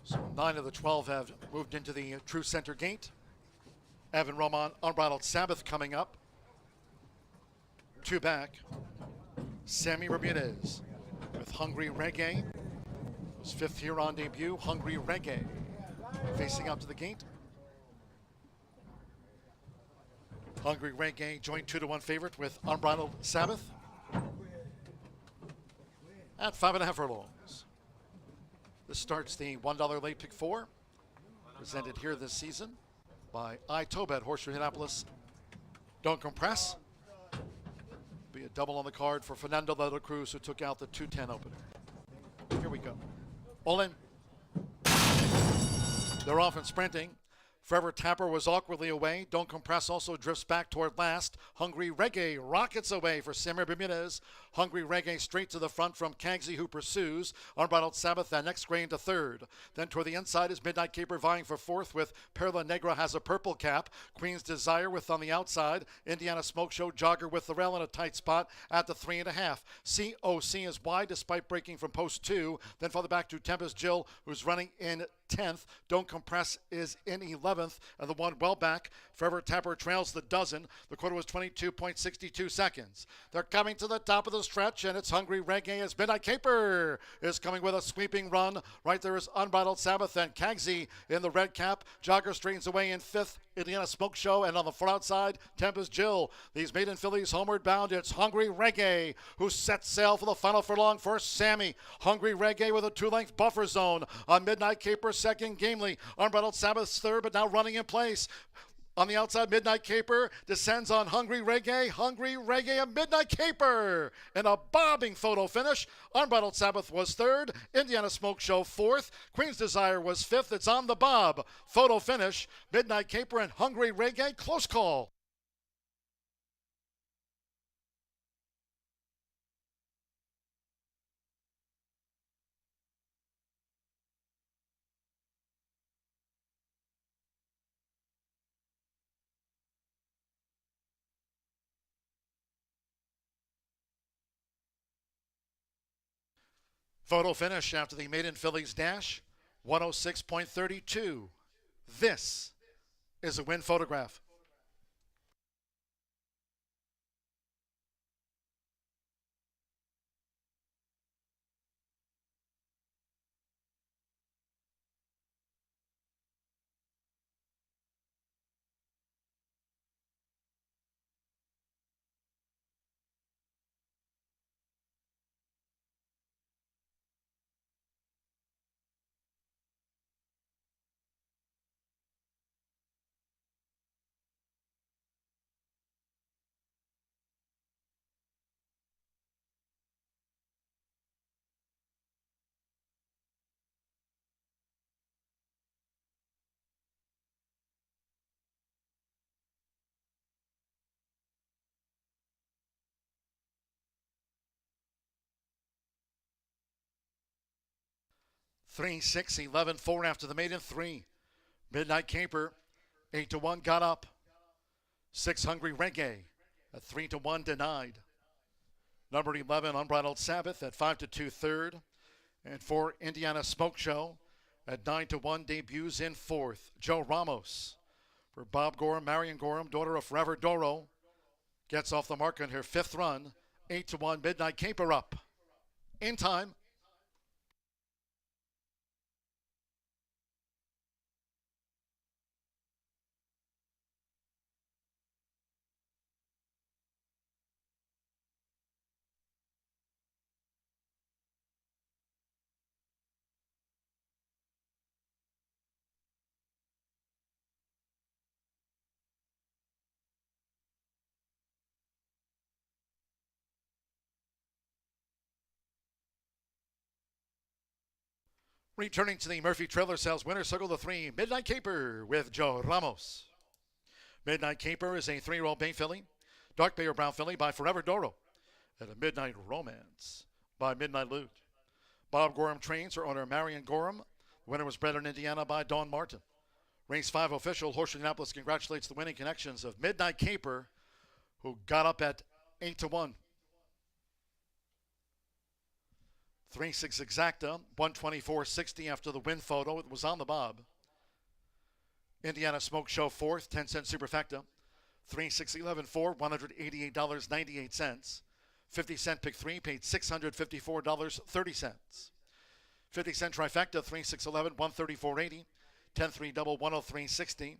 So 9 of the 12 have moved into the true center gate. Evan Roman, Unbridled Sabbath coming up. 2 back. Sammy Bermudez with Hungry Reggae. His 5th here on debut, Hungry Reggae. Facing up to the gate. Hungry Reggae joint 2-1 favorite with Unbridled Sabbath at 5.5 furlongs. This starts the $1 late pick 4, presented here this season by iTobet, Horseshoe Indianapolis. Don't compress. Be a double on the card for Fernando de la Cruz, who took out the 210 opener. Here we go. All in. They're off and sprinting. Forever Tapper was awkwardly away. Don't Compress also drifts back toward last. Hungry Reggae rockets away for Samir Bermudez. Hungry Reggae straight to the front from Cagsy, who pursues. Unbridled Sabbath that next grain to third. Then toward the inside is Midnight Caper vying for fourth with Perla Negra has a purple cap. Queen's Desire with on the outside. Indiana Smoke Show Jogger with the rail in a tight spot at the 3.5. COC is wide despite breaking from post 2. Then further back to Tempest Jill, who's running in 10th. Don't Compress is in 11th, and the one well back. Forever Tapper trails the dozen. The quarter was 22.62 seconds. They're coming to the top of the stretch, and it's Hungry Reggae as Midnight Caper is coming with a sweeping run. Right there is Unbridled Sabbath and Cagsy in the red cap. Jogger straightens away in 5th. Indiana Smoke Show, and on the far outside, Tempest Jill. These maiden fillies homeward bound. It's Hungry Reggae who sets sail for the final furlong for Sammy. Hungry Reggae with a 2-length buffer zone on Midnight Caper second, gamely. Unbridled Sabbath's third, but now running in place. On the outside, Midnight Caper descends on Hungry Reggae. Hungry Reggae and Midnight Caper in a bobbing photo finish. Unbridled Sabbath was third. Indiana Smoke Show fourth. Queen's Desire was fifth. It's on the bob. Photo finish. Midnight Caper and Hungry Reggae. Close call. Photo finish after the maiden fillies dash, 106.32. This is a win photograph. 3, 6, 11, 4 after the maiden 3. Midnight Caper, 8-1, got up. 6, Hungry Reggae, at 3-1, denied. Number 11, Unbridled Sabbath, at 5-2, third. And 4, Indiana Smoke Show, at 9-1, debuts in fourth. Joe Ramos, for Bob Gorham, Marion Gorham, daughter of Forever Doro, gets off the mark on her 5th run. 8-1, Midnight Caper up. In time. Returning to the Murphy Trailer Sales winner circle, the 3, Midnight Caper with Joe Ramos. Midnight Caper is a 3-year-old bay filly, dark bay or brown filly by Forever Doro, and a Midnight Romance by Midnight Loot. Bob Gorham trains her owner Marion Gorham. The winner was bred in Indiana by Dawn Martin. Race 5 official Horseshoe Indianapolis congratulates the winning connections of Midnight Caper, who got up at 8-1. 3-6 exacta, 124.60 after the win photo. It was on the bob. Indiana Smoke Show 4th, 10-cent superfecta. 3-6 11 4, $188.98. 50-cent pick 3 paid $654.30. 50-cent trifecta, 3-6 11, $134.80. 10-3 double, $103.60.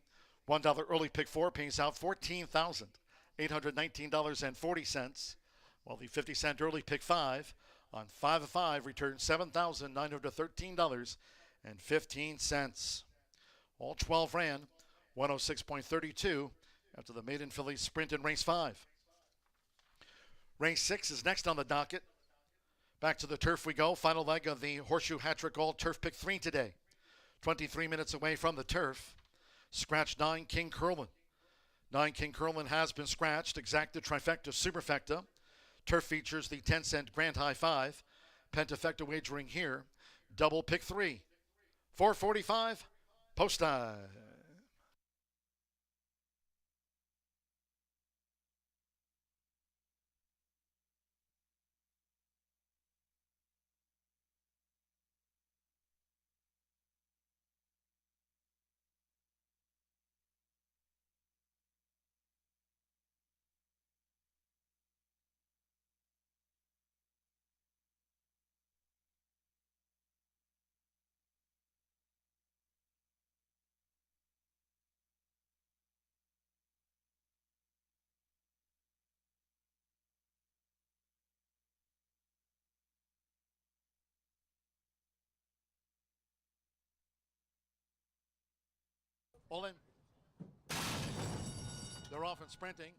$1 early pick 4 pays out $14,819.40. While the 50-cent early pick 5 on 5 of 5 returns $7,913.15. All 12 ran 106.32 after the maiden filly sprint in race 5. Race 6 is next on the docket. Back to the turf we go. Final leg of the Horseshoe Hat-Trick All Turf Pick 3 today. 23 minutes away from the turf. Scratch 9, King Curlin. 9, King Curlin has been scratched. Exacta, trifecta, superfecta. Turf features the 10-cent Grand High 5. Pentafecta wagering here. Double pick 3. 4:45, post time. All in. They're off and sprinting.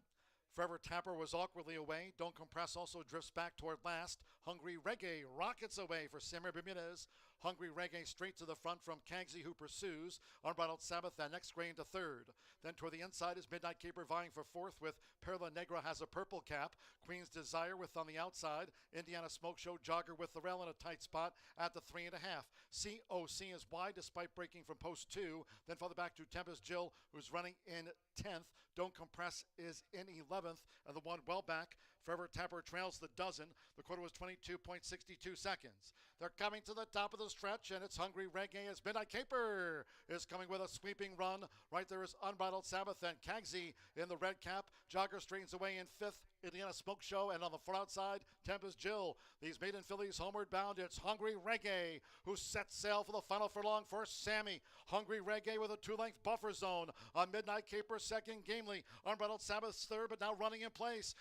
Forever Tapper was awkwardly away. Don't Compress also drifts back toward last. Hungry Reggae rockets away for Simmer Bermudez. Hungry Reggae straight to the front from Kagsy, who pursues. Unbridled Sabbath that next grain to third. Then toward the inside is Midnight Caper vying for fourth with Perla Negra has a purple cap. Queen's Desire with on the outside. Indiana Smoke Show Jogger with the rail in a tight spot at the 3.5. COC is wide despite breaking from post 2. Then further back to Tempest Jill, who's running in 10th. Don't Compress is in 11th, and the one well back. Forever Tapper trails the dozen. The quarter was 22.62 seconds. They're coming to the top of the stretch, and it's Hungry Reggae as Midnight Caper is coming with a sweeping run. Right there is Unbridled Sabbath and Kagsy in the red cap. Jogger straightens away in 5th. Indiana Smoke Show, and on the far outside, Tempest Jill. These maiden fillies homeward bound. It's Hungry Reggae who sets sail for the final furlong for Sammy. Hungry Reggae with a 2-length buffer zone on Midnight Caper second. Gamely Unbridled Sabbath's third, but now running in place.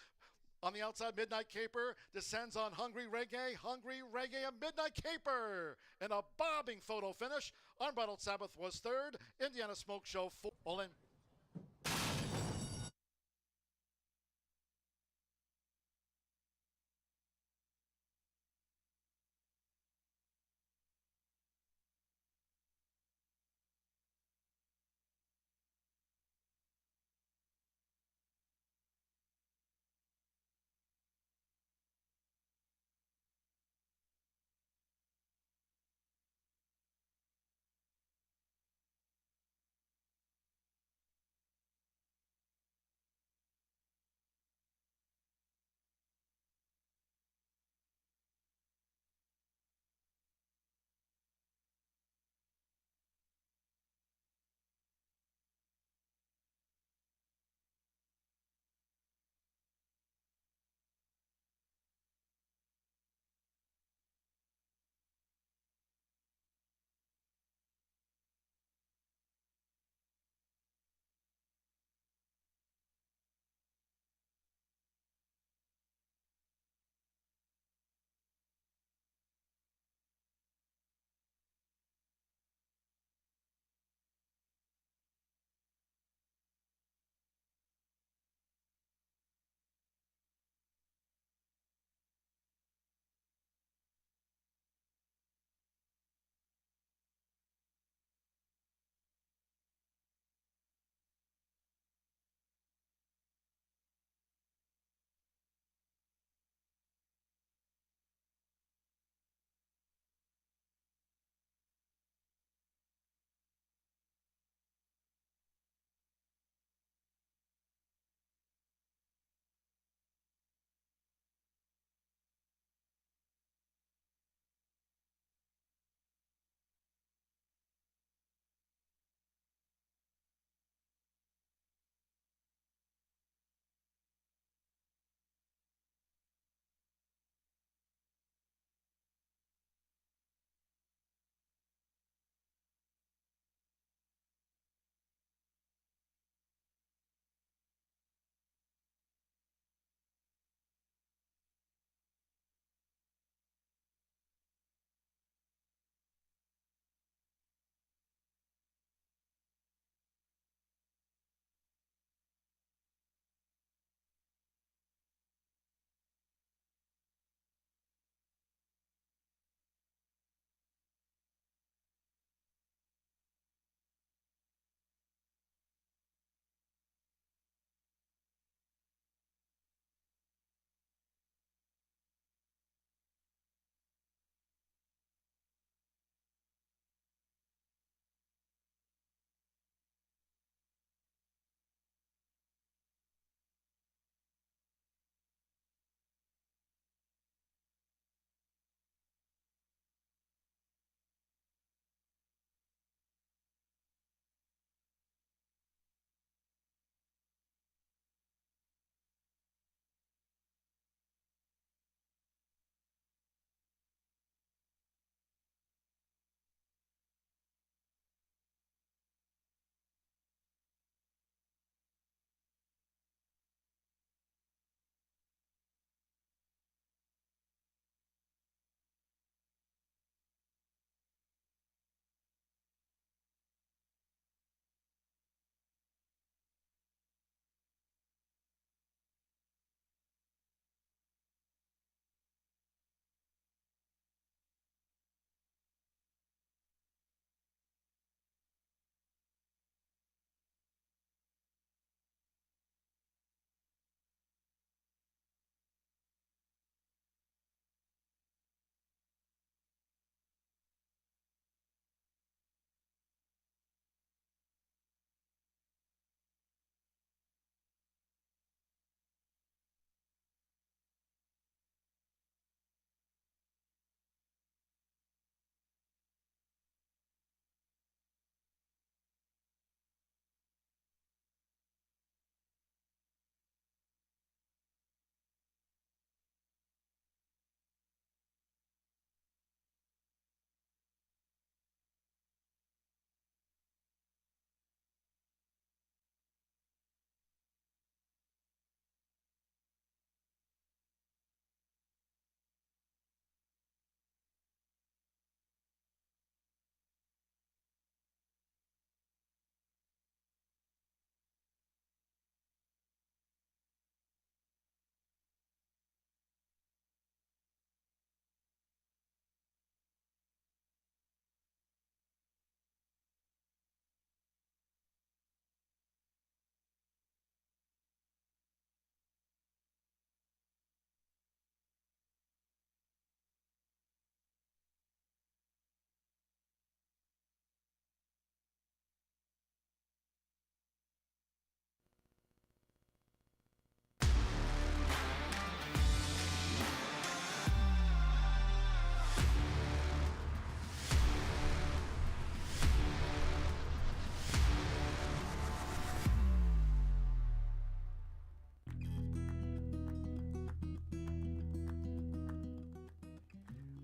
On the outside, Midnight Caper descends on Hungry Reggae. Hungry Reggae and Midnight Caper in a bobbing photo finish. Unbridled Sabbath was third. Indiana Smoke Show 4. All in.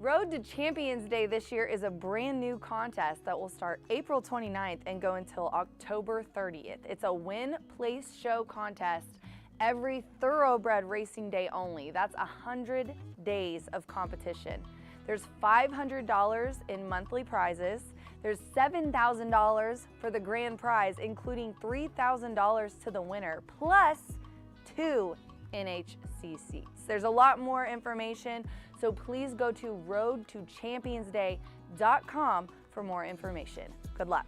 Road to Champions Day this year is a brand new contest that will start April 29th and go until October 30th. It's a win, place, show contest every thoroughbred racing day only. That's 100 days of competition. There's $500 in monthly prizes. There's $7,000 for the grand prize, including $3,000 to the winner, plus 2 NHC seats. There's a lot more information, so please go to roadtochampionsday.com for more information. Good luck.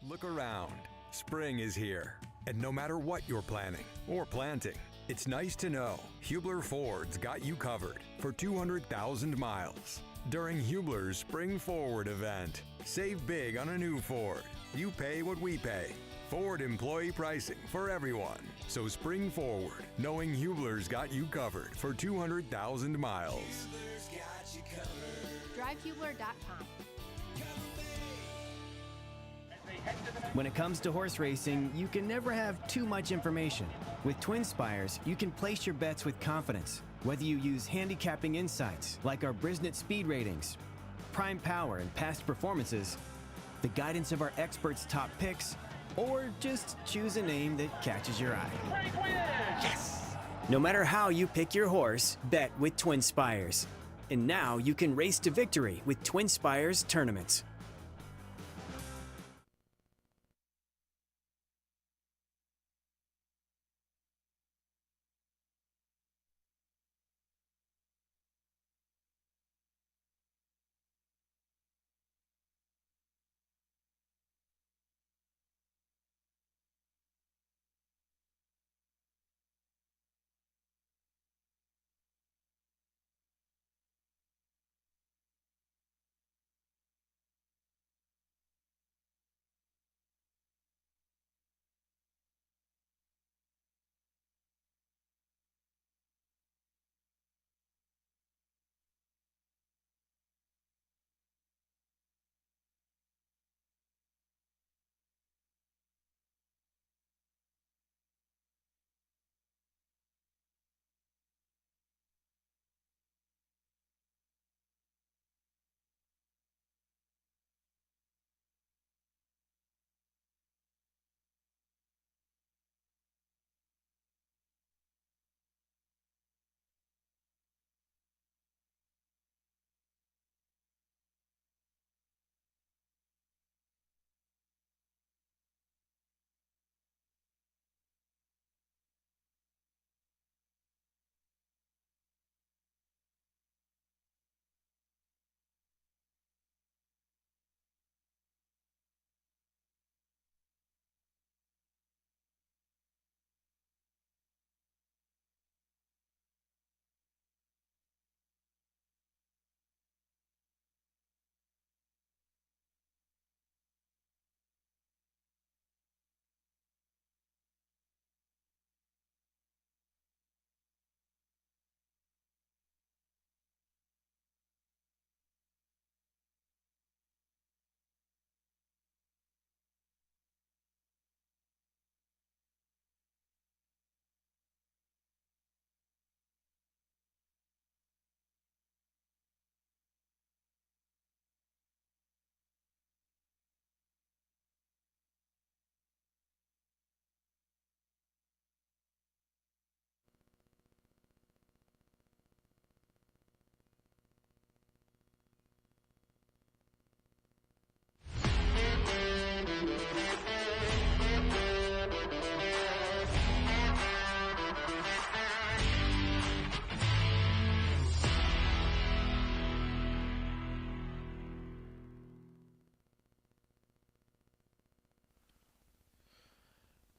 Look around. Spring is here. And no matter what you're planning or planting, it's nice to know Hubler Ford's got you covered for 200,000 miles. During Hubler's Spring Forward event, save big on a new Ford. You pay what we pay. Ford employee pricing for everyone. So spring forward, knowing Hubler's got you covered for 200,000 miles. DriveHubler.com. When it comes to horse racing, you can never have too much information. With Twin Spires, you can place your bets with confidence. Whether you use handicapping insights like our Brisnet speed ratings, prime power and past performances, the guidance of our experts' top picks, or just choose a name that catches your eye. Yes! No matter how you pick your horse, bet with Twin Spires. And now you can race to victory with Twin Spires tournaments.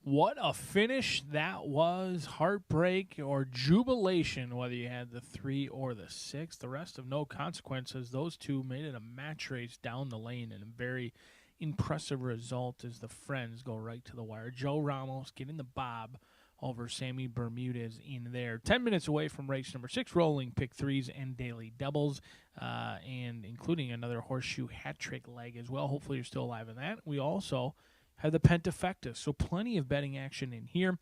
What a finish that was. Heartbreak or jubilation, whether you had the 3 or the 6. The rest of no consequences. Those two made it a match race down the lane, and a very impressive result as the Friends go right to the wire. Joe Ramos getting the bob over Sammy Bermudez in there. 10 minutes away from race number 6, rolling pick 3s and daily doubles, and including another horseshoe hat trick leg as well. Hopefully you're still alive in that. We also have the Pentafecta, so plenty of betting action in here.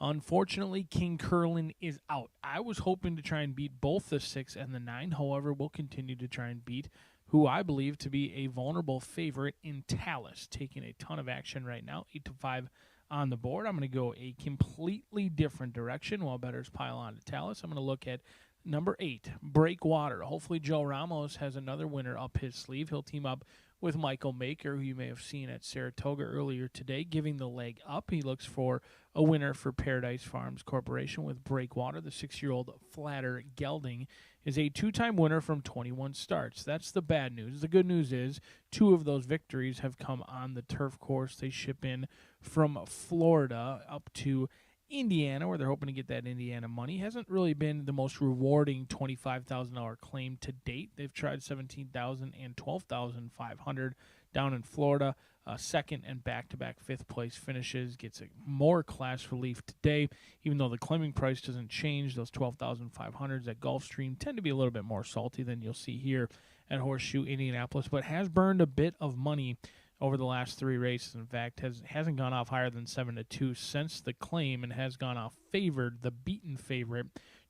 Unfortunately, King Curlin is out. I was hoping to try and beat both the 6 and the 9. However, we'll continue to try and beat who I believe to be a vulnerable favorite in Talus, taking a ton of action right now, 8-5 on the board. I'm going to go a completely different direction while bettors pile on to Talus. I'm going to look at number 8, Breakwater. Hopefully Joe Ramos has another winner up his sleeve. He'll team up with Michael Maker, who you may have seen at Saratoga earlier today, giving the leg up. He looks for a winner for Paradise Farms Corporation with Breakwater. The 6-year-old Flatter Gelding is a 2-time winner from 21 starts. That's the bad news. The good news is 2 of those victories have come on the turf course. They ship in from Florida up to Indiana, where they're hoping to get that Indiana money. Hasn't really been the most rewarding $25,000 claim to date. They've tried $17,000 and $12,500 down in Florida. Second and back-to-back fifth-place finishes. Gets a more class relief today, even though the claiming price doesn't change. Those $12,500s at Gulfstream tend to be a little bit more salty than you'll see here at Horseshoe Indianapolis, but has burned a bit of money over the last 3 races. In fact, hasn't gone off higher than 7-2 since the claim, and has gone off favored, the beaten favorite,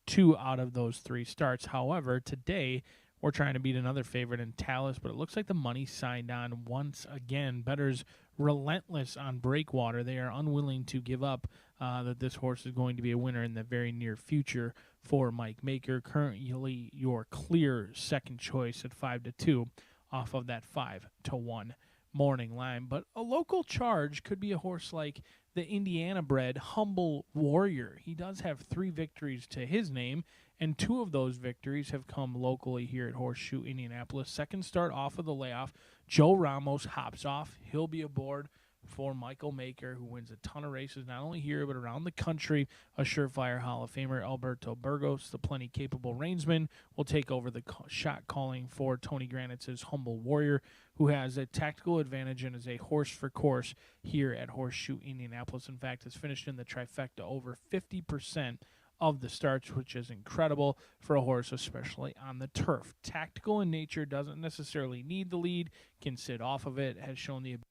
2 out of those 3 starts. However, today we're trying to beat another favorite in Talus, but it looks like the money signed on once again. Bettors relentless on Breakwater. They are unwilling to give up that this horse is going to be a winner in the very near future for Mike Maker. Currently your clear second choice at 5-2 off of that 5-1 morning line. But a local charge could be a horse like the Indiana-bred Humble Warrior. He does have 3 victories to his name, and 2 of those victories have come locally here at Horseshoe Indianapolis. Second start off of the layoff, Joe Ramos hops off. He'll be aboard for Michael Maker, who wins a ton of races, not only here but around the country. A surefire Hall of Famer, Alberto Burgos, the plenty capable reinsman, will take over the shot calling for Tony Granitz's Humble Warrior, who has a tactical advantage and is a horse for course here at Horseshoe Indianapolis. In fact, has finished in the trifecta over 50% of the starts, which is incredible for a horse, especially on the turf. Tactical in nature, doesn't necessarily need the lead, can sit off of it, has shown the ability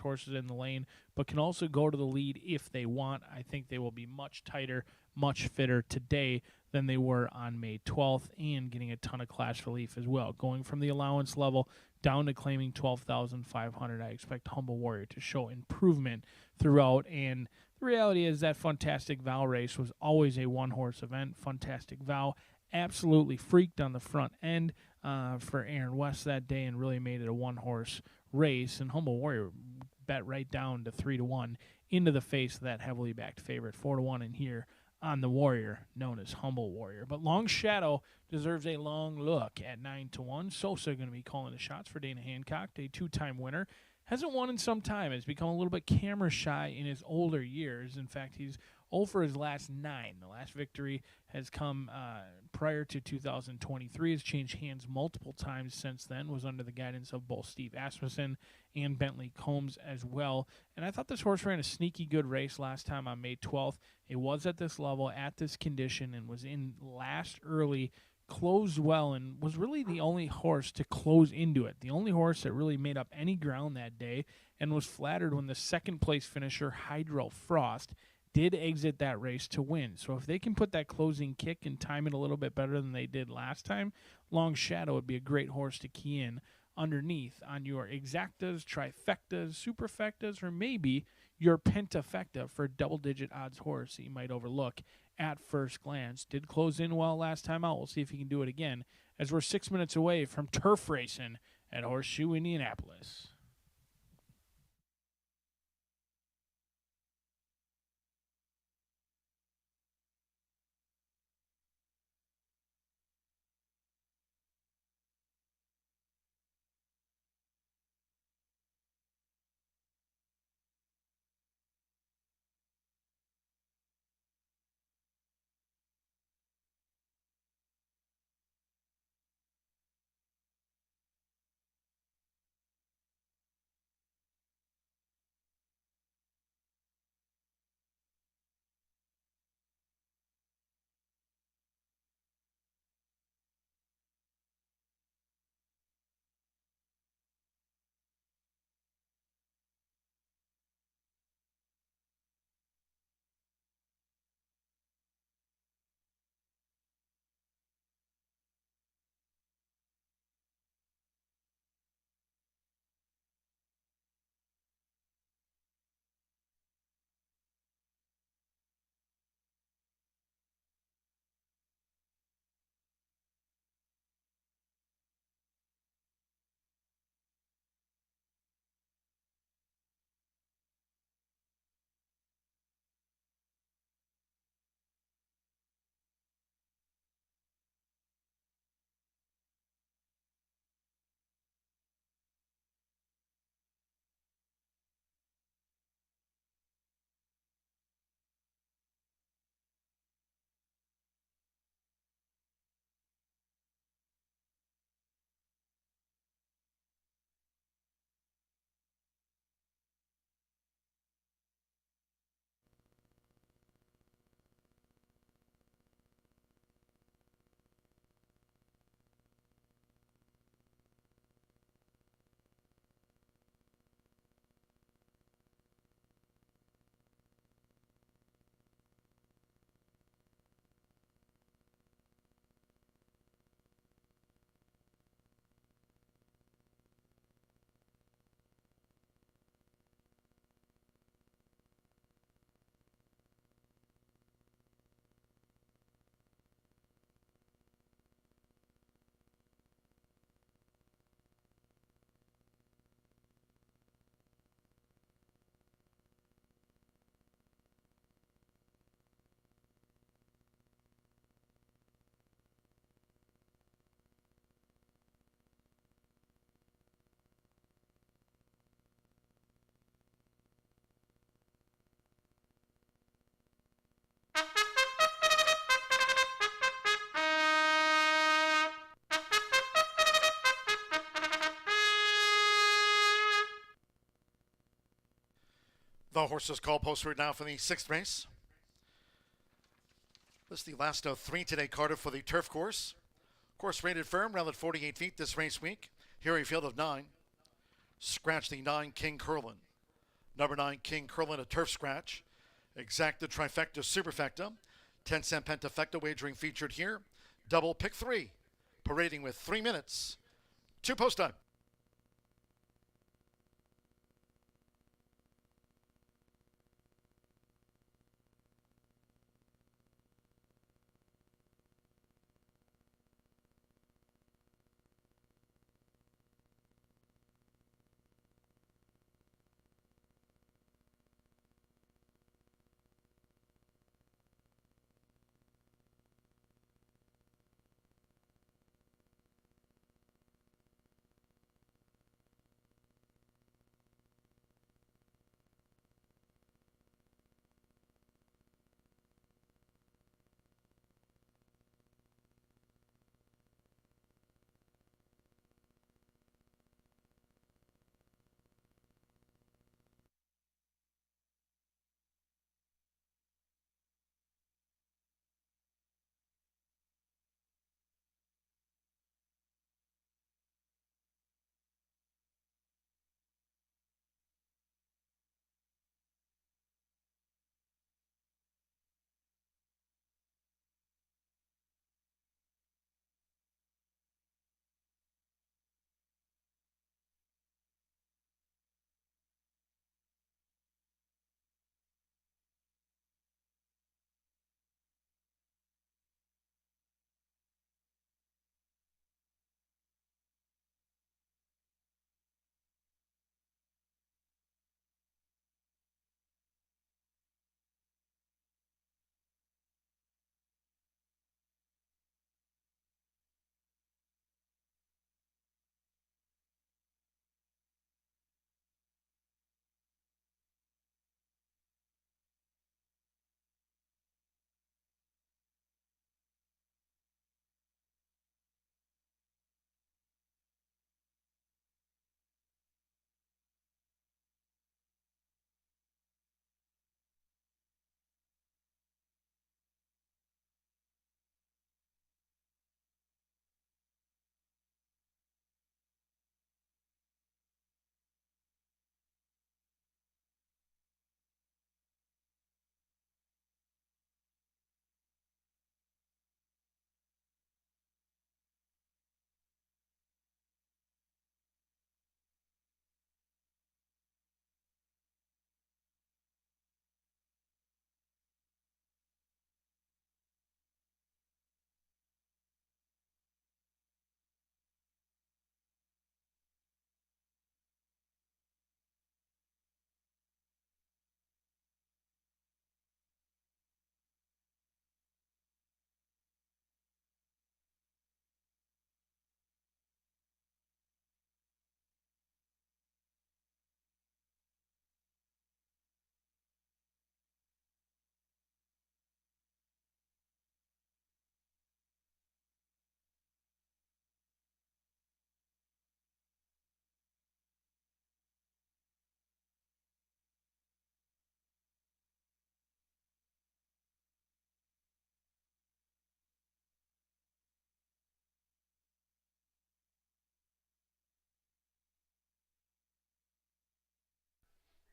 horses in the lane, but can also go to the lead if they want. I think they will be much tighter, much fitter today than they were on May 12th, and getting a ton of class relief as well. Going from the allowance level down to claiming $12,500, I expect Humble Warrior to show improvement throughout. And the reality is that Fantastic Val race was always a one-horse event. Fantastic Val absolutely freaked on the front end for Aaron West that day and really made it a one-horse race, and Humble Warrior bet right down to 3-1 into the face of that heavily backed favorite. 4-1 in here on the Warrior, known as Humble Warrior. But Long Shadow deserves a long look at 9-1. Sosa going to be calling the shots for Dana Hancock, a 2-time winner. Hasn't won in some time. Has become a little bit camera shy in his older years. In fact, he's 0 for his last 9. The last victory has come prior to 2023. Has changed hands multiple times since then. Was under the guidance of both Steve Asmussen and Bentley Combs as well. And I thought this horse ran a sneaky good race last time on May 12th. It was at this level, at this condition, and was in last early. Closed well and was really the only horse to close into it. The only horse that really made up any ground that day, and was flattered when the second place finisher Hydro Frost did exit that race to win. So if they can put that closing kick and time it a little bit better than they did last time, Long Shadow would be a great horse to key in underneath on your exactas, trifectas, superfectas, or maybe your pentafecta for a double-digit odds horse that you might overlook at first glance. Did close in well last time out. We'll see if he can do it again, as we're 6 minutes away from turf racing at Horseshoe Indianapolis. The horses call posted now for the 6th race. This is the last of 3 today, Cardiff, for the turf course. Course rated firm, round at 48 feet this race week. Here a field of 9. Scratch the 9, King Curlin. Number 9, King Curlin, a turf scratch. Exacta, trifecta, superfecta. 10-cent pentafecta wagering featured here. Double pick 3. Parading with 3 minutes. 2 post time.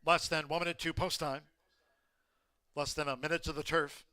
Less than 1 minute to post time. Less than a minute to the turf.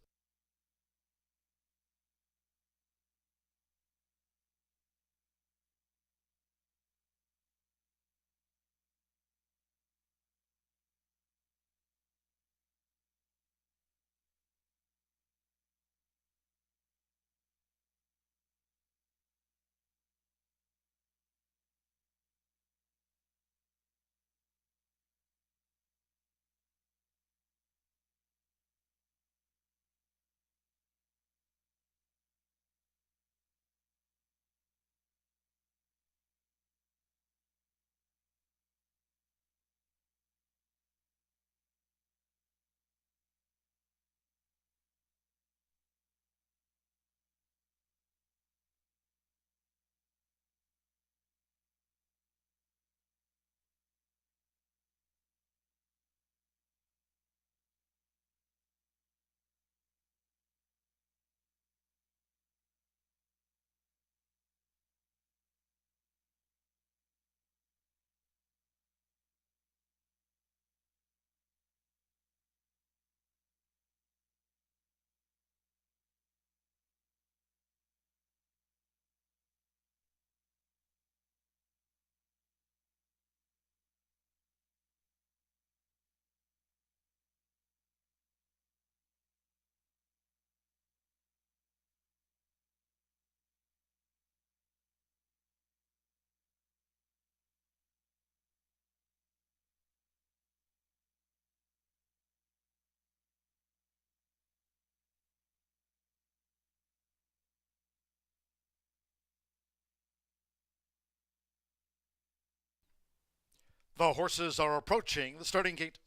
The horses are approaching the starting gate.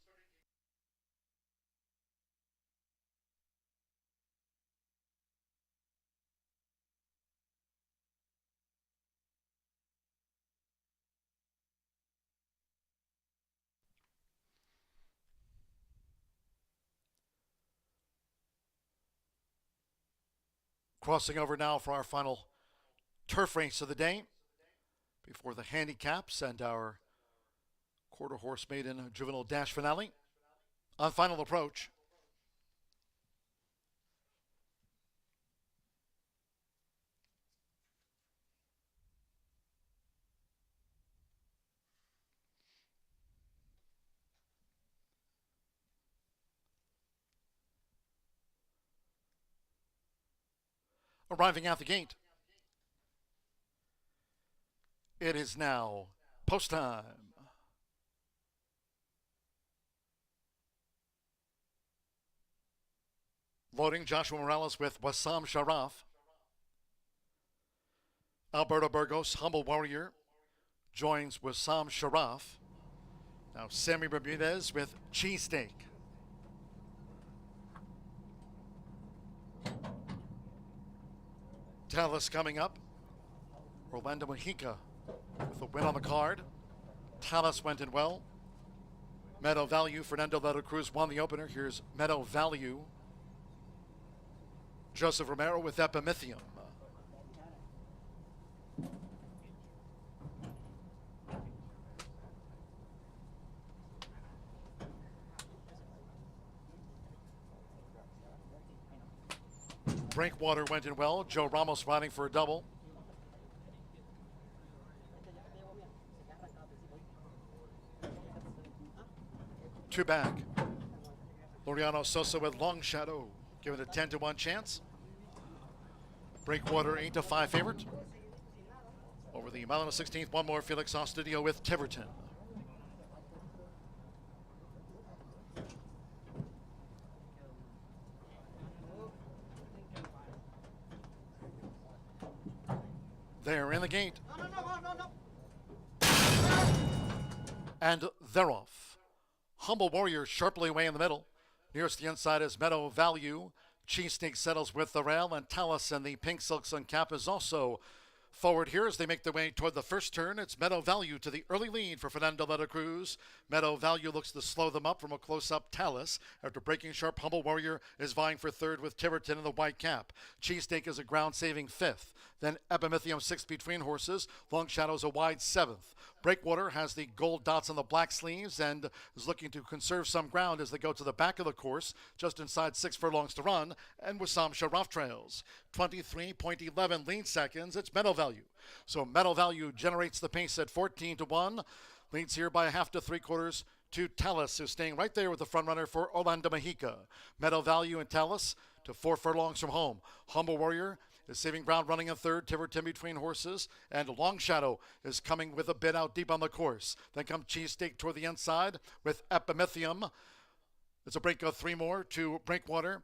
Crossing over now for our final turf race of the day before the handicaps and our quarter horse maiden juvenile dash finale. On final approach, arriving at the gate, it is now post time. Loading Joshua Morales with Wassam Sharaf. Alberto Burgos, Humble Warrior, joins Wassam Sharaf. Now Sammy Bermudez with Cheesesteak. Talus coming up. Orlando Mexica with a win on the card. Talus went in well. Meadow Value, Fernando Leto Cruz won the opener. Here's Meadow Value. Joseph Romero with Epimithium. Breakwater went in well. Joe Ramos riding for a double. Two back. Loriano Sosa with Long Shadow, given a 10-1 chance. Breakwater 8-5 favorite. Over the mile and a 16th, one more Felix Ostudio with Tiverton. They're in the gate. And they're off. Humble Warrior sharply away in the middle. Nearest the inside is Meadow Value. Cheesesteak settles with the rail, and Talus and the Pink Silk Sun Cap is also forward here as they make their way toward the first turn. It's Meadow Value to the early lead for Fernando Leto Cruz. Meadow Value looks to slow them up from a close-up Talus. After breaking sharp, Humble Warrior is vying for third with Tiverton in the white cap. Cheesesteak is a ground-saving fifth. Then Epimithium sixth between horses. Long Shadow's a wide seventh. Breakwater has the gold dots on the black sleeves and is looking to conserve some ground as they go to the back of the course, just inside 6 furlongs to run, and Wassam Sharaf trails. 23.11 lead seconds. It's Meadow Value. So Meadow Value generates the pace at 14-1. Leads here by a half to 3/4 to Talus, who's staying right there with the front runner for Orlando Mexica. Meadow Value and Talus to 4 furlongs from home. Humble Warrior is saving ground running in third. Tiverton between horses. And Long Shadow is coming with a bit out deep on the course. Then comes Cheesesteak toward the inside with Epimithium. It's a break of 3 more to Breakwater.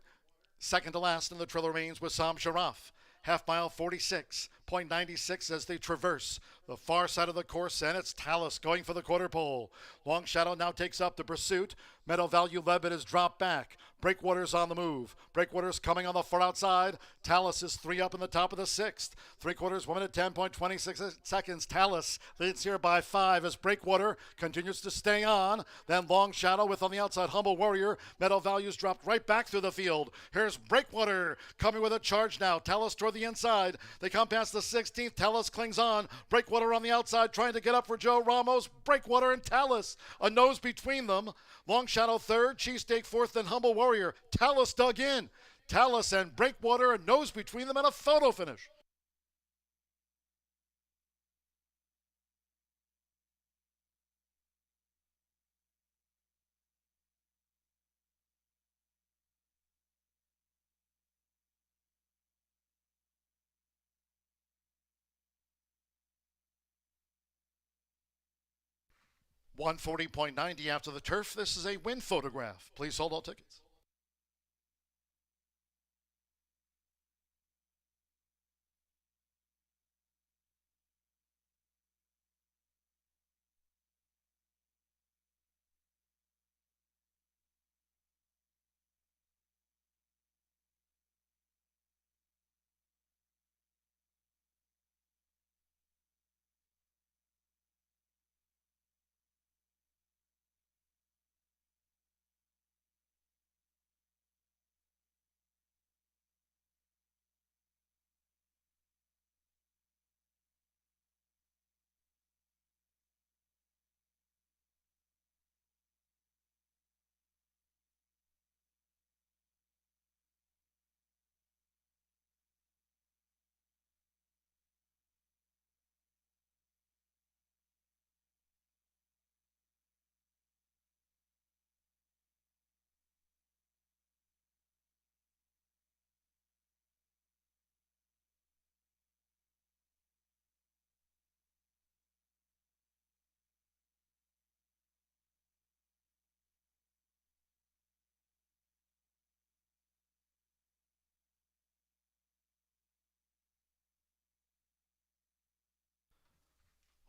Second to last in the trail remains Wassam Sharaf. Half mile 46.96 as they traverse the far side of the course, and it's Talus going for the quarter pole. Long Shadow now takes up the pursuit. Meadow Value led but is dropped back. Breakwater's on the move. Breakwater's coming on the far outside. Talus is 3 up in the top of the 6th. 3/4, 1 minute 10.26 seconds. Talus leads here by 5 as Breakwater continues to stay on. Then Long Shadow with on the outside Humble Warrior. Meadow Value's dropped right back through the field. Here's Breakwater coming with a charge now. Talus toward the inside. They come past the 16th. Talus clings on. Breakwater on the outside trying to get up for Joe Ramos. Breakwater and Talus. A nose between them. Long Shadow third. Cheesesteak fourth and Humble Warrior. Talus dug in. Talus and Breakwater, a nose between them, and a photo finish. $140.90 after the turf. This is a win photograph. Please hold all tickets.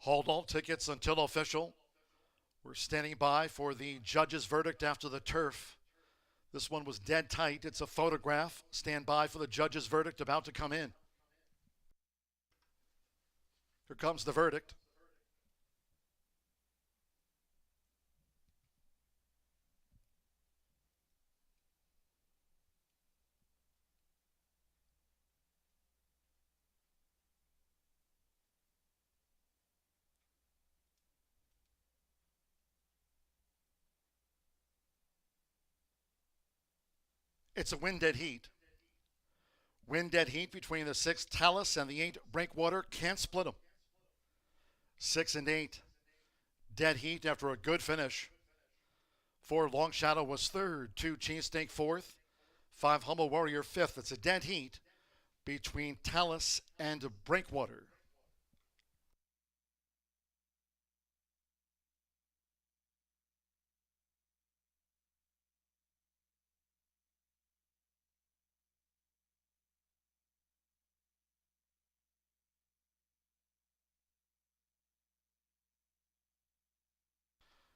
Hold all tickets until official. We're standing by for the judge's verdict after the turf. This one was dead tight. It's a photograph. Stand by for the judge's verdict about to come in. Here comes the verdict. It's a wind-dead heat. Wind-dead heat between the 6 Talus and the 8 Breakwater. Can't split them. 6 and 8. Dead heat after a good finish. 4 Long Shadow was third. 2 Cheesesteak fourth. 5 Humble Warrior fifth. It's a dead heat between Talus and Breakwater.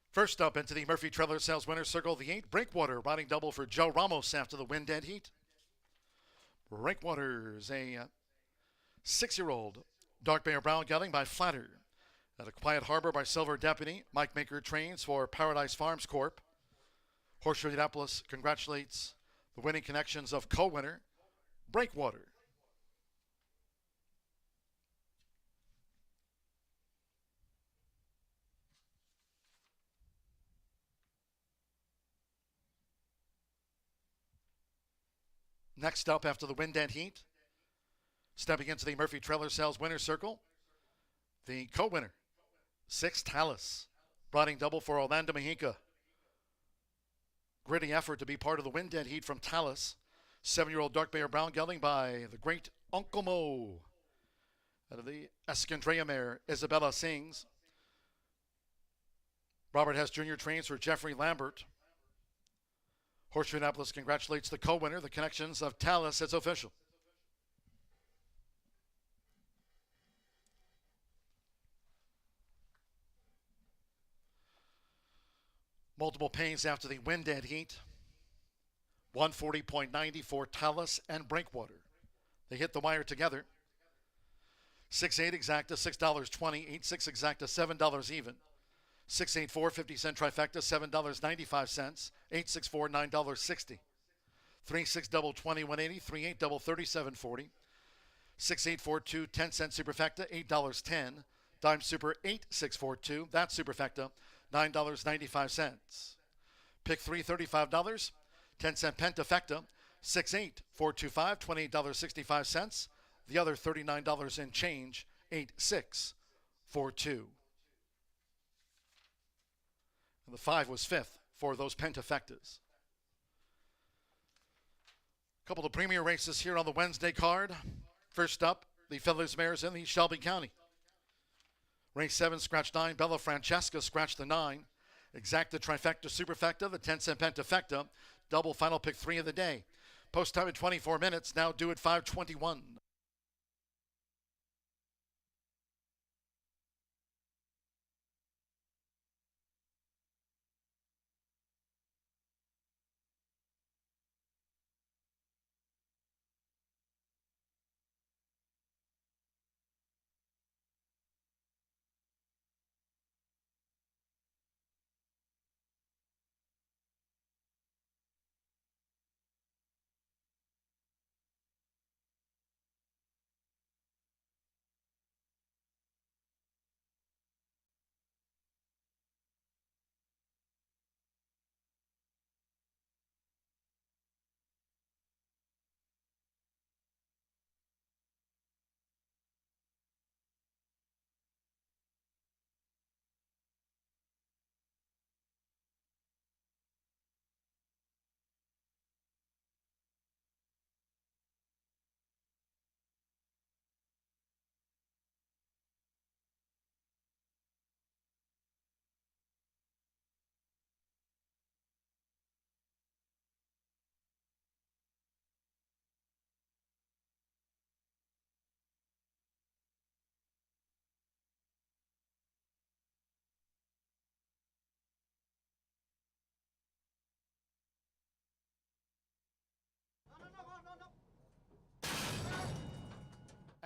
First up into the Murphy Trailer Sales winner's circle, the 8 Breakwater, riding double for Joe Ramos after the wind-dead heat. Breakwater's a 6-year-old Dark Bear Brown gelding by Flatter. At a Quiet Harbor by Silver Deputy. Mike Maker trains for Paradise Farms Corp. Horseshoe Indianapolis congratulates the winning connections of co-winner Breakwater. Next up after the wind-dead heat, stepping into the Murphy Trailer Sales winner's circle, the co-winner, 6 Talus, riding double for Orlando Mejica. Gritty effort to be part of the wind-dead heat from Talus. 7-year-old Dark Bear Brown gelding by the great Uncle Mo. Out of the Escandrea mare, Isabella Sings. Robert Hess Jr. trains for Jeffrey Lambert. Horseshoe Indianapolis congratulates the co-winner, the connections of Talus. It's official. Multiple pains after the wind-dead heat. 140.90 for Talus and Breakwater. They hit the wire together. 6-8 exacta, $6.20. 8-6 exacta, $7 even. 6-8-4, 50-cent trifecta, $7.95. 8-6-4, $9.60. 3-6 double 20, $180. 3-8 double 37.40. 6-8-4-2, 10-cent superfecta, $8.10. Dime super 8-6-4-2. That's superfecta, $9.95. Pick 3, $35. 10-cent pentafecta, 6-8-4-2-5, $28.65. The other $39 in change, 8-6-4-2. And the 5 was fifth for those pentafectas. A couple of premier races here on the Wednesday card. First up, the Feathers Mares in the Shelby County. Race 7, scratch 9. Bella Francesca, scratch the 9. Exacta trifecta superfecta, the 10-cent pentafecta. Double final pick 3 of the day. Post time at 24 minutes, now due at 5:21.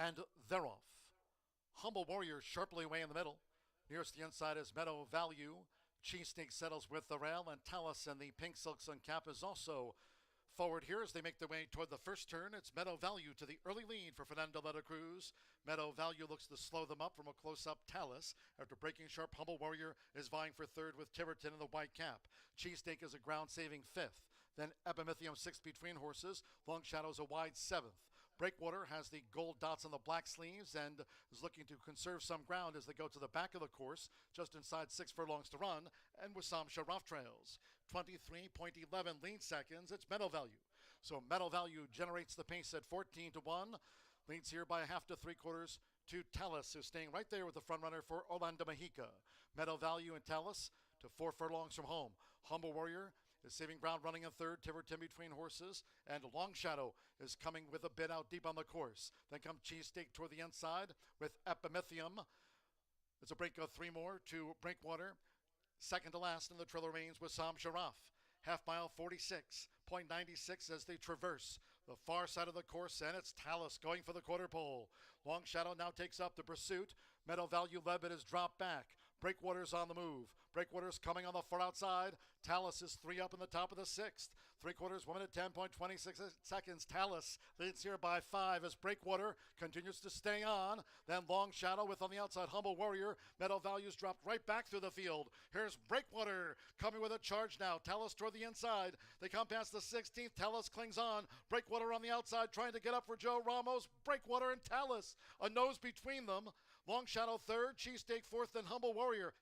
and they're off. Humble Warrior sharply away in the middle. Nearest the inside is Meadow Value. Cheesesteak settles with the rail, and Talus and the Pink Silks on cap is also forward here as they make their way toward the first turn. It's Meadow Value to the early lead for Fernando de la Cruz. Meadow Value looks to slow them up from a close-up Talus. After breaking sharp, Humble Warrior is vying for third with Tiverton in the white cap. Cheesesteak is a ground-saving fifth. Then Epimethium sixth between horses. Long Shadow's a wide seventh. Breakwater has the gold dots on the black sleeves and is looking to conserve some ground as they go to the back of the course, just inside 6 furlongs to run, and Wissam Sharaf trails. 23.11 lead seconds. It's Meadow Value. So Meadow Value generates the pace at 14-1. Leads here by a half to 3/4 to Talus, who's staying right there with the front runner for Orlando Mexica. Meadow Value and Talus to 4 furlongs from home. Humble Warrior is saving ground running in third. Tiverton between horses, and Long Shadow is coming with a bit out deep on the course. Then comes Cheesesteak toward the inside with Epimethium. It's a break of 3 more to Breakwater. Second to last in the trail remains Wissam Sharaf. Half mile 46.96 as they traverse the far side of the course, and it's Talus going for the quarter pole. Long Shadow now takes up the pursuit. Meadow Value led, but has dropped back. Breakwater's on the move. Breakwater's coming on the far outside. Talus is 3 up in the top of the 6th. 3/4, 1 minute 10.26 seconds. Talus leads here by 5 as Breakwater continues to stay on. Then Long Shadow with on the outside Humble Warrior. Meadow Value's dropped right back through the field. Here's Breakwater coming with a charge now. Talus toward the inside. They come past the 16th. Talus clings on. Breakwater on the outside trying to get up for Joe Ramos. Breakwater and Talus. A nose between them. Long Shadow third. Cheesesteak fourth, and Humble Warrior.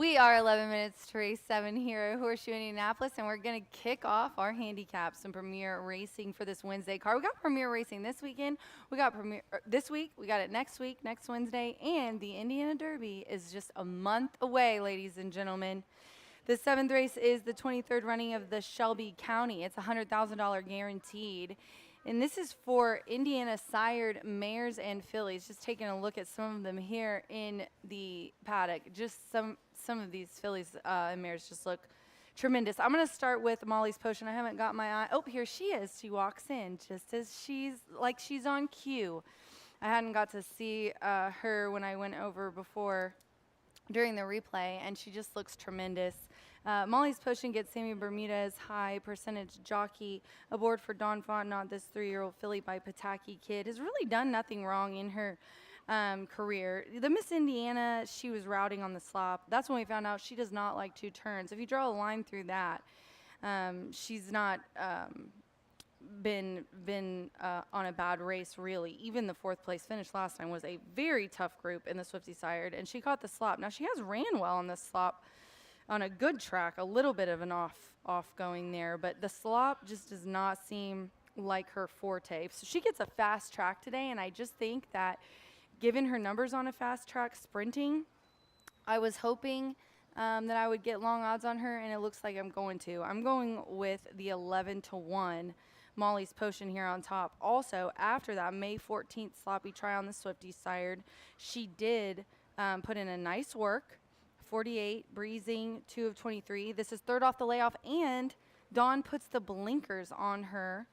We are 11 minutes to race 7 here at Horseshoe Indianapolis, and we're going to kick off our handicaps and Premier Racing for this Wednesday card. We got Premier Racing this weekend. We got Premier this week. We got it next week, next Wednesday, and the Indiana Derby is just a month away, ladies and gentlemen. The 7th race is the 23rd running of the Shelby County. It's $100,000 guaranteed. And this is for Indiana sired mares and fillies. Just taking a look at some of them here in the paddock. Just some of these fillies and mares just look tremendous. I'm going to start with Molly's Potion. I haven't got my eye. Oh, here she is. She walks in just as she's on cue. I hadn't got to see her when I went over before during the replay, and she just looks tremendous. Molly's Potion gets Sammy Bermudez high percentage jockey aboard for Dawn Fontenot. This 3-year-old filly by Pataki Kid has really done nothing wrong in her career. The Miss Indiana, she was routing on the slop. That's when we found out she does not like 2 turns. If you draw a line through that, she's not been on a bad race, really. Even the 4th place finish last time was a very tough group in the Swifty Sired, and she caught the slop. Now, she has ran well on the slop on a good track, a little bit of an off going there, but the slop just does not seem like her forte. So she gets a fast track today, and I just think that given her numbers on a fast track sprinting, I was hoping that I would get long odds on her, and it looks like I'm going to. I'm going with the 11-1 Molly's Potion here on top. Also, after that May 14th sloppy try on the Swifty Sired, she did put in a nice work. 48, breezing, 2 of 23. This is 3rd off the layoff, and Dawn puts the blinkers on her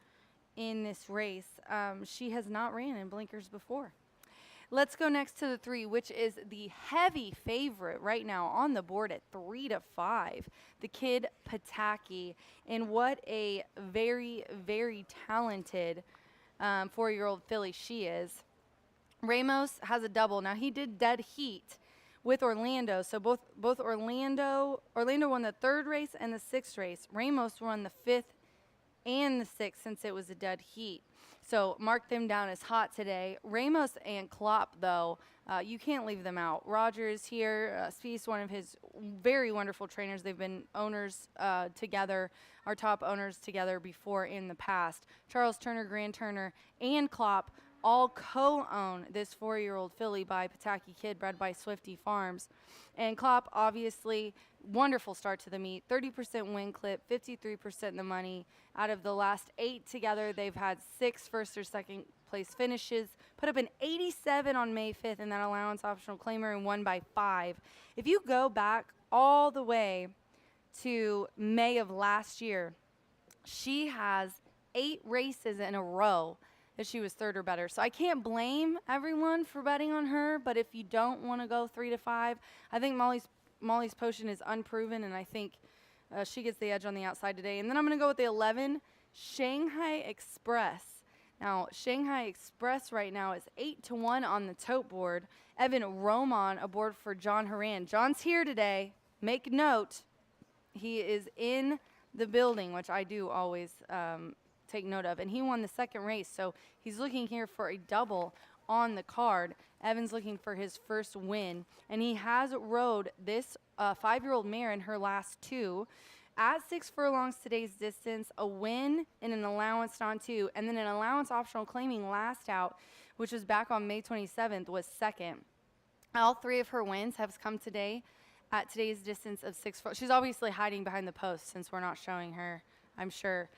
in this race. She has not ran in blinkers before. Let's go next to the 3, which is the heavy favorite right now on the board at 3-5. The Kid Pataki, and what a very, very talented 4-year-old filly she is. Ramos has a double. Now, he did dead heat with Orlando, so both Orlando won the 3rd race and the 6th race. Ramos won the 5th and the 6th since it was a dead heat. So mark them down as hot today. Ramos and Klopp, though, you can't leave them out. Roger is here. Spieth's one of his very wonderful trainers. They've been owners together, our top owners together before in the past. Charles Turner, Grant Turner, and Klopp all co-own this 4-year-old filly by Pataki Kid, bred by Swifty Farms. And Klopp, obviously, wonderful start to the meet. 30% win clip, 53% in the money. Out of the last 8 together, they've had 6 first or second place finishes. Put up an 87 on May 5th in that allowance optional claimer and won by 5. If you go back all the way to May of last year, she has 8 races in a row that she was 3rd or better. So I can't blame everyone for betting on her, but if you don't want to go 3-5, I think Molly's Potion is unproven, and I think she gets the edge on the outside today. And then I'm going to go with the 11, Shanghai Express. Now, Shanghai Express right now is 8-1 on the tote board. Evan Roman aboard for John Horan. John's here today. Make note, he is in the building, which I do always take note of, and he won the 2nd race, so he's looking here for a double on the card. Evan's looking for his first win, and he has rode this 5-year-old mare in her last 2 at 6 furlongs today's distance, a win in an allowance on 2, and then an allowance optional claiming last out, which was back on May 27th, was 2nd. All 3 of her wins have come today at today's distance of 6 furlongs. She's obviously hiding behind the post since we're not showing her, I'm sure.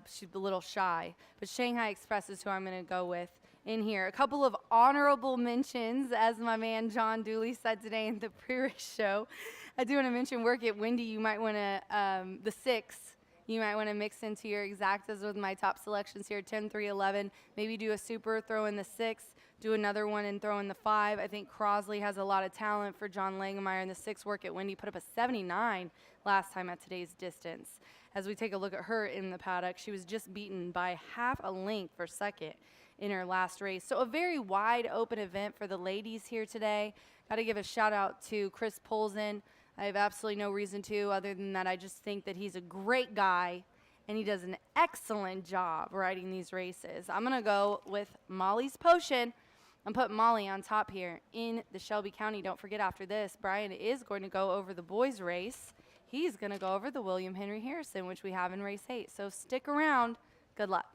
She's a little shy, but Shanghai Express is who I'm going to go with in here. A couple of honorable mentions, as my man John Dooley said today in the pre-race show. I do want to mention Work It Windy. You might want to, the 6, you might want to mix into your exactas with my top selections here, 10, 3, 11. Maybe do a super, throw in the 6, do another one and throw in the 5. I think Crosley has a lot of talent for John Langemeyer in the 6. Work It Windy put up a 79 last time at today's distance. As we take a look at her in the paddock, she was just beaten by half a length for 2nd in her last race. So a very wide open event for the ladies here today. Got to give a shout out to Chris Polzin. I have absolutely no reason to, other than that I just think that he's a great guy and he does an excellent job riding these races. I'm going to go with Molly's Potion I'm putting Molly on top here in the Shelby County. Don't forget, after this, Brian is going to go over the boys race. He's going to go over the William Henry Harrison, which we have in race 8. So stick around. Good luck.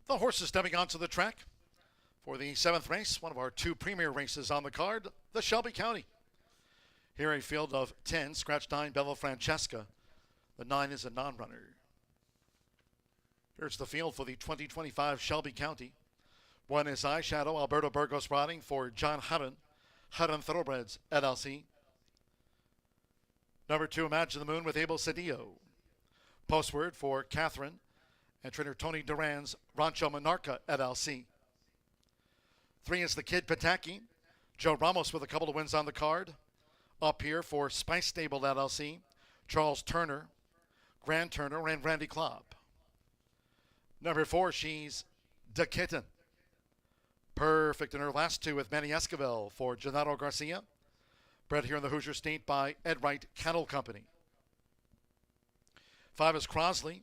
The horses stepping onto the track for the 7th race, one of our 2 premier races on the card, the Shelby County. Here a field of 10, scratch 9, Bella Francesca. The 9 is a non-runner. Here's the field for the 2025 Shelby County. 1 is Eyeshadow, Alberto Burgos riding for John Hutton, Hutton Thoroughbreds, LLC. Number 2, Imagine the Moon with Abel Cedillo. Postword for Catherine and trainer Tony Duran's Rancho Monarca, LLC. 3 is the Kid Pataki. Joe Ramos with a couple of wins on the card. Up here for Spice Stable, LLC. Charles Turner, Grand Turner, and Randy Klopp. Number 4, she's Da Kitten. Perfect in her last 2 with Manny Esquivel for Gennaro Garcia. Bred here in the Hoosier State by Ed Wright Kennel Company. 5 is Crosley.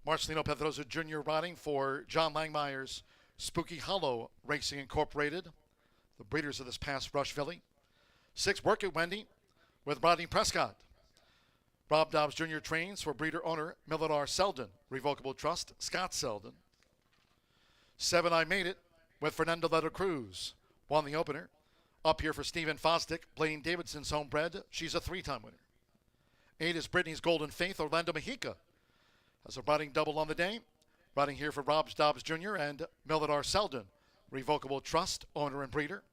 Marcelino Pedroza Jr. riding for John Langmeyer's Spooky Hollow Racing Incorporated, the breeders of this past Rush Filly. 6, Work It Wendy with Rodney Prescott. Rob Dobbs Jr. trains for breeder owner Millard R. Selden, Revocable Trust, Scott Selden. 7, I Made It with Fernando Letta Cruz. Won the opener. Up here for Stephen Fosdick, Blaine Davidson's homebred. She's a 3-time winner. 8 is Brittany's Golden Faith, Orlando Mejica. Has a riding double on the day. Riding here for Rob Dobbs Jr. and Millard R. Selden, Revocable Trust, owner and breeder.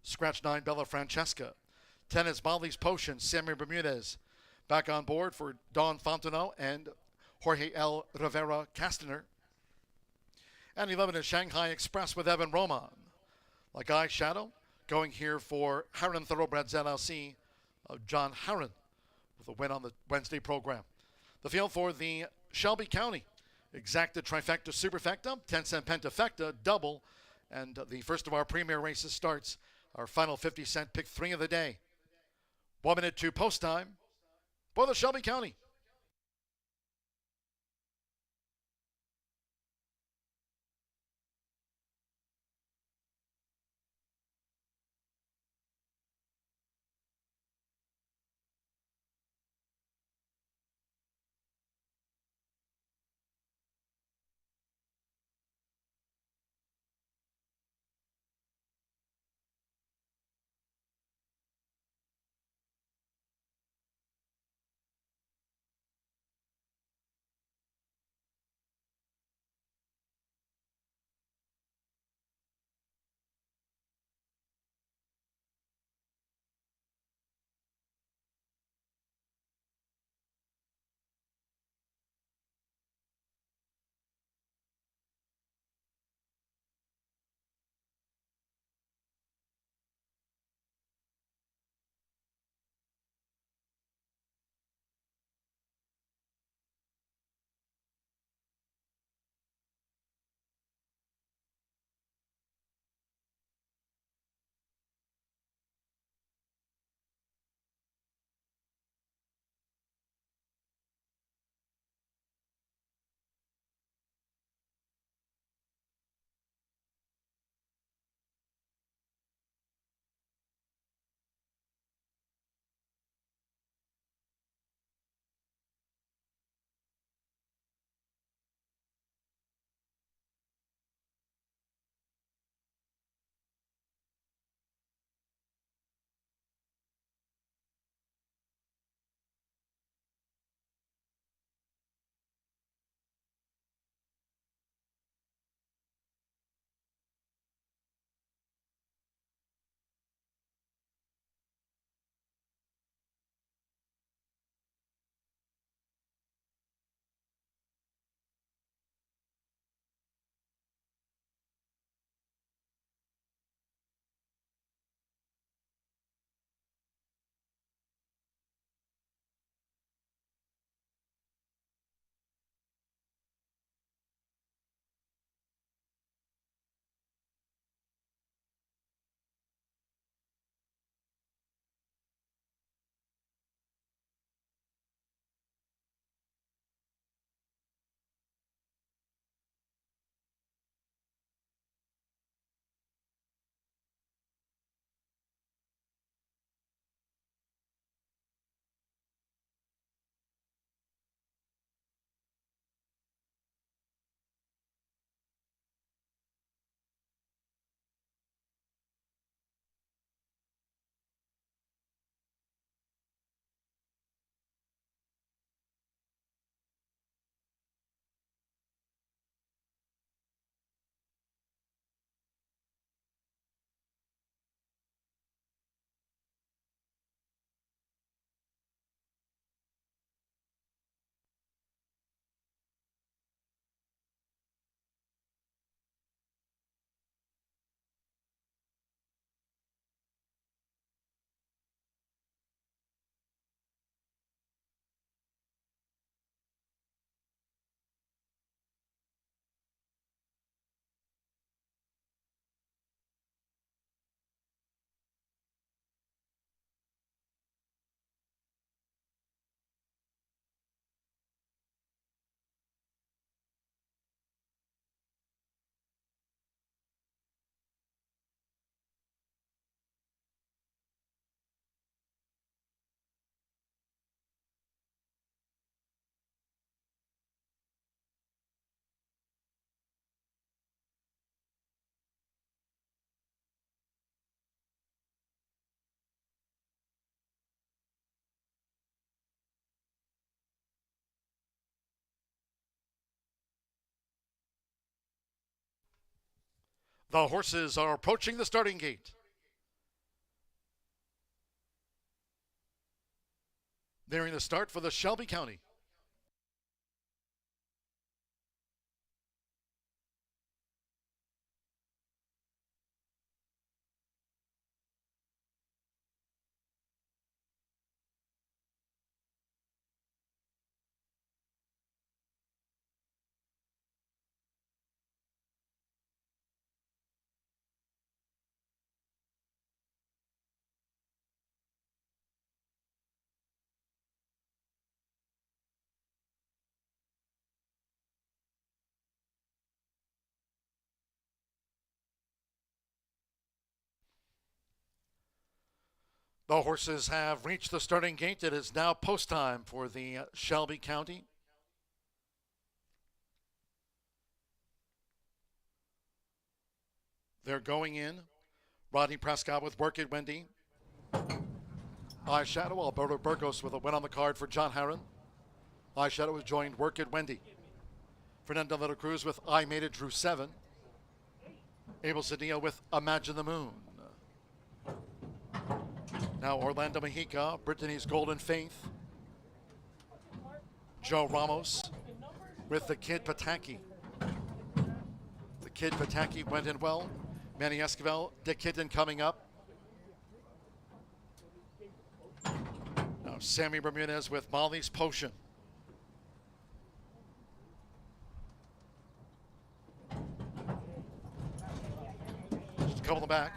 Scratch 9, Bella Francesca. 10 is Molly's Potion, Sammy Bermudez. Back on board for Don Fontenot and Jorge L. Rivera Castaner. And 11 is Shanghai Express with Evan Roman. Like Eyeshadow, going here for Harron Thoroughbreds LLC of John Harron with a win on the Wednesday program. The field for the Shelby County. Exacta Trifecta Superfecta, 10-cent Pentafecta, double. And the first of our premier races starts our final 50-cent pick 3 of the day. 1 minute to post time for the Shelby County. The horses are approaching the starting gate. Nearing the start for the Shelby County. The horses have reached the starting gate. It is now post time for the Shelby County. They're going in. Rodney Prescott with Work It Wendy. Eyeshadow, Alberto Burgos with a win on the card for John Herron. Eyeshadow has joined Work It Wendy. Fernando de la Cruz with I Made It Drew 7. Abel Cedillo with Imagine the Moon. Now Orlando Mexica, Brittany's Golden Faith. Joe Ramos with the Kid Pataki. The Kid Pataki went in well. Manny Esquivel, Dick Kidden coming up. Now Sammy Bermudez with Molly's Potion. Just a couple in the back.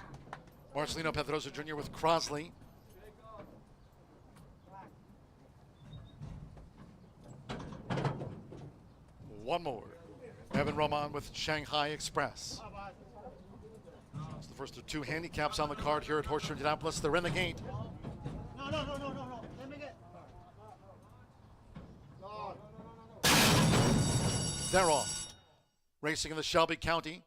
Marcelino Pedrosa Jr. with Crosley. One more. Evan Roman with Shanghai Express. It's the first of two handicaps on the card here at Horseshoe Indianapolis. They're in the gate. No. Let me get. They're off. Racing in the Shelby County.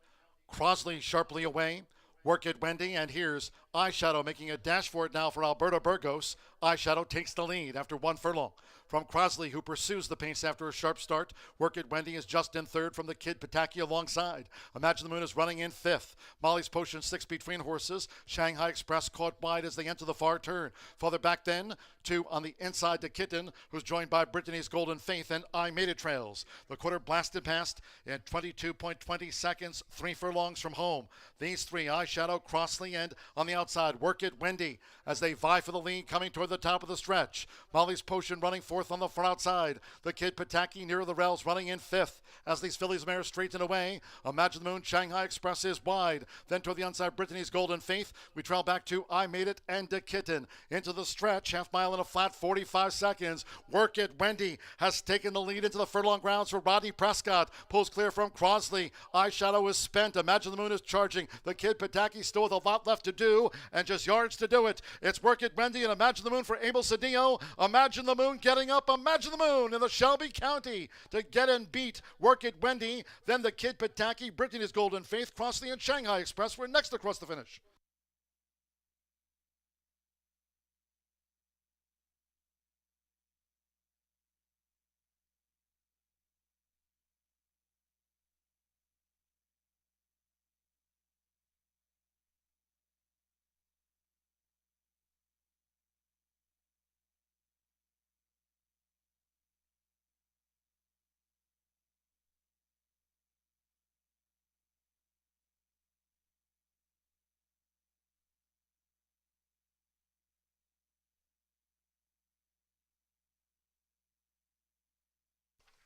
Crosley sharply away. Work It Wendy, and here's Eyeshadow making a dash for it now for Alberto Burgos. Eyeshadow takes the lead after 1 furlong from Crosley, who pursues the pace after a sharp start. Work It Wendy is just in third from the Kid Pataki alongside. Imagine the Moon is running in fifth. Molly's Potion 6 between horses. Shanghai Express caught wide as they enter the far turn. Farther back then, 2 on the inside to Kitten, who's joined by Brittany's Golden Faith and I Made It trails. The quarter blasted past in 22.20 seconds, 3 furlongs from home. These three, Eyeshadow, Crosley, and on the outside, Work It Wendy, as they vie for the lead coming toward the top of the stretch. Molly's Potion running fourth on the far outside. The Kid Pataki near the rails running in fifth as these fillies mares straighten away. Imagine the Moon, Shanghai Express is wide. Then toward the outside, Brittany's Golden Faith. We trail back to I Made It and De Kitten. Into the stretch, half mile in a flat 45 seconds. Work It Wendy has taken the lead into the furlong grounds for Rodney Prescott. Pulls clear from Crosley. Eyeshadow is spent. Imagine the Moon is charging. The Kid Pataki still with a lot left to do and just yards to do it. It's Work It Wendy and Imagine the Moon for Abel Cedillo. Imagine the Moon getting up. Imagine the Moon in the Shelby County to get and beat Work It Wendy. Then the Kid Pataki, Brittany's Golden Faith, Crosley, and Shanghai Express were next across the finish.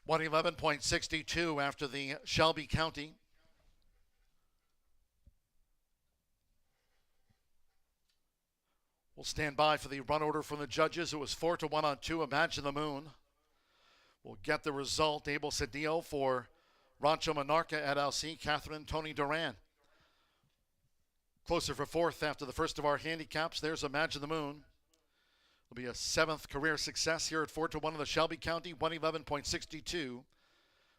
.11.62 after the Shelby County. We'll stand by for the run order from the judges. It was 4-1 on 2. Imagine the Moon. We'll get the result. Abel Cedillo for Rancho Monarca at LC. Catherine Tony Duran. Closer for fourth after the first of our handicaps. There's Imagine the Moon. It'll be a 7th career success here at 4-1 in the Shelby County, 111.62.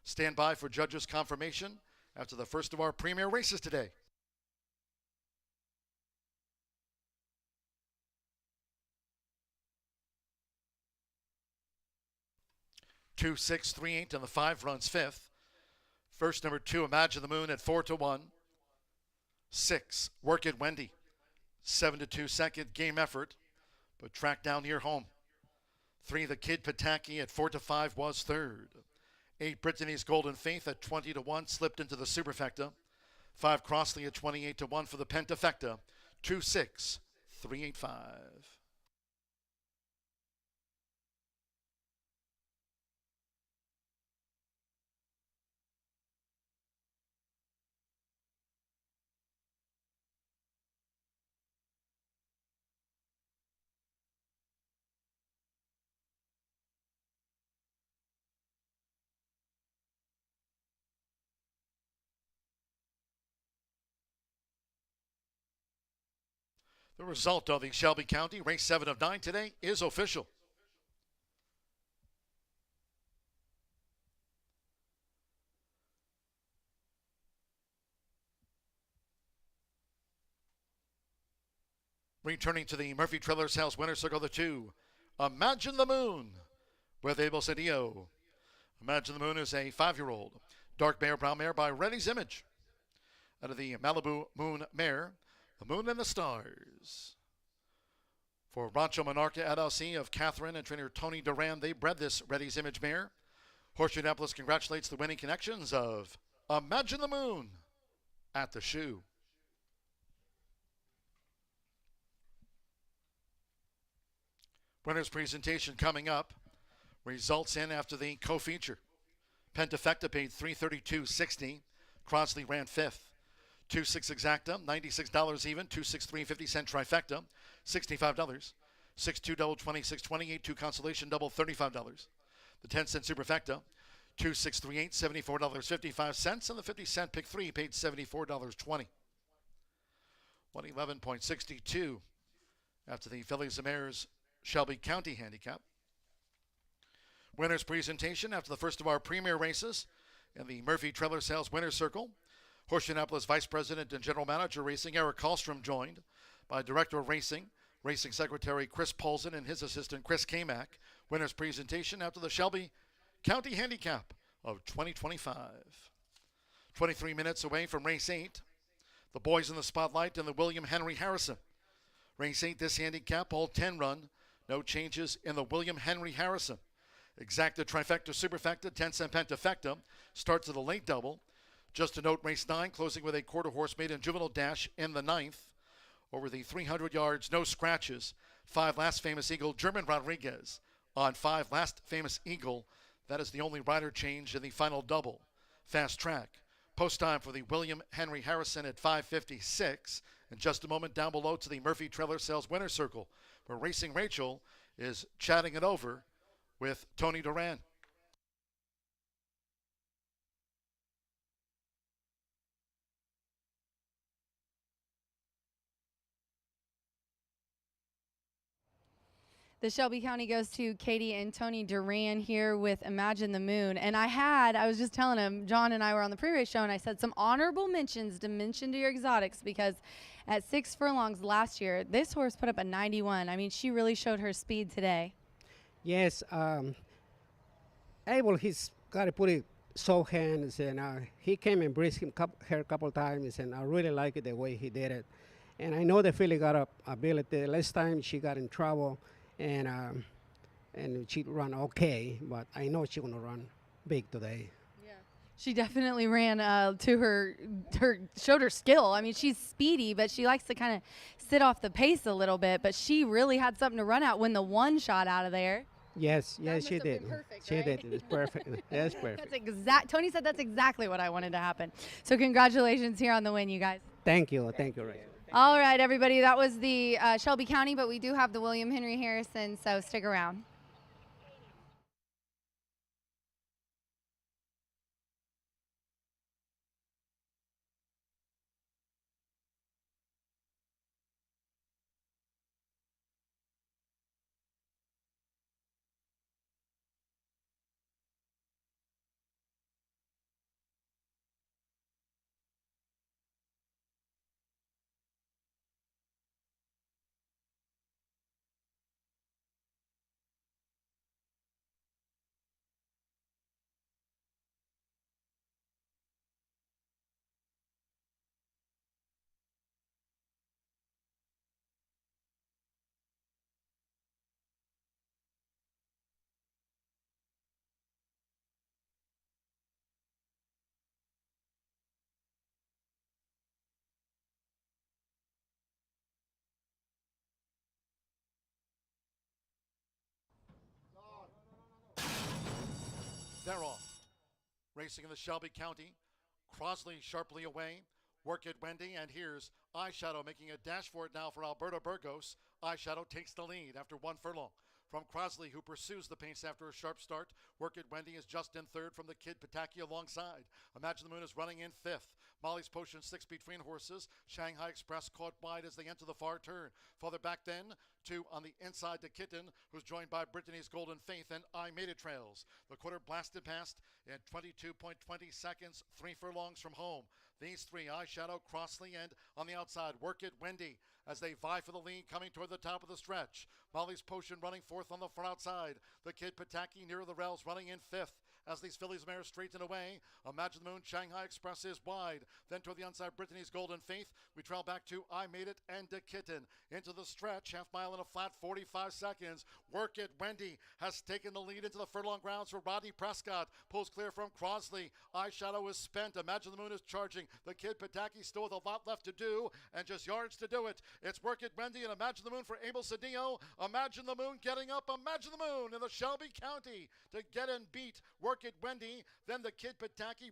Stand by for judges' confirmation after the first of our premier races today. Two, 6, 3, 8, and the 5 runs fifth. First, number 2, Imagine the Moon at 4-1. 6, Work It Wendy. 7-2 second game effort, but tracked down near home. 3, The Kid Pataki at 4-5 was third. 8, Brittany's Golden Faith at 20-1 slipped into the superfecta. 5, Crossley at 28-1 for the pentafecta. 2-6, 3-8-5. The result of the Shelby County Race 7 of 9 today is official. Returning to the Murphy Trailers House winner circle, the 2, Imagine the Moon, with Abel Cedillo. Imagine the Moon is a 5-year-old dark mare, brown mare by Reddy's Image. Out of the Malibu Moon mare, the Moon and the Stars. For Rancho Monarca LLC of Catherine and trainer Tony Duran, they bred this Reddy's Image mare. Horseshoe Indianapolis congratulates the winning connections of Imagine the Moon at the shoe. Winner's presentation coming up. Results in after the co-feature. Pentafecta paid $332.60. Crossley ran 5th. 2-6 exacta, $96 even. 2-6 3.50 trifecta, $65. 6-2 double, $26.28. 2 consolation double, $35. The 10-cent superfecta, 2-6 3.8, $74.55. And the 50-cent pick 3 paid $74.20. 111.62 after the Fillies and Mares Shelby County handicap. Winner's presentation after the first of our premier races in the Murphy Trailer Sales Winner's Circle. Horseshoe Indianapolis Vice President and General Manager Racing Eric Kallstrom, joined by Director of Racing, Racing Secretary Chris Polson and his assistant Chris Kamak. Winner's presentation after the Shelby County handicap of 2025. 23 minutes away from race 8. The boys in the spotlight and the William Henry Harrison. Race 8, this handicap, all 10 run. No changes in the William Henry Harrison. Exacta, trifecta, superfecta, 10-cent pentafecta. Starts at a late double. Just to note, race 9 closing with a quarter horse maiden juvenile dash in the 9th. Over the 300 yards, no scratches. 5 Last Famous Eagle, German Rodriguez. On 5 Last Famous Eagle, that is the only rider change in the final double. Fast track. Post time for the William Henry Harrison at 5:56. In just a moment, down below to the Murphy Trailer Sales Winner's Circle, where Racing Rachel is chatting it over with Tony Duran. The Shelby County goes to Katie and Tony Duran here with Imagine the Moon. And I was just telling him, John and I were on the pre-race show, and I said some honorable mentions to mention to your exotics, because at 6 furlongs last year, this horse put up a 91. I mean, she really showed her speed today. Yes, Abel, he's got a pretty soft hands, and he came and brisked her a couple times, and I really like it the way he did it. And I know the filly got a ability. Last time she got in trouble, and she ran okay, but I know she's gonna run big today. Yeah, she definitely ran to her showed her skill. I mean, she's speedy, but she likes to kind of sit off the pace a little bit. But she really had something to run out when the one shot out of there. Yes, she did. Perfect, she right? did. It's perfect. That's perfect. That's Tony said that's exactly what I wanted to happen. So congratulations here on the win, you guys. Thank you, Ray. All right, everybody, that was the Shelby County, but we do have the William Henry Harrison, so stick around. They're off. Racing in the Shelby County. Crosley sharply away. Work it, Wendy, and here's Eyeshadow making a dash for it now for Alberto Burgos. Eyeshadow takes the lead after 1 furlong. From Crosley, who pursues the pace after a sharp start. Work it, Wendy is just in third from the Kid Pataki alongside. Imagine the Moon is running in fifth. Molly's Potion 6 between horses. Shanghai Express caught wide as they enter the far turn. Farther back then, 2 on the inside to Kitten, who's joined by Brittany's Golden Faith and I Made It trails. The quarter blasted past in 22.20 seconds, 3 furlongs from home. These 3, Eyeshadow, Crosley, and on the outside, Work It, Wendy, as they vie for the lead coming toward the top of the stretch. Molly's Potion running fourth on the far outside. The Kid Pataki near the rails running in fifth as these fillies mares straighten away. Imagine the Moon, Shanghai Express is wide. Then toward the outside, Brittany's Golden Faith. We trail back to I Made It and the Kitten. Into the stretch, half mile in a flat 45 seconds. Work It, Wendy has taken the lead into the furlong grounds for Rodney Prescott. Pulls clear from Crosley. Eyeshadow is spent. Imagine the Moon is charging. The Kid Pataki still with a lot left to do and just yards to do it. It's Work It, Wendy, and Imagine the Moon for Abel Cedillo. Imagine the Moon getting up. Imagine the Moon in the Shelby County to get and beat Work It, Wendy. Then the Kid Pataki.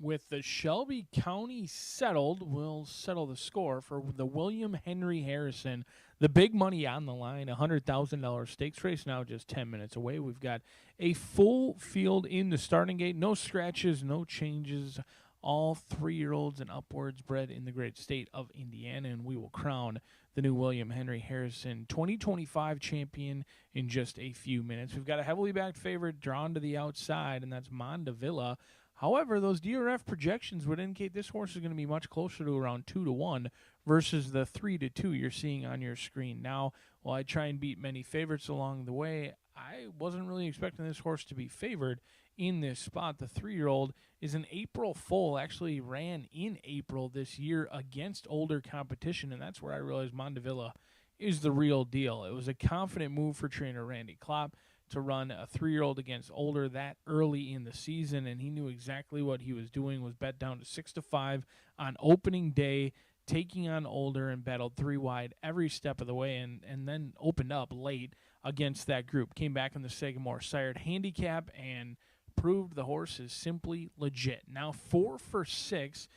With the Shelby County settled, we'll settle the score for the William Henry Harrison. The big money on the line, $100,000 stakes race now just 10 minutes away. We've got a full field in the starting gate. No scratches, no changes. All 3-year-olds and upwards bred in the great state of Indiana, and we will crown the new William Henry Harrison 2025 champion in just a few minutes. We've got a heavily backed favorite drawn to the outside, and that's Mondavilla. However, those DRF projections would indicate this horse is going to be much closer to around 2-1 versus the 3-2 you're seeing on your screen now. While I try and beat many favorites along the way, I wasn't really expecting this horse to be favored in this spot. The 3-year-old is an April foal, actually ran in April this year against older competition, and that's where I realized Mondavilla is the real deal. It was a confident move for trainer Randy Klopp to run a 3-year-old against older that early in the season, and he knew exactly what he was doing. Was bet down to 6-5 on opening day, taking on older, and battled 3 wide every step of the way, and then opened up late against that group. Came back in the Sagamore sired handicap and proved the horse is simply legit. Now 4 for 6,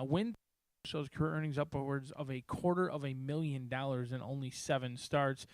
win shows career earnings upwards of $250,000 in only 7 starts.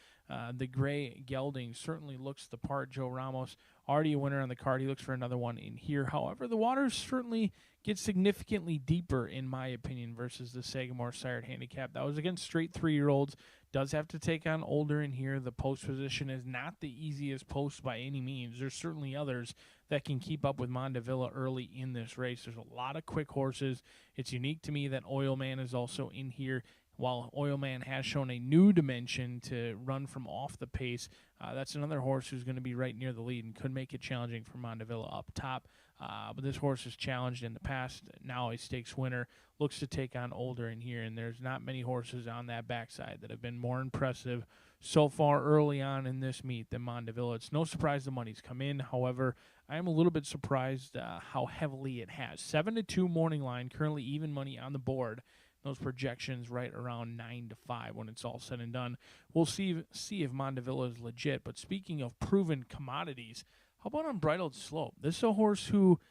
The gray gelding certainly looks the part. Joe Ramos, already a winner on the card. He looks for another one in here. However, the waters certainly get significantly deeper, in my opinion, versus the Sagamore sired handicap. That was against straight 3-year-olds. Does have to take on older in here. The post position is not the easiest post by any means. There's certainly others that can keep up with Mondavilla early in this race. There's a lot of quick horses. It's unique to me that Oil Man is also in here. While Oil Man has shown a new dimension to run from off the pace, that's another horse who's going to be right near the lead and could make it challenging for Mondavilla up top. But this horse has challenged in the past. Now a stakes winner, looks to take on older in here, and there's not many horses on that backside that have been more impressive so far early on in this meet than Mondavilla. It's no surprise the money's come in. However, I am a little bit surprised how heavily it has. 7-2 morning line, currently even money on the board. Those projections right around 9-5 when it's all said and done. We'll see if Mondavilla is legit. But speaking of proven commodities, how about Unbridled Slope? This is a horse who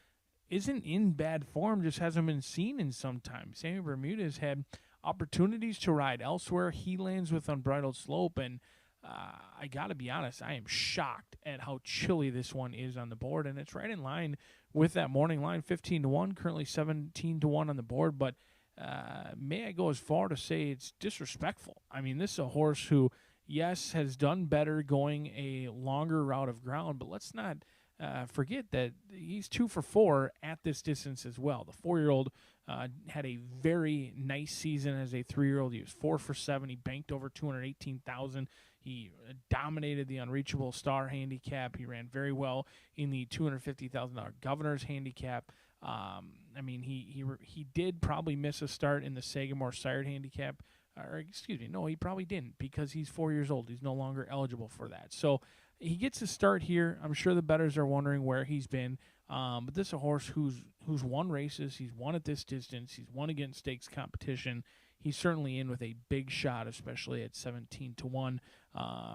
isn't in bad form, just hasn't been seen in some time. Sammy Bermudez had opportunities to ride elsewhere. He lands with Unbridled Slope, and I got to be honest, I am shocked at how chilly this one is on the board, and it's right in line with that morning line, 15-1, currently 17-1 on the board, but may I go as far to say it's disrespectful. I mean, this is a horse who, yes, has done better going a longer route of ground, but let's not forget that he's 2 for 4 at this distance as well. The 4-year-old had a very nice season as a 3-year-old. He was 4 for 7. He banked over $218,000. He dominated the Unreachable Star handicap. He ran very well in the $250,000 Governor's handicap. I mean, he did probably miss a start in the Sagamore sired handicap. Or excuse me, no, he probably didn't, because he's 4 years old. He's no longer eligible for that. So he gets a start here. I'm sure the bettors are wondering where he's been. But this is a horse who's won races. He's won at this distance. He's won against stakes competition. He's certainly in with a big shot, especially at 17-1.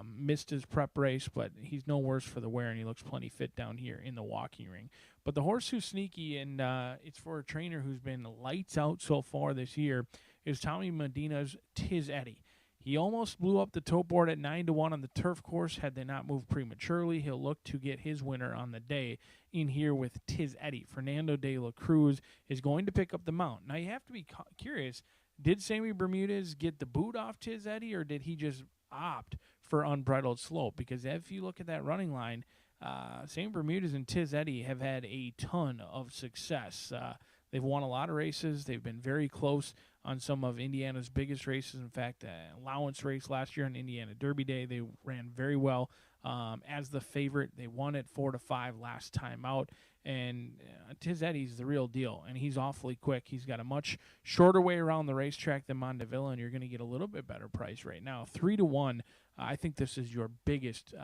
Missed his prep race, but he's no worse for the wear, and he looks plenty fit down here in the walking ring. But the horse who's sneaky, and it's for a trainer who's been lights out so far this year, is Tommy Medina's Tiz Eddie. He almost blew up the tote board at 9-1 on the turf course. Had they not moved prematurely, he'll look to get his winner on the day in here with Tiz Eddie. Fernando de la Cruz is going to pick up the mount. Now, you have to be curious. Did Sammy Bermudez get the boot off Tiz Eddie, or did he just opt for Unbridled Slope? Because if you look at that running line, Sammy Bermudez and Tiz Eddie have had a ton of success. They've won a lot of races. They've been very close on some of Indiana's biggest races. In fact, allowance race last year on Indiana Derby Day, they ran very well as the favorite. They won at 4-5 last time out. And Tiz Eddie's the real deal, and he's awfully quick. He's got a much shorter way around the racetrack than Mondavilla, and you're going to get a little bit better price right now. 3-1, I think this is your biggest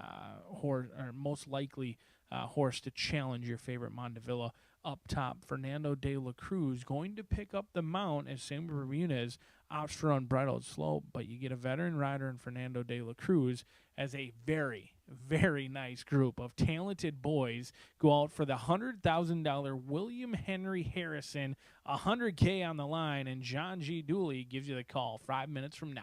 horse, or most likely horse to challenge your favorite Mondavilla up top. Fernando de la Cruz going to pick up the mount as Sammy Bermudez opts for Unbridled Slope, but you get a veteran rider in Fernando de la Cruz as a very, very nice group of talented boys go out for the $100,000 William Henry Harrison, $100K on the line, and John G. Dooley gives you the call 5 minutes from now.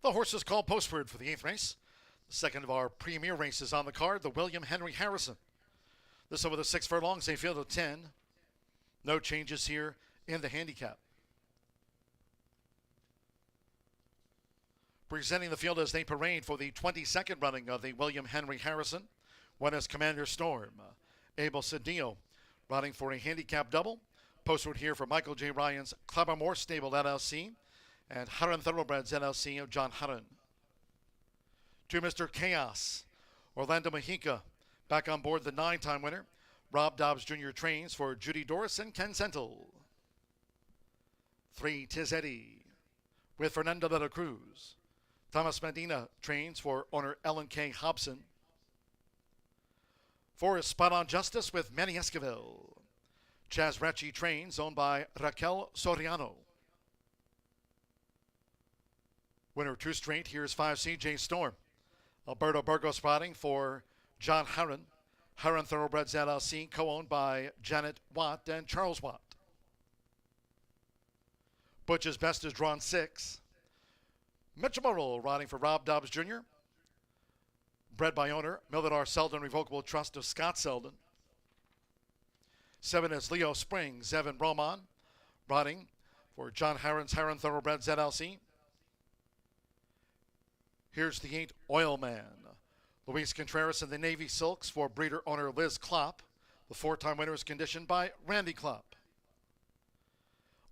The horses called postword for the 8th race. The second of our premier races on the card, the William Henry Harrison. This over the 6 furlongs, a field of 10. No changes here in the handicap. Presenting the field as they parade for the 22nd running of the William Henry Harrison. One is Commander Storm. Abel Cedillo riding for a handicap double. Postword here for Michael J. Ryan's Clabbermore Stable LLC and Harran Thoroughbreds LLC of John Harran. To Mr. Chaos, Orlando Mejica back on board the 9-time winner. Rob Dobbs Jr. trains for Judy Doris and Ken Sentel. 3 Tiz Eddie with Fernando de la Cruz. Thomas Medina trains for owner Ellen K. Hobson. 4 is Spot on Justice with Manny Esquivel. Chaz Recchi trains, owned by Raquel Soriano. Winner 2 straight, here's 5 CJ Storm. Alberto Burgos riding for John Harran. Harran Thoroughbreds LLC, co-owned by Janet Watt and Charles Watt. Butch's Best is drawn 6. Mitchell Morrill riding for Rob Dobbs Jr. Bred by owner Mildred R. Selden Revocable Trust of Scott Selden. 7 is Leo Springs, Evan Roman riding for John Harran's Harran Thoroughbreds LLC. Here's the 8 Oil Man. Luis Contreras in the Navy Silks for breeder owner Liz Klopp. The 4-time winner is conditioned by Randy Klopp.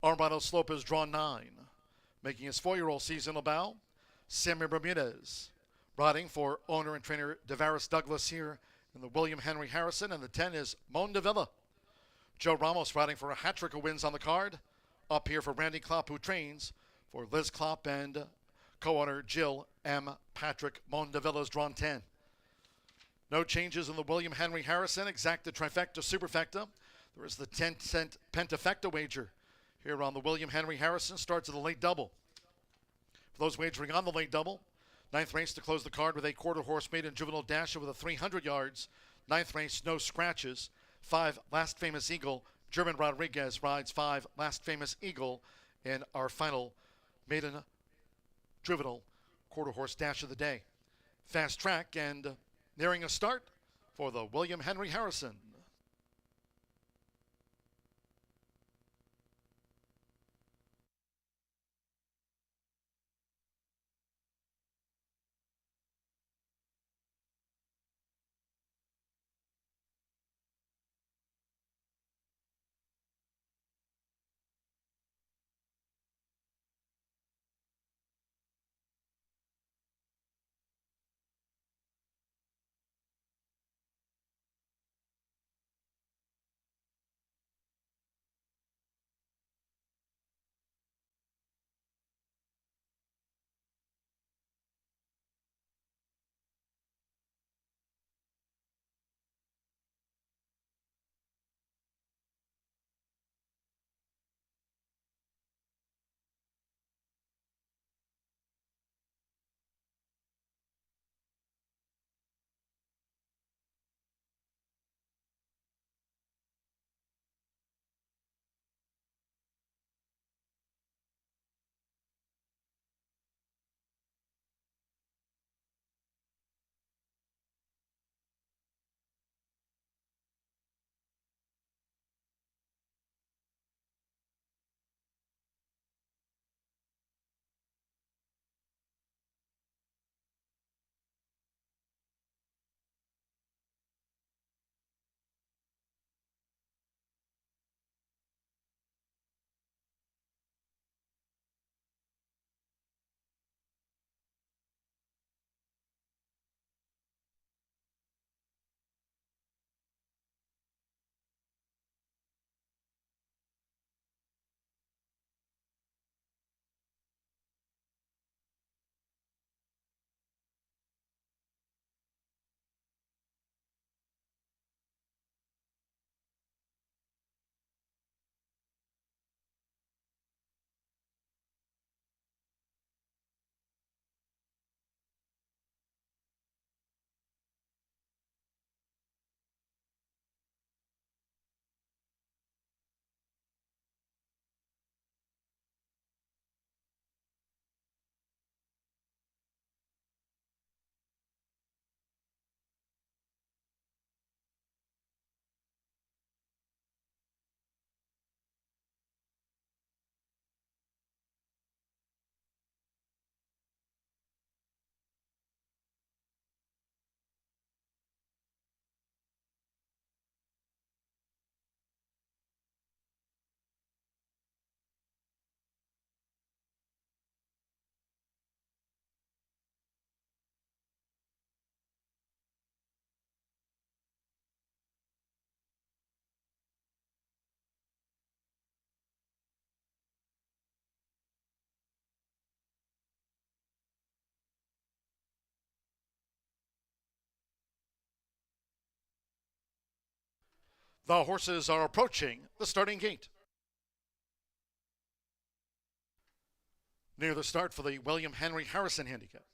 Armado Slope is drawn 9. Making his 4-year-old seasonal bow, Sammy Bermudez. Riding for owner and trainer Devaris Douglas here in the William Henry Harrison. And the 10 is Mon de Villa. Joe Ramos riding for a hat trick of wins on the card. Up here for Randy Klopp, who trains for Liz Klopp and co-owner Jill M. Patrick. Mon de Villa is drawn 10. No changes in the William Henry Harrison. Exacta, trifecta, superfecta. There is the 10-cent pentafecta wager here on the William Henry Harrison. Starts at the late double. For those wagering on the late double, 9th race to close the card with a quarter horse maiden juvenile dasher with a 300 yards. 9th race, no scratches. 5 Last Famous Eagle. German Rodriguez rides 5 Last Famous Eagle in our final maiden juvenile quarter horse dash of the day. Fast track and nearing a start for the William Henry Harrison. The horses are approaching the starting gate. Near the start for the William Henry Harrison Handicap.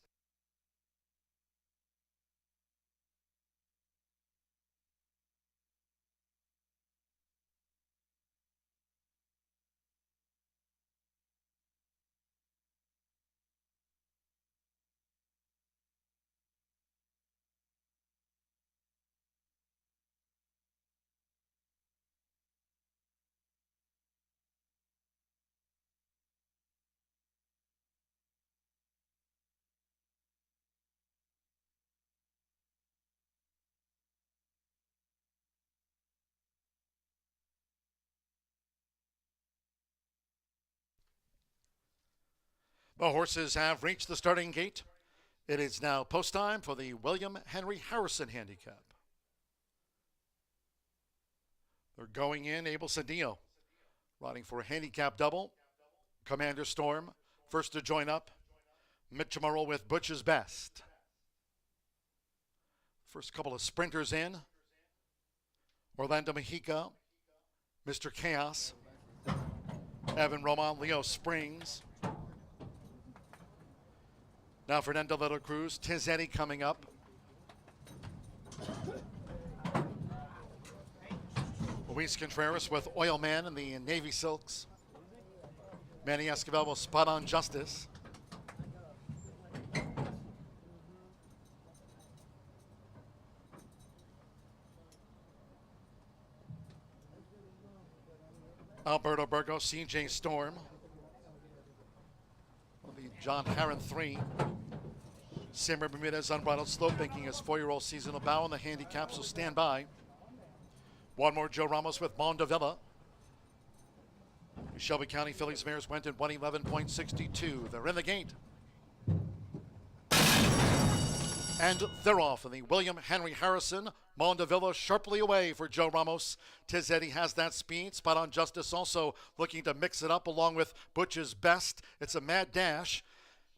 The horses have reached the starting gate. It is now post time for the William Henry Harrison Handicap. They're going in. Abel Cedillo riding for a handicap double. Commander Storm first to join up. Mitch Morrow with Butch's Best. First couple of sprinters in. Orlando Mexica, Mr. Chaos, Evan Roman, Leo Springs. Now Fernando de la Cruz, Tizzetti coming up. Luis Contreras with Oil Man in the Navy Silks. Manny Escobar will Spot on Justice. Alberto Burgos, CJ Storm. The John Herron 3. Samuel Bermudez, Unbridled Slope, making his 4-year-old seasonal bow in the handicap, so stand by. One more, Joe Ramos with Mondavilla. Shelby County Phillies Mares went in 111.62. They're in the gate. And they're off in the William Henry Harrison. Mondavilla sharply away for Joe Ramos. Tiz Eddie has that speed. Spot on Justice also looking to mix it up along with Butch's Best. It's a mad dash.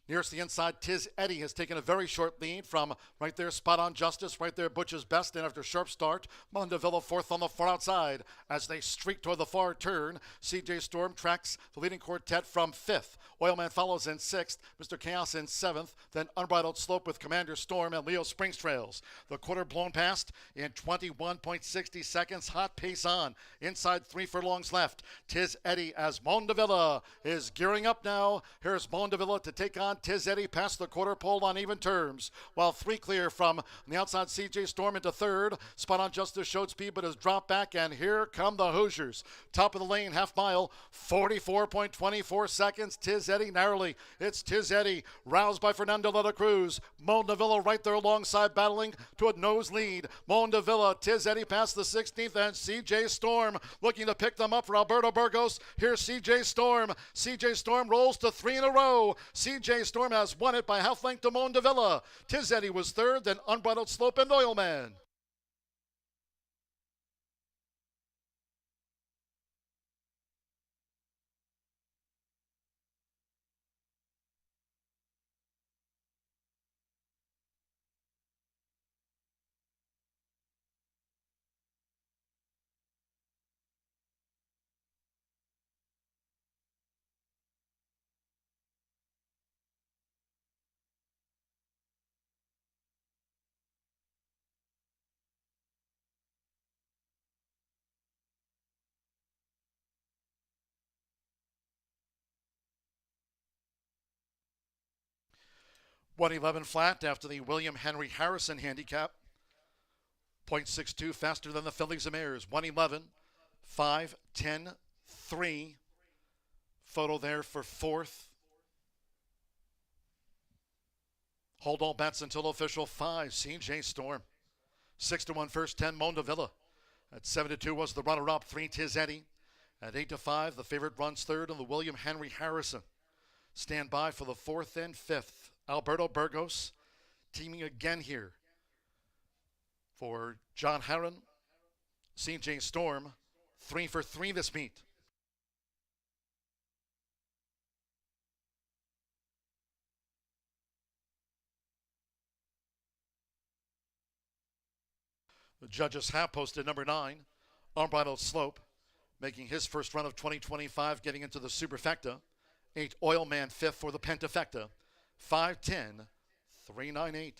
Nearest the inside, Tiz Eddie has taken a very short lead from right there, Spot on Justice, right there, Butch's Best, and after sharp start, Mondavilla fourth on the far outside as they streak toward the far turn. CJ Storm tracks the leading quartet from fifth. Oilman follows in sixth, Mr. Chaos in seventh, then Unbridled Slope with Commander Storm and Leo Springs trails. The quarter blown past in 21.60 seconds, hot pace on. Inside 3 furlongs left. Tiz Eddie as Mondavilla is gearing up now. Here's Mondavilla to take on Tiz Eddie past the quarter pole on even terms, while 3 clear from the outside. CJ Storm into third. Spot on Justice showed speed but has dropped back, and here come the Hoosiers. Top of the lane, half mile, 44.24 seconds. Tiz Eddie narrowly. It's Tiz Eddie, roused by Fernando de la Cruz. Mondavilla right there alongside, battling to a nose lead. Mondavilla, Tiz Eddie past the 16th, and CJ Storm looking to pick them up for Alberto Burgos. Here's CJ Storm. CJ Storm rolls to 3 in a row. CJ Storm has won it by half length to Mondavilla. Tiz Eddie was third, then Unbridled Slope and Oilman. .111 flat after the William Henry Harrison handicap. 0.62 faster than the Phillies and Mares. 111, 5, 10, 3. Photo there for fourth. Hold all bets until official 5. CJ Storm. 6-1 first, 10 Mondavilla. At 7-2 was the runner-up, 3 Tiz Eddie. At 8-5, the favorite runs third on the William Henry Harrison. Stand by for the fourth and fifth. Alberto Burgos teaming again here for John Herron. CJ Storm, 3 for 3 this meet. The judges have posted number 9, Unbridled Slope, making his first run of 2025, getting into the Superfecta. 8 Oilman 5th for the Pentafecta. 5-10, 3-9-8.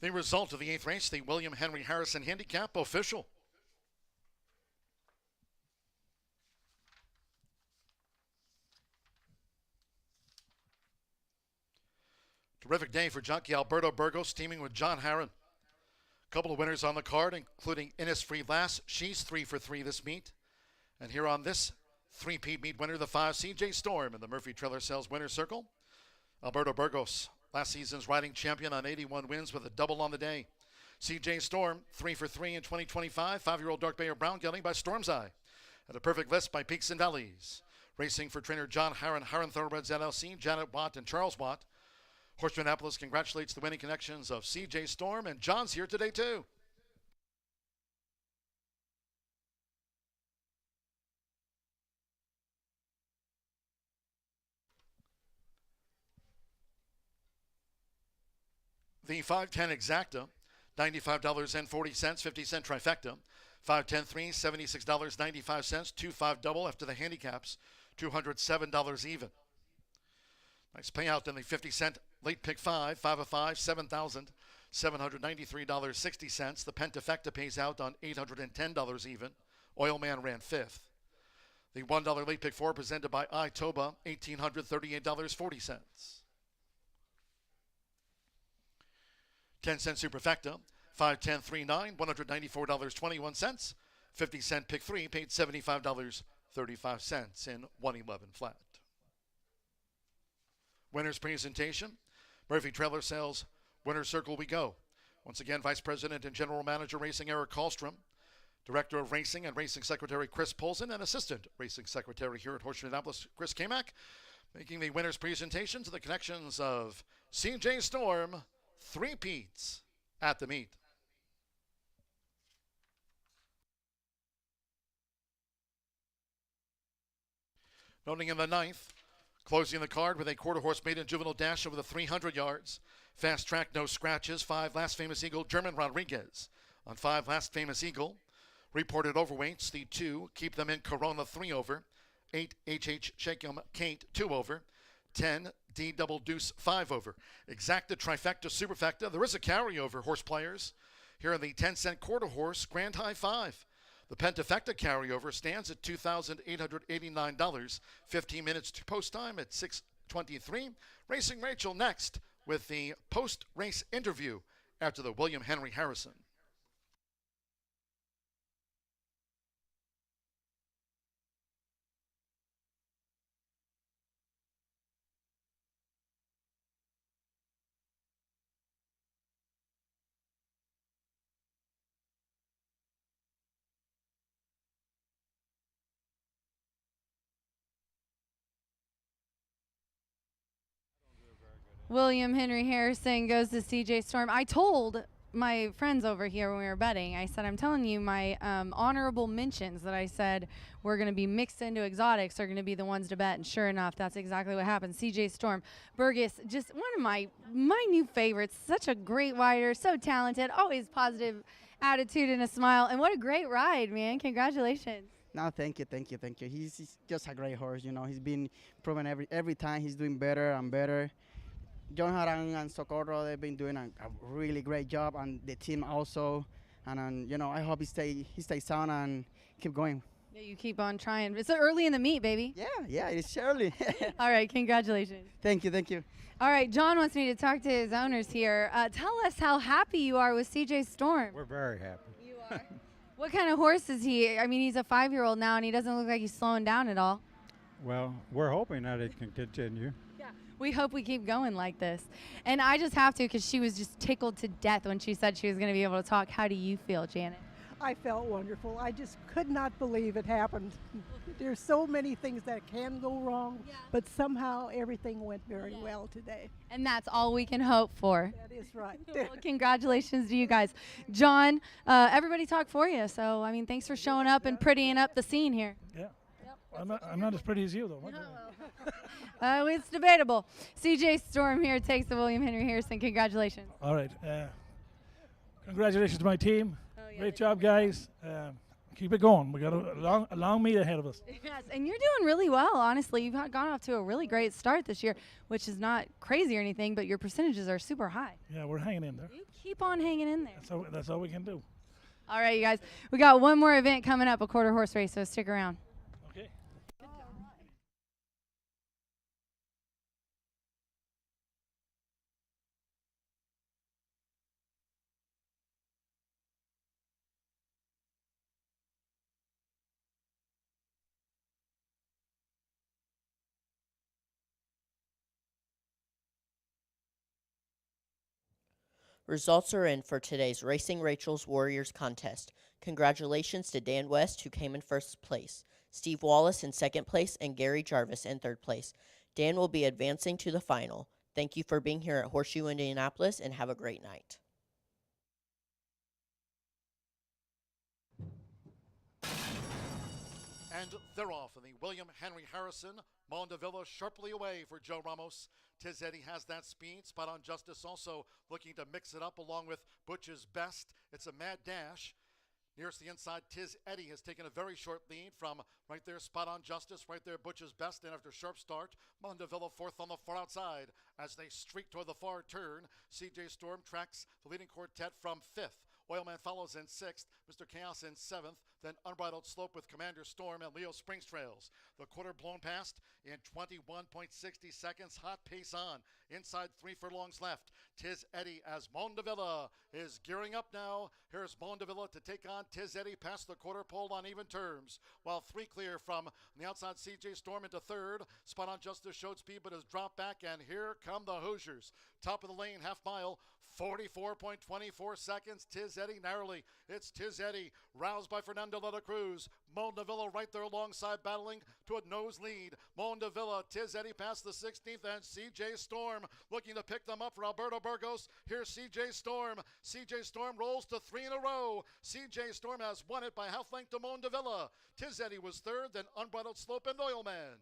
The result of the 8th race, the William Henry Harrison Handicap official. Terrific day for Junkie Alberto Burgos teaming with John Herron. A couple of winners on the card, including Innisfree Lass. She's 3 for 3 this meet. And here on this Three-peat meet winner, the 5 CJ Storm in the Murphy Trailer Sales Winner's Circle. Alberto Burgos, last season's riding champion on 81 wins with a double on the day. CJ Storm, 3 for 3 in 2025. 5-year-old Dark Bayer Brown gelding by Storm's Eye. And a perfect list by Peaks and Valleys. Racing for trainer John Harron, Harron Thoroughbreds LLC, Janet Watt, and Charles Watt. Horseshoe Indianapolis congratulates the winning connections of CJ Storm, and John's here today too. The 510 exacta, $95.40, 50-cent trifecta. 510-3, $76.95, 2-5 double after the handicaps, $207 even. Nice payout in the 50-cent late pick 5, 5 of 5, $7,793.60. The pentafecta pays out on $810 even. Oil Man ran 5th. The $1 late pick 4 presented by iToba, $1,838.40. 10-cent superfecta, 51039, $194.21. 50-cent pick 3 paid $75.35 in 111 flat. Winner's presentation, Murphy Trailer Sales Winner's Circle we go. Once again, Vice President and General Manager Racing Eric Kallstrom, Director of Racing and Racing Secretary Chris Polson, and Assistant Racing Secretary here at Horseshoe Indianapolis, Chris Kamak, making the winner's presentation to the connections of CJ Storm, 3-peats at the meet. Noting in the 9th, closing the card with a quarter-horse maiden juvenile dash over the 300 yards. Fast track, no scratches. 5 Last Famous Eagle, German Rodriguez. On 5 Last Famous Eagle, reported overweights, the 2, Keep Them in Corona, 3 over. 8 H.H. Shakem Kate, 2 over. 10 D Double Deuce, 5 over. Exacta, trifecta, superfecta. There is a carryover, horse players. Here in the 10-cent quarter horse, Grand High 5. The pentafecta carryover stands at $2,889. 15 minutes to post time at 6:23. Racing Rachel next with the post-race interview after the William Henry Harrison. William Henry Harrison goes to CJ Storm. I told my friends over here when we were betting, I said, I'm telling you, my honorable mentions that I said were going to be mixed into exotics are going to be the ones to bet. And sure enough, that's exactly what happened. CJ Storm. Burgess, just one of my new favorites. Such a great rider, so talented, always positive attitude and a smile. And what a great ride, man. Congratulations. No, thank you. He's just a great horse. You know, he's been proven every time he's doing better and better. John Harang and Socorro, they've been doing a really great job, and the team also. And you know, I hope he stays sound and keep going. Yeah, you keep on trying. It's early in the meet, baby. Yeah, it's early. All right, congratulations. Thank you. All right, John wants me to talk to his owners here. Tell us how happy you are with CJ Storm. We're very happy. You are. What kind of horse is he? I mean, he's a 5-year-old now, and he doesn't look like he's slowing down at all. Well, we're hoping that it can continue. We hope we keep going like this. And I just have to, because she was just tickled to death when she said she was going to be able to talk. How do you feel, Janet? I felt wonderful. I just could not believe it happened. There's so many things that can go wrong, but somehow everything went very well today. And that's all we can hope for. That is right. Well, congratulations to you guys. John, everybody talked for you. So, I mean, thanks for showing up and prettying up the scene here. Yeah. I'm not as pretty as you, though. It's debatable. CJ Storm here takes the William Henry Harrison. Congratulations. All right. Congratulations to my team. Great job, guys. Keep it going. We got a long meet ahead of us. Yes, and you're doing really well, honestly. You've gone off to a really great start this year, which is not crazy or anything, but your percentages are super high. Yeah, we're hanging in there. You keep on hanging in there. That's all we can do. All right, you guys. We got one more event coming up, a quarter horse race, so stick around. Results are in for today's Racing Rachel's Warriors contest. Congratulations to Dan West, who came in first place, Steve Wallace in second place, and Gary Jarvis in third place. Dan will be advancing to the final. Thank you for being here at Horseshoe Indianapolis, and have a great night. And they're off in the William Henry Harrison. Mondavilla sharply away for Joe Ramos. Tiz Eddie has that speed. Spot on Justice also looking to mix it up along with Butch's Best. It's a mad dash. Nearest the inside, Tiz Eddie has taken a very short lead from right there, Spot on Justice, right there, Butch's Best, and after sharp start, Mondavilla fourth on the far outside as they streak toward the far turn. CJ Storm tracks the leading quartet from fifth. Oilman follows in sixth, Mr. Chaos in seventh, then Unbridled Slope with Commander Storm and Leo Springs trails. The quarter blown past in 21.60 seconds, hot pace on. Inside 3 furlongs left. Tiz Eddie as Mondavilla is gearing up now. Here's Mondavilla to take on Tiz Eddie past the quarter pole on even terms, while 3 clear from the outside. CJ Storm into third. Spot on Justice showed speed but has dropped back, and here come the Hoosiers. Top of the lane, half mile, 44.24 seconds. Tiz Eddie narrowly. It's Tiz Eddie, roused by Fernando de la Cruz. Mondavilla right there alongside, battling to a nose lead. Mondavilla, Tiz Eddie past the 16th, and CJ Storm looking to pick them up for Alberto Burgos. Here's CJ Storm. CJ Storm rolls to 3 in a row. CJ Storm has won it by half length to Mondavilla. Tiz Eddie was third, then Unbridled Slope and Oilman.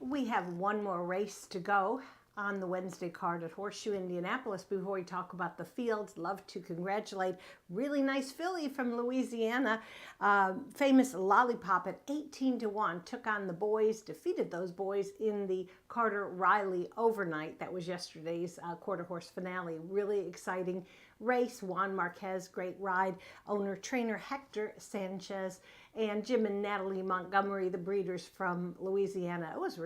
We have one more race to go. on the Wednesday card at Horseshoe Indianapolis. Before we talk about the fields, love to congratulate really nice filly from Louisiana, famous Lollipop at 18-1, took on the boys, defeated those boys in the Carter Riley overnight. That was yesterday's quarter horse finale. Really exciting race. Juan Marquez, great ride. Owner trainer Hector Sanchez and Jim and Natalie Montgomery, the breeders from Louisiana. It was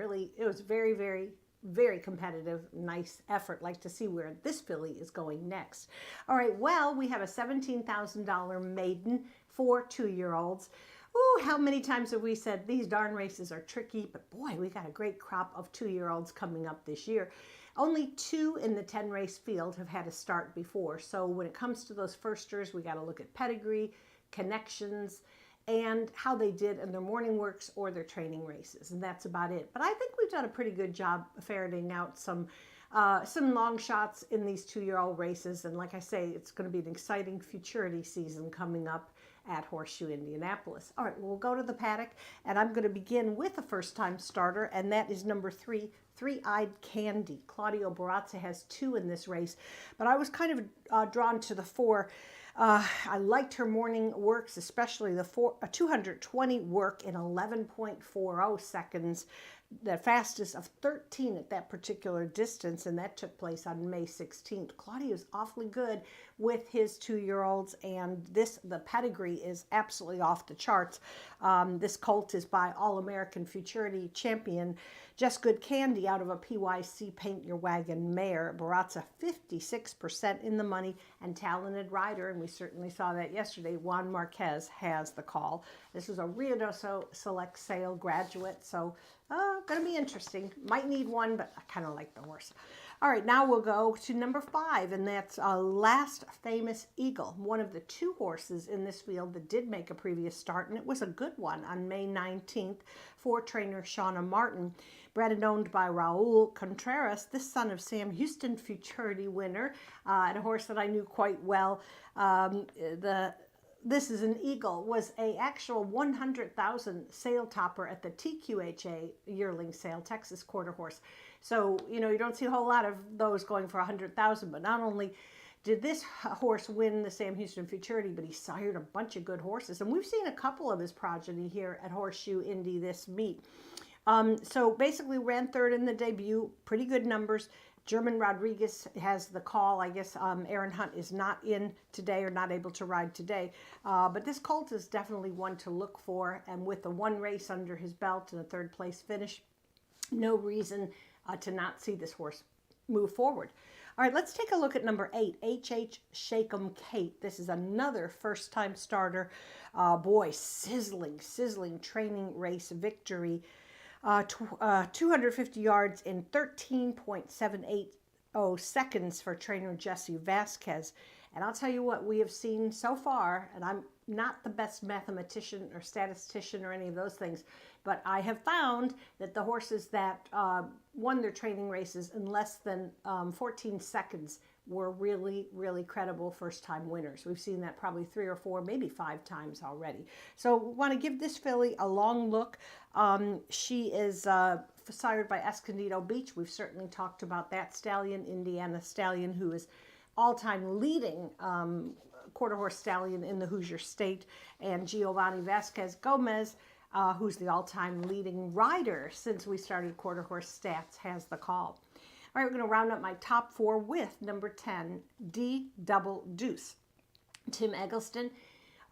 very, very, very competitive, nice effort. Like to see where this filly is going next. All right, well, we have a $17,000 maiden for 2-year-olds. Ooh, how many times have we said these darn races are tricky, but boy, we got a great crop of 2-year-olds coming up this year. Only 2 in the 10-race field have had a start before. So when it comes to those firsters, we got to look at pedigree, connections, and how they did in their morning works or their training races, and that's about it. But I think we've done a pretty good job ferreting out some long shots in these 2-year-old races, and like I say, it's going to be an exciting futurity season coming up at Horseshoe Indianapolis. All right, well, we'll go to the paddock, and I'm going to begin with a first-time starter, and that is number 3, Three-Eyed Candy. Claudio Barazza has 2 in this race, but I was kind of drawn to the 4. I liked her morning works, especially the 220 work in 11.40 seconds, the fastest of 13 at that particular distance, and that took place on May 16th. Claudio's awfully good with his 2-year-olds, and the pedigree is absolutely off the charts. This colt is by All-American Futurity champion Just Good Candy out of a PYC Paint Your Wagon mare. Barazza 56% in the money, and talented rider, and we certainly saw that yesterday. Juan Marquez has the call. This is a Riodoso Select Sale graduate, so going to be interesting. Might need one, but I kind of like the horse. All right, now we'll go to number 5, and that's Last Famous Eagle, one of the 2 horses in this field that did make a previous start, and it was a good one on May 19th for trainer Shauna Martin. Bred and owned by Raul Contreras, this son of Sam Houston Futurity winner, and a horse that I knew quite well. This is an Eagle, was a actual 100,000 sale topper at the TQHA yearling sale, Texas quarter horse. So, you don't see a whole lot of those going for 100,000, but not only did this horse win the Sam Houston Futurity, but he sired a bunch of good horses. And we've seen a couple of his progeny here at Horseshoe Indy this meet. So basically ran 3rd in the debut, pretty good numbers. German Rodriguez has the call. I guess Aaron Hunt is not in today or not able to ride today. But this colt is definitely one to look for. And with the 1 race under his belt and a 3rd place finish, no reason to not see this horse move forward. All right, let's take a look at number 8, H.H. Shakem Kate. This is another first-time starter. Boy, sizzling training race victory. 250 yards in 13.780 seconds for trainer Jesse Vasquez. And I'll tell you what we have seen so far, and I'm not the best mathematician or statistician or any of those things, but I have found that the horses that won their training races in less than 14 seconds were really, really credible first-time winners. We've seen that probably 3 or 4, maybe 5 times already. So we want to give this filly a long look. She is sired by Escondido Beach. We've certainly talked about that stallion, Indiana Stallion, who is all-time leading quarter horse stallion in the Hoosier State, and Giovanni Vasquez Gomez, who's the all-time leading rider since we started Quarter Horse Stats, has the call. All right, we're going to round up my top 4 with number 10, D Double Deuce. Tim Eggleston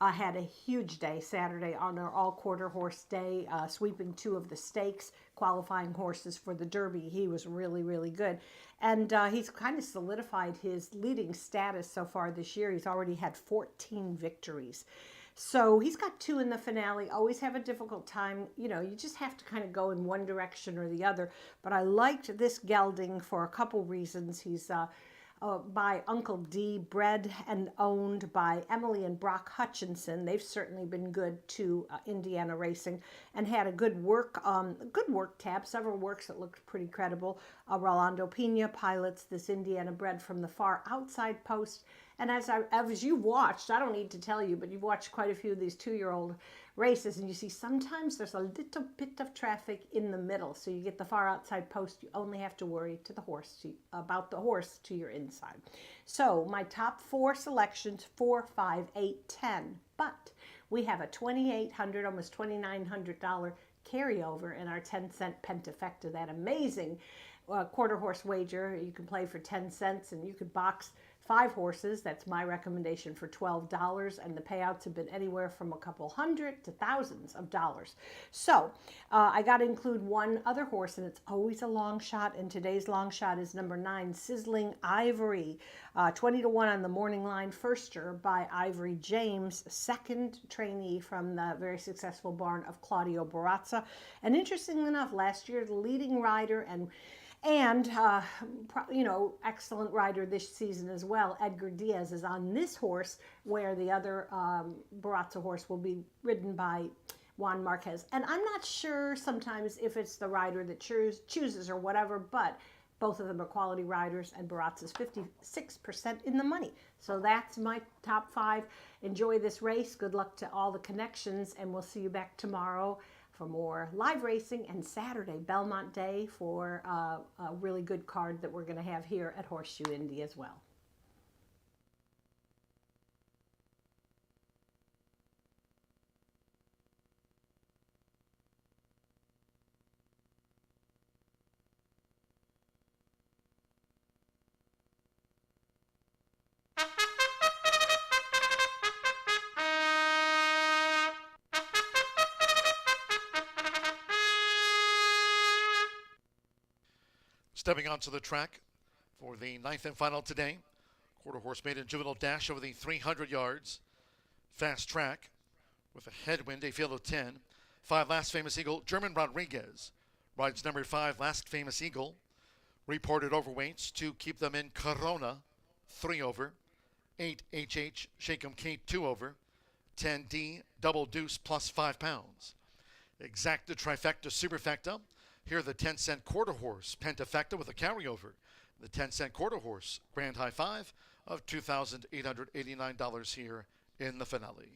had a huge day Saturday on our all-quarter horse day, sweeping 2 of the stakes, qualifying horses for the Derby. He was really, really good. And he's kind of solidified his leading status so far this year. He's already had 14 victories. So he's got 2 in the finale. Always have a difficult time. You just have to kind of go in one direction or the other. But I liked this gelding for a couple reasons. He's by Uncle D, bred and owned by Emily and Brock Hutchinson. They've certainly been good to Indiana racing and had a good work tab, several works that looked pretty credible. Rolando Pena pilots this Indiana bred from the far outside post. And as you've watched, I don't need to tell you, but you've watched quite a few of these 2-year-old races, and you see sometimes there's a little bit of traffic in the middle, so you get the far outside post. You only have to worry about the horse to your inside. So my top 4 selections, 4, 5, 8, 10, but we have a $2,800, almost $2,900 carryover in our 10-cent pentafecta, that amazing quarter horse wager. You can play for 10 cents and you could box 5 horses. That's my recommendation for $12, and the payouts have been anywhere from a couple hundred to thousands of dollars. So I got to include one other horse, and it's always a long shot, and today's long shot is number 9, Sizzling Ivory, 20-1 on the morning line, firster by Ivory James, second trainee from the very successful barn of Claudio Barazza. And interestingly enough, last year the leading rider and excellent rider this season as well, Edgar Diaz, is on this horse, where the other Barazza horse will be ridden by Juan Marquez. And I'm not sure sometimes if it's the rider that chooses or whatever, but both of them are quality riders, and Barazza's 56% in the money. So that's my top 5. Enjoy this race. Good luck to all the connections, and we'll see you back tomorrow for more live racing, and Saturday, Belmont Day, for a really good card that we're going to have here at Horseshoe Indy as well. Stepping onto the track for the 9th and final today, quarter horse maiden juvenile dash over the 300 yards. Fast track with a headwind, a field of 10. 5 Last Famous Eagle, German Rodriguez rides number 5 Last Famous Eagle. Reported overweights to keep them in Corona, 3 over. 8 HH Shakem K, 2 over. 10 D Double Deuce plus 5 pounds. Exacta Trifecta Superfecta. Here the 10-cent quarter horse pentafecta with a carryover. The 10-cent quarter horse grand high 5 of $2,889 here in the finale.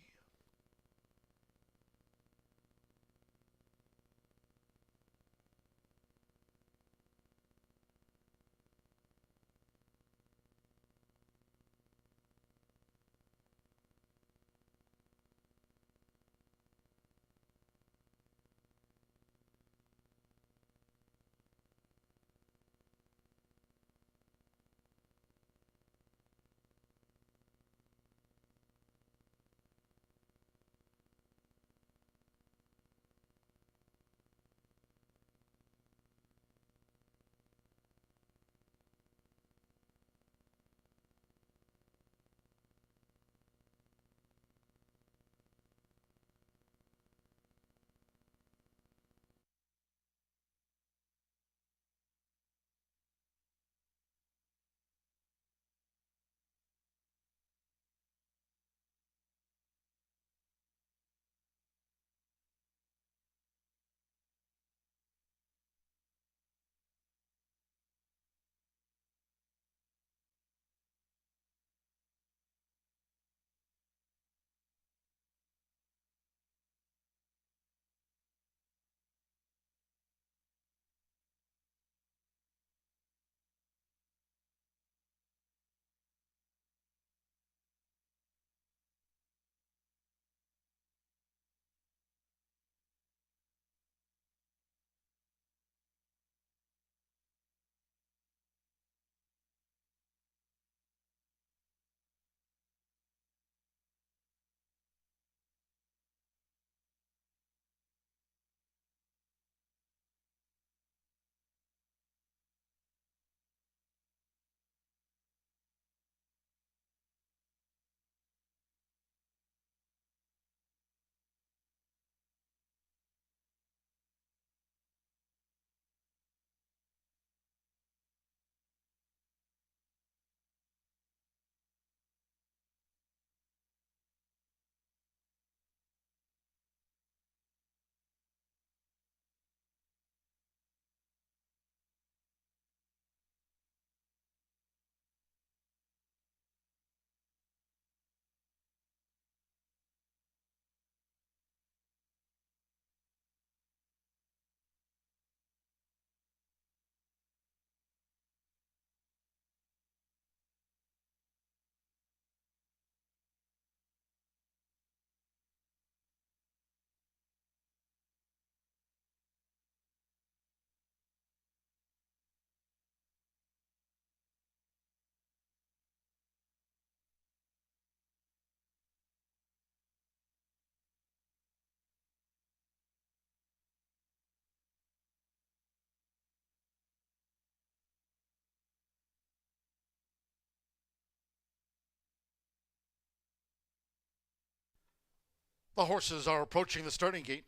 The horses are approaching the starting gate.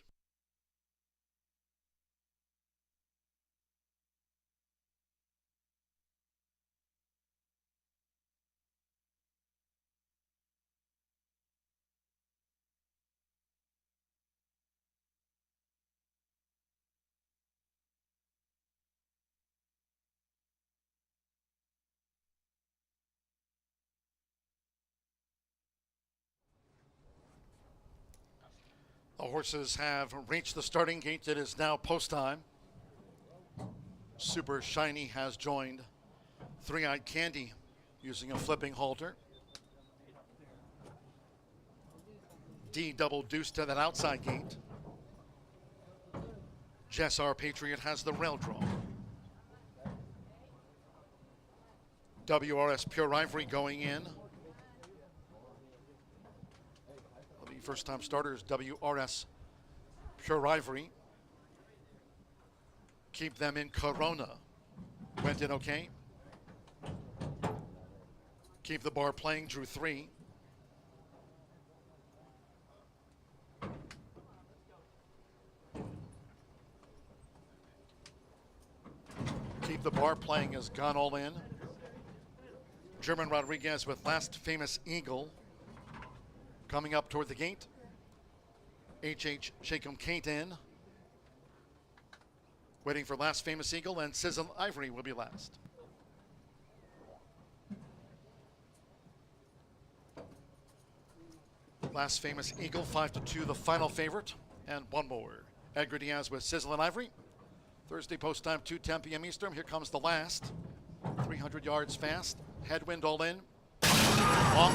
The horses have reached the starting gate. It is now post time. Super Shiny has joined Three-Eyed Candy using a flipping halter. D Double Deuce to that outside gate. Jess R. Patriot has the rail draw. WRS Pure Ivory going in. The first time starters, WRS Pure Ivory. Keep them in Corona. Went in okay. Keep the bar playing, drew 3. Keep the bar playing has gone all in. German Rodriguez with Last Famous Eagle coming up toward the gate. H.H. Shakem Kate in. Waiting for Last Famous Eagle, and Sizzle Ivory will be last. Last Famous Eagle, 5-2, the final favorite. And one more. Edgar Diaz with Sizzle and Ivory. Thursday post time, 2:10 p.m. Eastern. Here comes the last. 300 yards fast. Headwind all in. Long.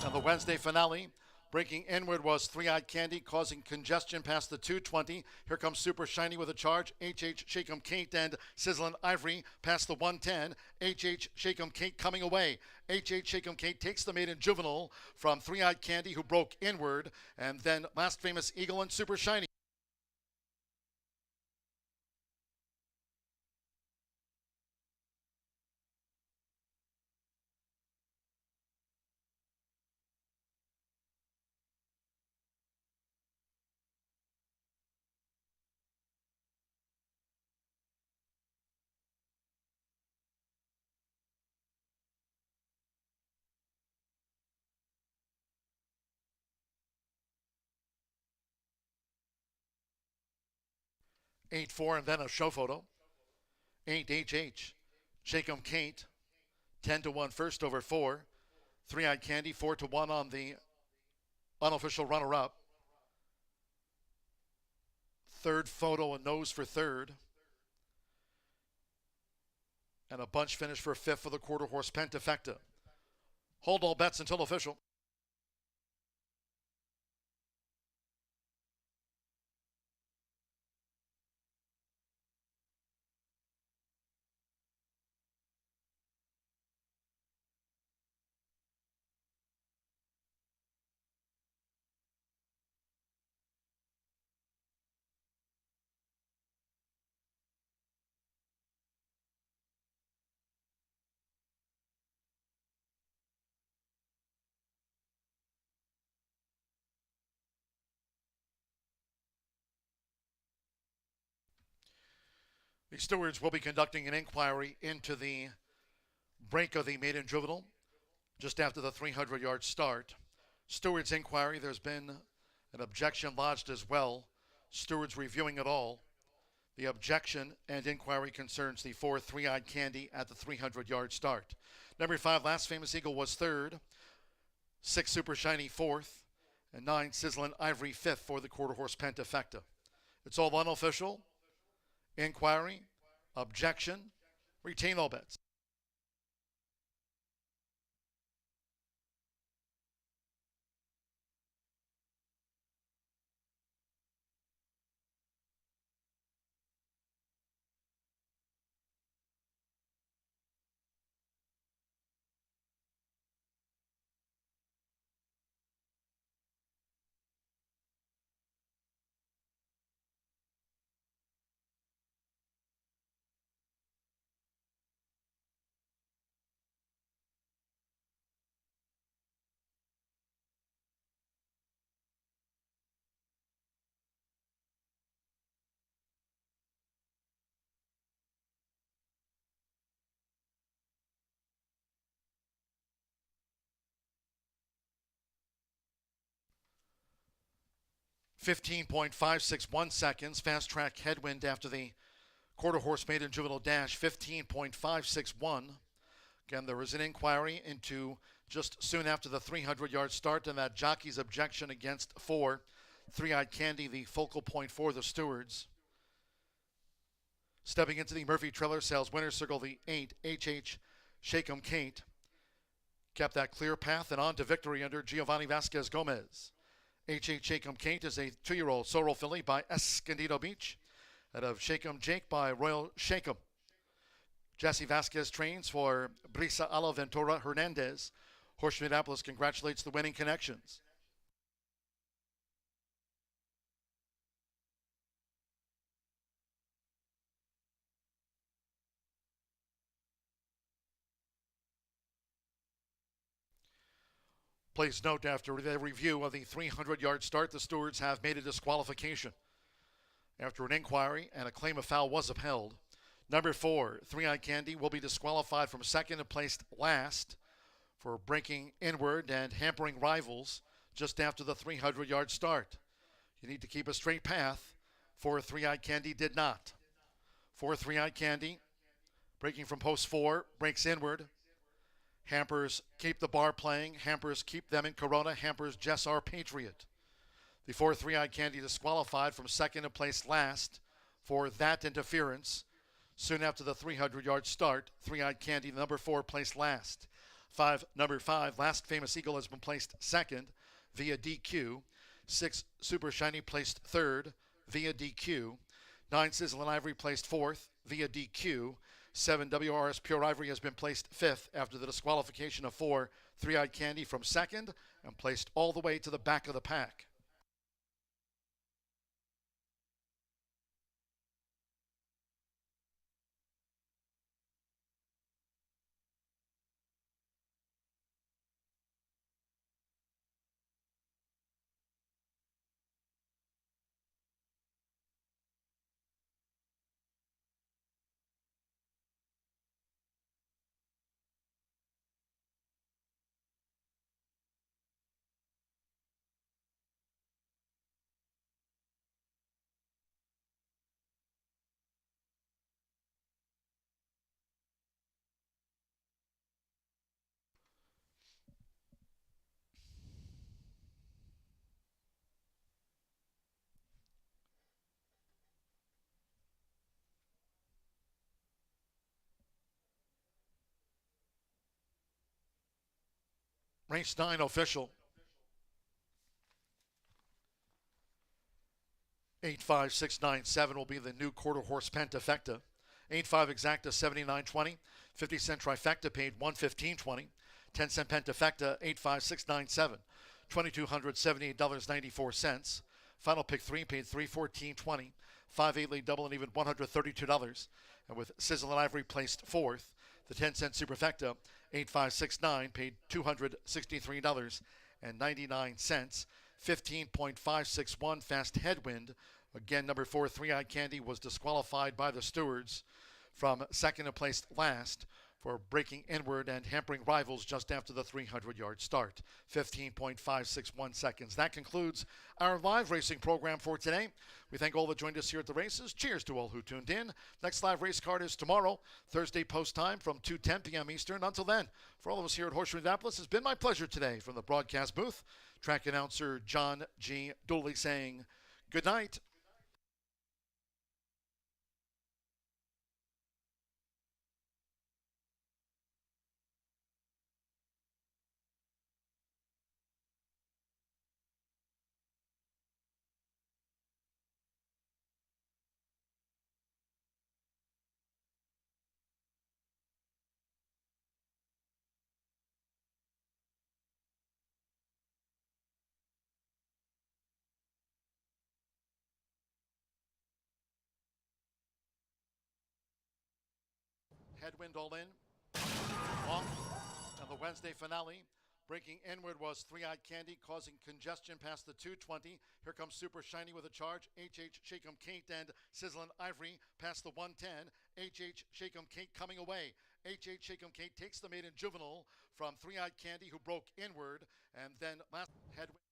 And the Wednesday finale. Breaking inward was Three-Eyed Candy, causing congestion past the 220. Here comes Super Shiny with a charge. H.H. Shakem Kate and Sizzlin' Ivory past the 110. H.H. Shakem Kate coming away. H.H. Shakem Kate takes the maiden juvenile from Three-Eyed Candy, who broke inward. And then Last Famous Eagle and Super Shiny. 8-4 and then a show photo. 8 H.H. Shakem Kate, 10-1 first over 4. Three-Eyed Candy, 4-1 on the unofficial runner-up. Third photo, a nose for third. And a bunch finish for fifth for the quarter horse Pentafecta. Hold all bets until official. The stewards will be conducting an inquiry into the break of the maiden juvenile just after the 300-yard start. Stewards inquiry, there's been an objection lodged as well. Stewards reviewing it all. The objection and inquiry concerns the 4 Three-Eyed Candy at the 300-yard start. Number 5, Last Famous Eagle was third. 6 Super Shiny fourth. And 9 Sizzlin' Ivory fifth for the quarter horse Pentafecta. It's all unofficial. Inquiry, objection, retain all bets. 15.561 seconds. Fast track headwind after the quarter horse maiden juvenile dash, 15.561. Again, there was an inquiry into just soon after the 300-yard start and that jockey's objection against 4. Three-Eyed Candy, the focal point for the stewards. Stepping into the Murphy Trailer Sales winner's circle, the 8, H.H. Shake 'em Kate. Kept that clear path and on to victory under Giovanni Vasquez Gomez. H.H. Shake 'em Kate is a 2-year-old sorrel filly by Escondido Beach. Out of Shake 'em Jake by Royal Shake 'em. Jesse Vasquez trains for Brisa Ala Ventura Hernandez. Horseshoe Indianapolis congratulates the winning connections. Please note, after the review of the 300-yard start, the stewards have made a disqualification. After an inquiry and a claim of foul was upheld. Number 4, Three-Eyed Candy, will be disqualified from second and placed last for breaking inward and hampering rivals just after the 300-yard start. You need to keep a straight path. 4, Three-Eyed Candy did not. 4, Three-Eyed Candy, breaking from post 4, breaks inward. Hampers keep the bar playing. Hampers keep them in Corona. Hampers Jess R. Patriot. The 4, Three-Eyed Candy disqualified from second and placed last for that interference. Soon after the 300-yard start, Three-Eyed Candy, number 4, placed last. Number 5, Last Famous Eagle, has been placed second via DQ. 6, Super Shiny, placed third via DQ. 9, Sizzle and Ivory, placed fourth via DQ. 7, WRS Pure Ivory has been placed fifth after the disqualification of 4, Three-Eyed Candy, from second and placed all the way to the back of the pack. Race 9 official. 85697 will be the new quarter horse pentafecta. 8-5 exacta 79.20. 50 cent trifecta paid 115.20. 10 cent pentafecta 85697. $2,278.94. Final pick 3 paid $314.20. 5-8 late double and even $132. And with Sizzle and Ivory placed fourth, the 10 cent superfecta 8569 paid $263.99. 15.561 fast headwind. Again, number 4, Three-Eyed Candy, was disqualified by the stewards from second and placed last for breaking inward and hampering rivals just after the 300-yard start. 15.561 seconds. That concludes our live racing program for today. We thank all that joined us here at the races. Cheers to all who tuned in. Next live race card is tomorrow, Thursday post time from 2:10 p.m. Eastern. Until then, for all of us here at Horseshoe Indianapolis, it's been my pleasure today from the broadcast booth. Track announcer John G. Dooley saying good night. Headwind all in. Off. And the Wednesday finale. Breaking inward was Three-Eyed Candy, causing congestion past the 220. Here comes Super Shiny with a charge. H.H. Shake 'em Kate and Sizzlin' Ivory past the 110. H.H. Shake 'em Kate coming away. H.H. Shake 'em Kate takes the maiden juvenile from Three-Eyed Candy, who broke inward. And then last headwind.